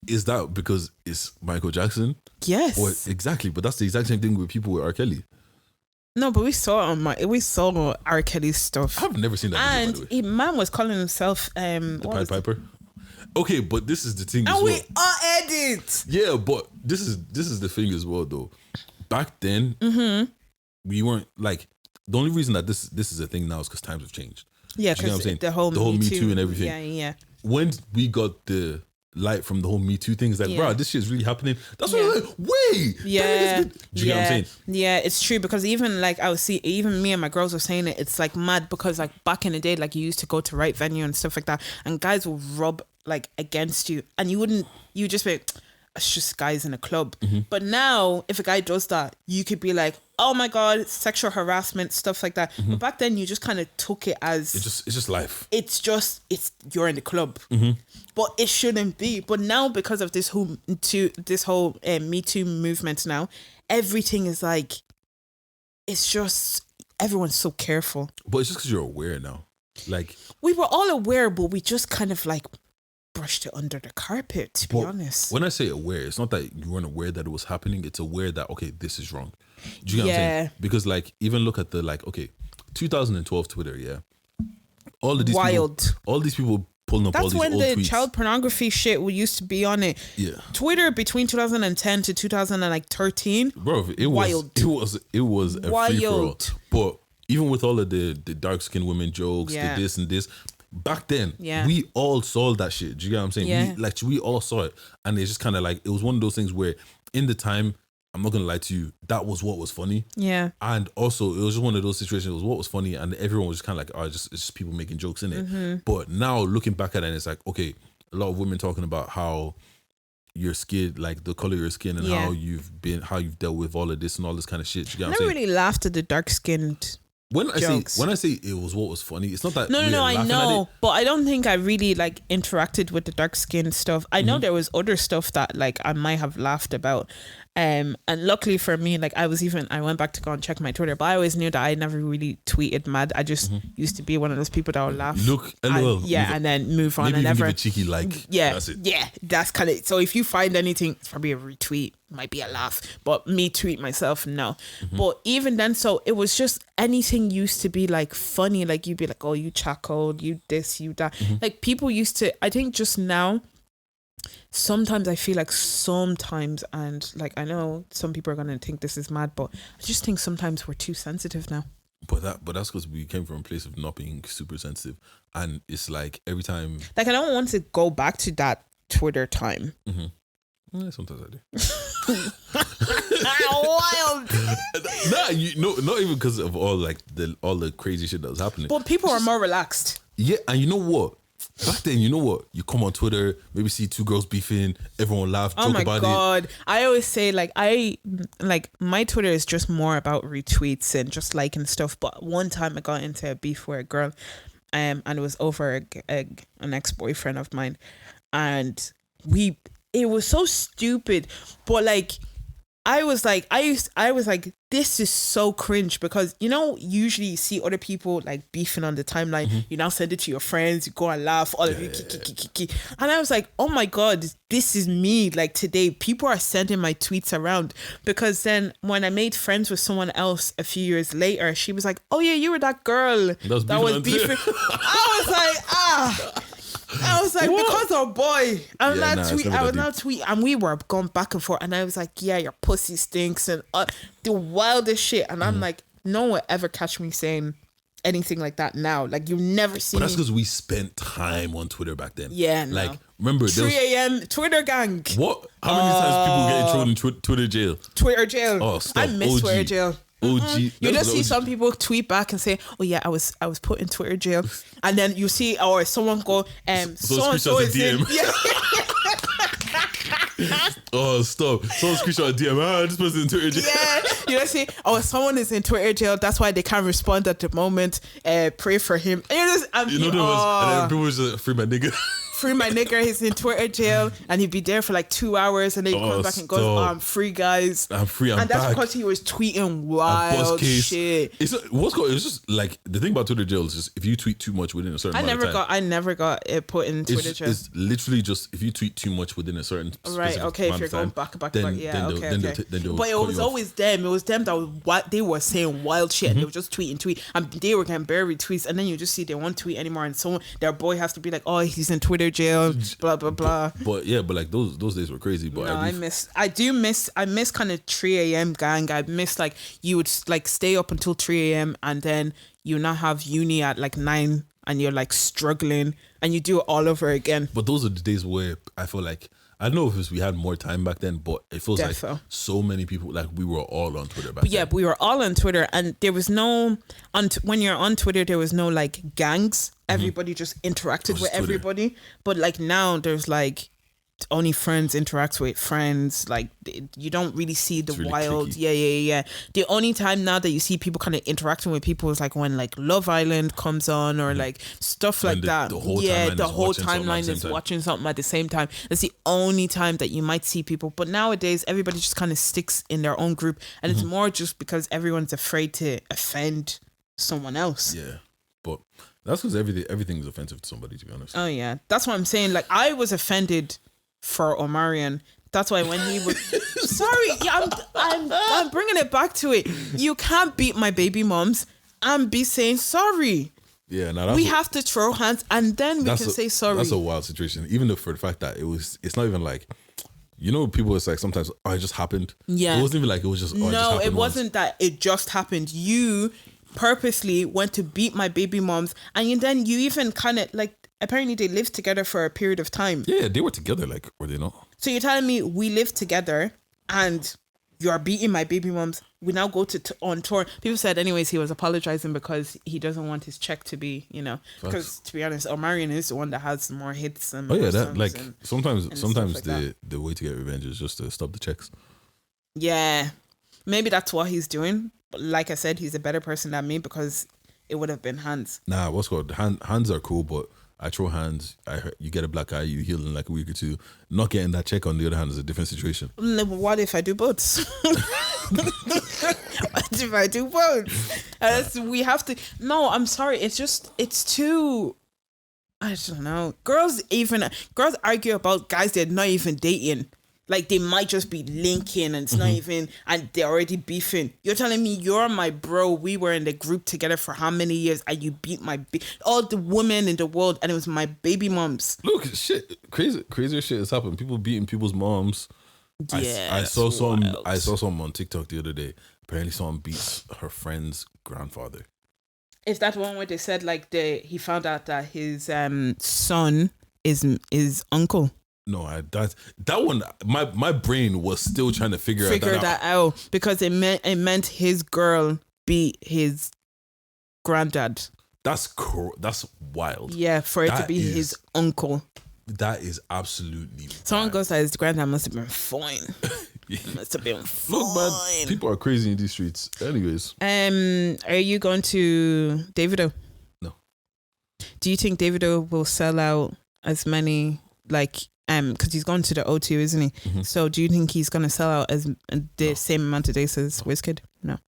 is that because it's Michael Jackson? Yes. Or exactly, but that's the exact same thing with people with R. Kelly. No, but we saw R. Kelly's stuff. I've never seen that video, by the way. Man was calling himself the Pied Piper. Okay, but this is the thing as well. And we are edit. Yeah, but this is the thing as well, though. Back then, we weren't like, the only reason that this is a thing now is because times have changed. Yeah, because you know what I'm saying? The whole Me Too and everything. Yeah. When we got the light from the whole Me Too thing, it's like, bro, this shit is really happening. That's why I was like, wait. Yeah. Do you know what I'm saying? Yeah, it's true, because even like I would see, even me and my girls were saying it, it's like mad, because like back in the day, like you used to go to right venue and stuff like that, and guys will rub like against you, and you just be, it's just guys in a club. But now if a guy does that, you could be like, oh my god, sexual harassment, stuff like that. But back then you just kind of took it as it's just life. It's you're in the club. But it shouldn't be. But now, because of this whole Me Too movement now, everything is like, it's just, everyone's so careful. But it's just because you're aware now. Like, we were all aware, but we just kind of like brushed it under the carpet, to be honest. When I say aware, it's not that you weren't aware that it was happening. It's aware that, okay, this is wrong. Do you get what I'm saying? Because like, even look at the 2012 Twitter, yeah. All of these wild. All these people pulling up That's all these when old the tweets. child pornography shit used to be on it. Yeah. Twitter between 2010 to 2013. Bro, it was a free for all. But even with all of the dark skinned women jokes, the this and this, back then, we all saw that shit. Do you get what I'm saying? Yeah. We all saw it. And it's just kind of like, it was one of those things where in the time, I'm not going to lie to you, that was what was funny. Yeah. And also, it was just one of those situations, it was what was funny, and everyone was just kind of like, oh, it's just people making jokes in it. But now, looking back at it, it's like, okay, a lot of women talking about how your skin, like the color of your skin, and how you've dealt with all of this and all this kind of shit. You get what I'm saying? I never really laughed at the dark-skinned When jokes. I say it was what was funny, it's not that No, I know, but I don't think I really like interacted with the dark skin stuff. I know there was other stuff that like I might have laughed about, and luckily for me, like I went back to go and check my Twitter, but I always knew that I never really tweeted mad. I just used to be one of those people that would laugh, look, LOL, and then move on, maybe and even never give a cheeky like. That's it. Yeah, that's kind of. So if you find anything, it's probably a retweet, might be a laugh, but me tweet myself, no. But even then, so it was just anything used to be like funny, like you'd be like, oh, you chuckled, you this, you that. Like people used to, I think just now, sometimes I feel like and like I know some people are gonna think this is mad, but I just think sometimes we're too sensitive now. But that's because we came from a place of not being super sensitive, and it's like every time, like I don't want to go back to that Twitter time. Yeah, sometimes I do. Wild. Not even because of all the crazy shit that was happening. But people are more relaxed. Yeah, and you know what? Back then, you know what? You come on Twitter, maybe see two girls beefing, everyone laugh, joke about it. Oh my God. I always say my Twitter is just more about retweets and just liking stuff. But one time I got into a beef with a girl, and it was over an ex-boyfriend of mine, and it was so stupid, but like I was like, this is so cringe, because usually you see other people like beefing on the timeline, you now send it to your friends, you go and laugh, all of you, and I was like, oh my God, this is me. Like today, people are sending my tweets around, because then when I made friends with someone else a few years later, she was like, oh yeah, you were that girl that was beefing. I was like, what? Because of boy, I was not tweet, and we were going back and forth, and I was like, yeah, your pussy stinks, and the wildest shit, and I'm like, no one will ever catch me saying anything like that now. Like you never see. But that's because we spent time on Twitter back then. Yeah, like remember 3 a.m. Twitter gang. What? How many times people getting thrown in Twitter jail? Twitter jail. Oh, stop. I miss Twitter jail. OG. You just see some people tweet back and say, "Oh yeah, I was put in Twitter jail," and then you see or someone go, "So and so is in." Yeah. Oh stop! Someone screenshot a DM. This person's in Twitter jail. Yeah, you know, see, someone is in Twitter jail. That's why they can't respond at the moment. Pray for him. And and then people was just free my nigga. free my nigger. He's in Twitter jail, and he'd be there for like 2 hours, and then he'd come back and goes, "Oh, I'm free, guys. I'm free. I'm and that's back." because he was tweeting wild shit. It's just like the thing about Twitter jail is just if you tweet too much within a certain amount of time. I never got it put in Twitter jail. It's literally just if you tweet too much within a certain right. Okay, if you're going back, yeah. Okay. But it was always them. It was them that was what they were saying wild shit, and they were just tweet, and they were getting bare retweets, and then you just see they won't tweet anymore, and so their boy has to be like, "Oh, he's in Twitter jail," blah blah blah. But like those days were crazy. But no, I miss kind of 3 a.m. gang. I miss like you would like stay up until 3 a.m. and then you now have uni at like 9 and you're like struggling and you do it all over again. But those are the days where I feel like, I don't know if we had more time back then, but it feels like so many people, like we were all on Twitter back then. Yeah, we were all on Twitter, and there was no, when you're on Twitter, there was no like gangs. Everybody just interacted with everybody. But like now there's like only friends interacts with friends. Like you don't really see the really wild clicky. Yeah. The only time now that you see people kind of interacting with people is like when like Love Island comes on or like stuff when like that. The whole timeline is watching something at the same time. That's the only time that you might see people. But nowadays everybody just kind of sticks in their own group, and it's more just because everyone's afraid to offend someone else. Yeah, but that's because everything's offensive to somebody, to be honest. Oh yeah, that's what I'm saying. Like I was offended for Omarion. That's why when he was sorry, yeah, I'm bringing it back to it. You can't beat my baby moms and be saying sorry. Yeah, no, we have to throw hands and then we can say sorry. That's a wild situation. Even though for the fact that it's not even like, you know, people, it's like sometimes, oh, it just happened. Yeah, it wasn't even like it was just. Oh, no, it wasn't that it just happened. You purposely went to beat my baby moms, and then you even kind of like. Apparently they lived together for a period of time. Yeah, they were together, like, were they not? So you're telling me we lived together and you're beating my baby moms. We now go on tour. People said anyways he was apologizing because he doesn't want his check to be, you know, because to be honest, Omarion is the one that has more hits and more that like sometimes like the way to get revenge is just to stop the checks. Yeah, maybe that's what he's doing. But like I said, he's a better person than me because it would have been hands. Nah, what's called hands are cool, but I throw hands, you get a black eye, you heal in like a week or two. Not getting that check, on the other hand, is a different situation. What if I do both? What if I do both? We have to. No, I'm sorry. It's too. I don't know. Girls argue about guys they're not even dating. Like they might just be linking and it's not even, and they're already beefing. You're telling me you're my bro. We were in the group together for how many years, and you beat all the women in the world, and it was my baby moms. Look, shit, crazier shit has happened. People beating people's moms. Yeah, I saw some on TikTok the other day. Apparently, someone beats her friend's grandfather. Is that one where they said like he found out that his son is uncle? No, that one. My brain was still trying to figure that out because it meant his girl beat his granddad. That's wild. Yeah, for it to be his uncle. That is absolutely. Someone goes that his granddad must have been fine. Must have been fine. Look, man, people are crazy in these streets. Anyways, are you going to Davido? No. Do you think Davido will sell out as many like? Because he's gone to the O2, isn't he? Mm-hmm. So do you think he's going to sell out as the same amount of days as Wizkid? No.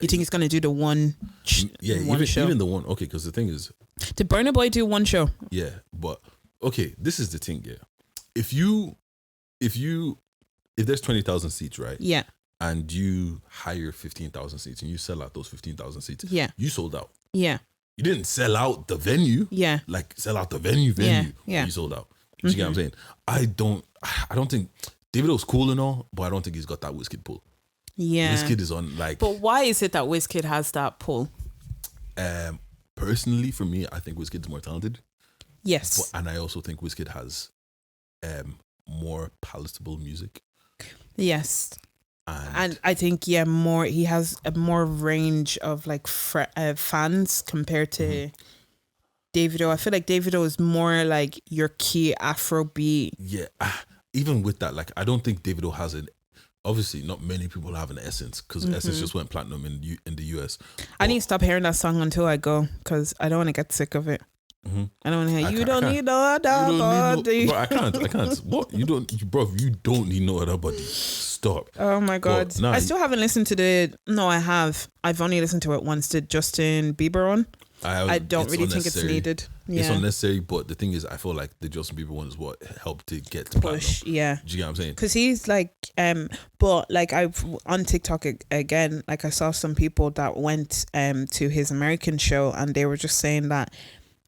You think he's going to do the one show? Even the one. Okay, because the thing is, did Burna Boy do one show? Yeah, but okay, this is the thing. Yeah, if there's 20,000 seats, right? Yeah. And you hire 15,000 seats and you sell out those 15,000 seats. Yeah. You sold out. Yeah. You didn't sell out the venue. Yeah. Like sell out the venue. Yeah. You sold out. You get what I'm saying? I don't think Davido's cool and all, but I don't think he's got that Wizkid pull. Yeah. Wizkid is on like. But why is it that Wizkid has that pull? Personally, for me, I think Wizkid's more talented. Yes. And I also think Wizkid has more palatable music. Yes. And I think he has a more range of like fans compared to Davido. I feel like Davido is more like your key Afrobeat. Yeah, even with that, like I don't think Davido has an. Obviously, not many people have an Essence because Essence just went platinum in the US. I need to stop hearing that song until I go because I don't want to get sick of it. I don't want to hear you don't need no other You don't body. need no, bro, I can't. What? You don't need no other body. Stop. Oh my God. Nah, I still haven't listened to no, I have. I've only listened to it once, the Justin Bieber one. I don't really think it's needed. It's unnecessary, but the thing is, I feel like the Justin Bieber one is what helped to get to push. platinum. Yeah. Do you get what I'm saying? Because he's like, but like I've on TikTok again, like I saw some people that went to his American show, and they were just saying that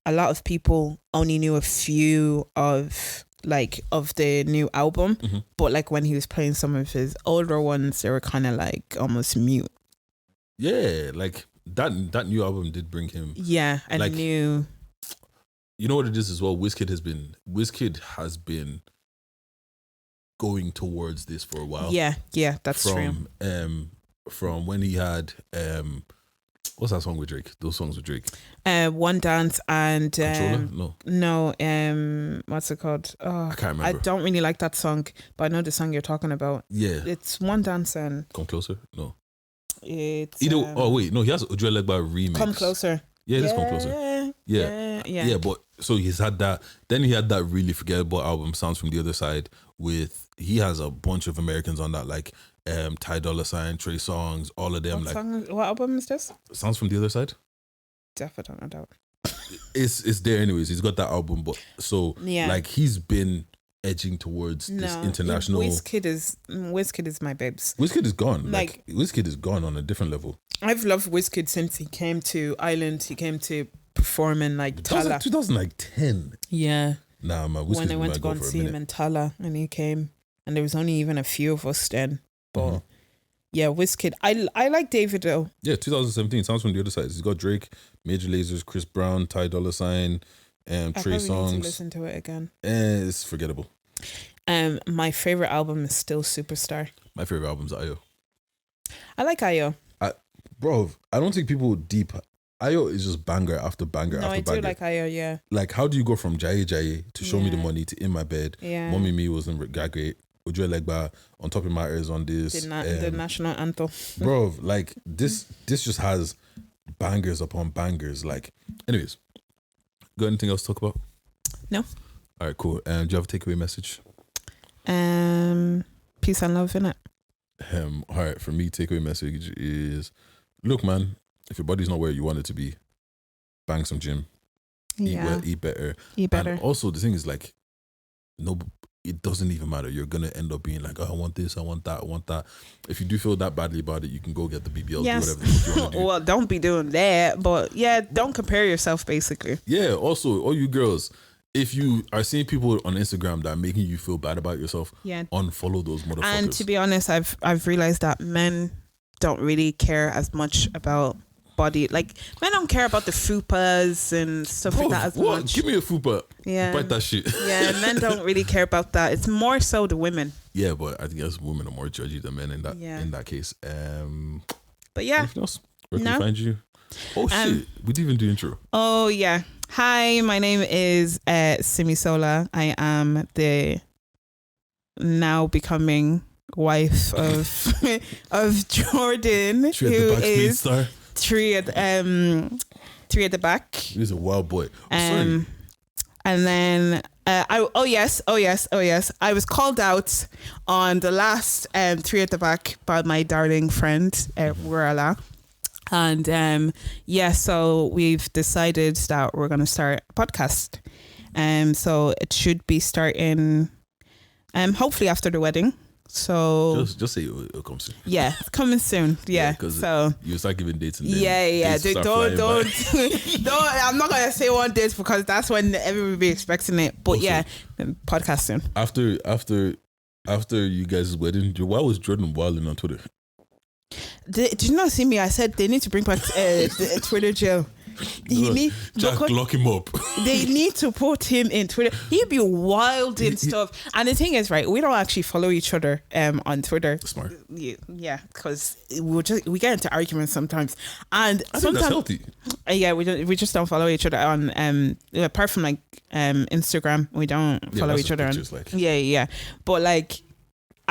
a lot of people only knew a few of the new album, but like when he was playing some of his older ones, they were kind of like almost mute. Yeah, like that new album did bring him. Yeah, a like, new. You know what it is as well. Wizkid has been going towards this for a while. Yeah, that's true. From when he had what's that song with Drake? Those songs with Drake. One Dance and Controller? No, what's it called? Oh, I can't remember. I don't really like that song, but I know the song you're talking about. Yeah, it's One Dance and Come Closer. No, it's he has Ojua Legba remix. Come Closer. Yeah, it is Come Closer. Yeah. But so he's had that. Then he had that really forgettable album, Sounds from the Other Side. He has a bunch of Americans on that, like Ty Dolla $ign, Trey Songz, all of them. What album is this? Sounds from the Other Side. Definitely don't doubt. It's there anyways. He's got that album, but like he's been edging towards this international. Wizkid is my babes. Wizkid is gone. Like Wizkid is gone on a different level. I've loved Wizkid since he came to Ireland. He came to perform in like Tala. 2010. Yeah. Nah, man. Wizkid when I went to go and see him in Tala, and he came, and there was only even a few of us then. But yeah, Wizkid. I like David though. Yeah, 2017. Sounds from the Other Side. He's got Drake, Major Lazers, Chris Brown, Ty Dolla $ign, Trey Songz. Need to listen to it again. It's forgettable. My favorite album is still Superstar. My favorite album is Ayo. I like Ayo. Bro, I don't think people deep. Ayo is just banger after banger after banger. No, I do like Ayo, yeah. Like, how do you go from Jaye Jaye to Show Me the Money to In My Bed? Yeah. Mommy Me wasn't that great. Ojua Legba, On Top of My Ears on this. The national anthem. Bro, like, this just has bangers upon bangers. Like, anyways, got anything else to talk about? No. All right, cool. Do you have a takeaway message? Peace and love, innit? All right, for me, takeaway message is, look, man, if your body's not where you want it to be, bang some gym. Eat well, eat better. And also, the thing is, like, no, it doesn't even matter. You're going to end up being like, oh, I want this, I want that, I want that. If you do feel that badly about it, you can go get the BBL, yes. do whatever you want to do. Well, don't be doing that. But yeah, don't compare yourself, basically. Yeah, also, all you girls, if you are seeing people on Instagram that are making you feel bad about yourself, unfollow those motherfuckers. And to be honest, I've realized that men don't really care as much about body. Like, men don't care about the fupas and stuff like that as much. Give me a fupa. Yeah. Bite that shit. Yeah, men don't really care about that. It's more so the women. Yeah, but I think as women are more judgy than men in that case. But yeah. Anything else? Where can we find you? Oh shit. We didn't even do intro. Oh yeah. Hi, my name is Simi Sola. I am the now becoming wife of of Jordan, who is three at the back. He's a wild boy. Sorry. And then I was called out on the last three at the back by my darling friend Rala. And so we've decided that we're going to start a podcast. So it should be starting hopefully after the wedding. So just say it'll come soon. Yeah, it's coming soon. Yeah. So you start giving dates and then don't I'm not gonna say one date because that's when everyone will be expecting it. But also, podcast soon. After you guys' wedding, why was Jordan wilding on Twitter? Did you not see me? I said they need to bring back the Twitter jail. Lock him up. They need to put him in Twitter. He'd be wild and stuff. And the thing is, right, we don't actually follow each other on Twitter. Smart. Yeah, because we get into arguments sometimes, and I sometimes think that's healthy. Yeah, we just don't follow each other on apart from like Instagram. We don't follow each other on. Yeah. But like,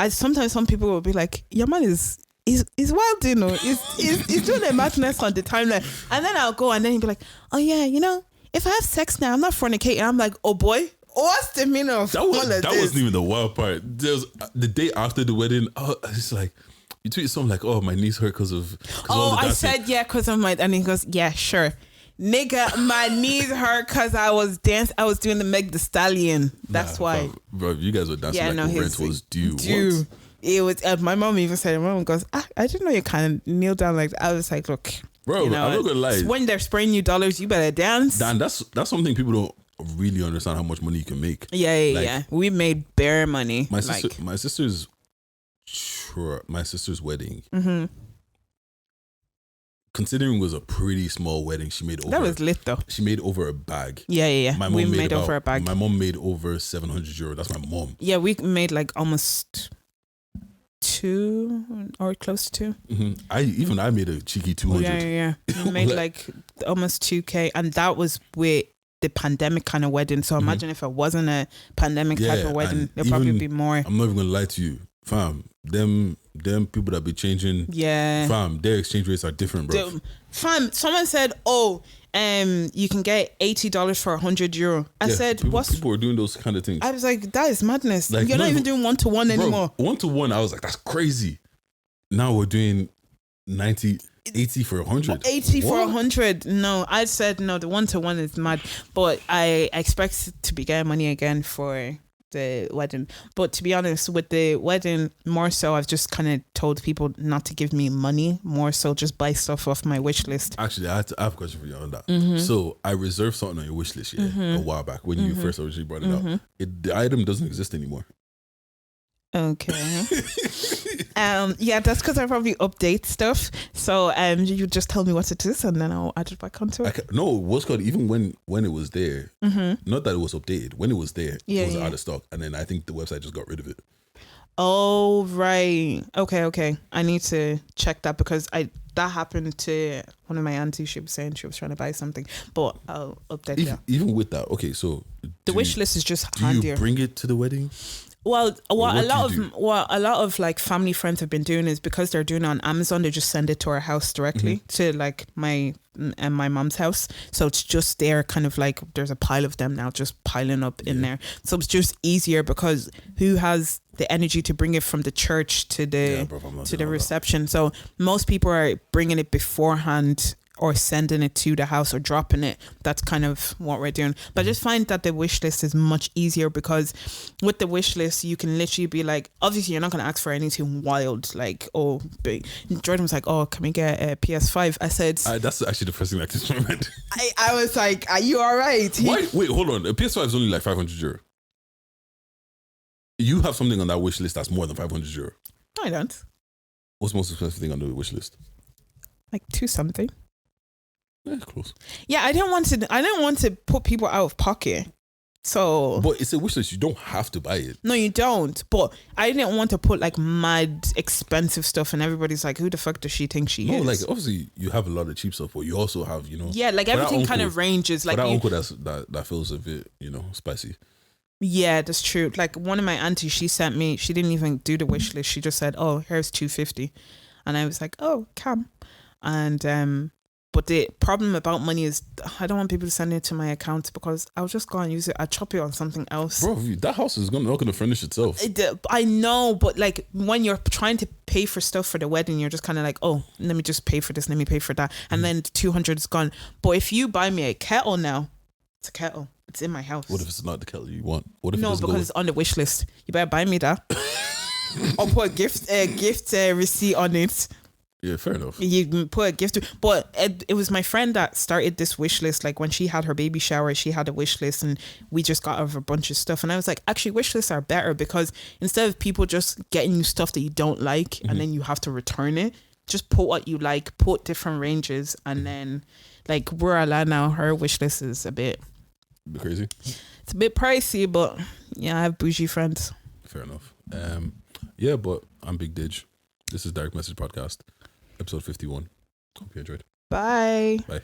sometimes some people will be like, "Your man is." He's wild, you know. He's doing a madness on the timeline, and then I'll go, and then he'll be like, "Oh yeah, you know, if I have sex now, I'm not fornicating. I'm like, oh boy, what's the meaning of that wasn't even the wild part. There was the day after the wedding. It's like you tweeted something like, "Oh, my knees hurt because of." I said yeah, because of my, and he goes, yeah, sure. Nigga, my knees hurt because I was doing the Meg the Stallion. That's why. Bro, you guys were dancing rent was due. What? It was. My mom even said, my mom goes, I didn't know you kind of kneel down like that. I was like, look, bro, I'm not gonna lie. When they're spraying you dollars, you better dance. Dan, that's something people don't really understand how much money you can make. Yeah. We made bare money. My sister's wedding. Mm-hmm. Considering it was a pretty small wedding, she made over. That was lit though. She made over a bag. Yeah. My mom we made over a bag. My mom made over 700 euro. That's my mom. Yeah, we made like almost 2 or close to 2. Mm-hmm. I made a cheeky 200. Yeah. We made like almost 2K, and that was with the pandemic kind of wedding. So imagine if it wasn't a pandemic type of wedding, it'd probably be more. I'm not even gonna lie to you, fam. Them people that be changing, fam, their exchange rates are different, bro. Fam, someone said, you can get $80 for €100. I said, people were doing those kind of things. I was like, that is madness. Like, you're not even doing 1-to-1 anymore. 1-to-1, I was like, that's crazy. Now we're doing 80 for 100. 80 for 100. No, I said no. The 1-to-1 is mad, but I expect to be getting money again for the wedding. But to be honest, with the wedding, more so I've just kind of told people not to give me money, more so just buy stuff off my wish list. Actually, I have a question for you on that. So I reserved something on your wish list a while back when you first originally brought it up. The item doesn't exist anymore. Okay. That's because I probably update stuff. So you just tell me what it is and then I'll add it back onto it. No, what's called, even when it was there, not that it was updated, when it was there, it was out of stock, and then I think the website just got rid of it. Oh right. Okay. I need to check that because that happened to one of my aunties. She was saying she was trying to buy something, but I'll update that. Even with that, okay, so the wish list is just handier. Do you bring it to the wedding? Well, a lot of like family friends have been doing is because they're doing it on Amazon, they just send it to our house directly to like my mom's house. So it's just there, kind of like there's a pile of them now just piling up in there. So it's just easier because who has the energy to bring it from the church to the reception? So most people are bringing it beforehand or sending it to the house or dropping it. That's kind of what we're doing. But I just find that the wish list is much easier because with the wish list, you can literally be like, obviously you're not going to ask for anything wild. Like, Jordan was like, can we get a PS5? I said... that's actually the first thing that came to my mind. I was like, are you all right? Wait, hold on. A PS5 is only like 500 euro. You have something on that wish list that's more than 500 euro. No, I don't. What's the most expensive thing on the wish list? Like 2 something. Yeah, close. Yeah, I didn't want to put people out of pocket. So, but it's a wish list. You don't have to buy it. No, you don't. But I didn't want to put like mad expensive stuff, and everybody's like, "Who the fuck does she think she is?" No, like obviously you have a lot of cheap stuff, but you also have, Yeah, like everything kind of ranges. Like that uncle that feels a bit, spicy. Yeah, that's true. Like one of my aunties, she didn't even do the wish list. She just said, "Oh, here's 250," and I was like, "Oh, come," and But the problem about money is I don't want people to send it to my account because I'll just go and use it. I'll chop it on something else. Bro, that house is not going to furnish itself. I know, but like when you're trying to pay for stuff for the wedding, you're just kind of like, oh, let me just pay for this, let me pay for that. And then 200 is gone. But if you buy me a kettle now, it's a kettle. It's in my house. What if it's not the kettle you want? What if no, because it's on the wish list. You better buy me that. Or put a gift receipt on it. Yeah, fair enough. You put a gift, but it was my friend that started this wish list. Like when she had her baby shower, she had a wish list, and we just got over a bunch of stuff. And I was like, actually, wish lists are better because instead of people just getting you stuff that you don't like and then you have to return it, just put what you like, put different ranges, and then like we're allowed now. Her wish list is a bit crazy. It's a bit pricey, but yeah, I have bougie friends. Fair enough. Yeah, but I'm Big Dejj. This is Direct Message Podcast. Episode 51. Hope you enjoyed. Bye. Bye.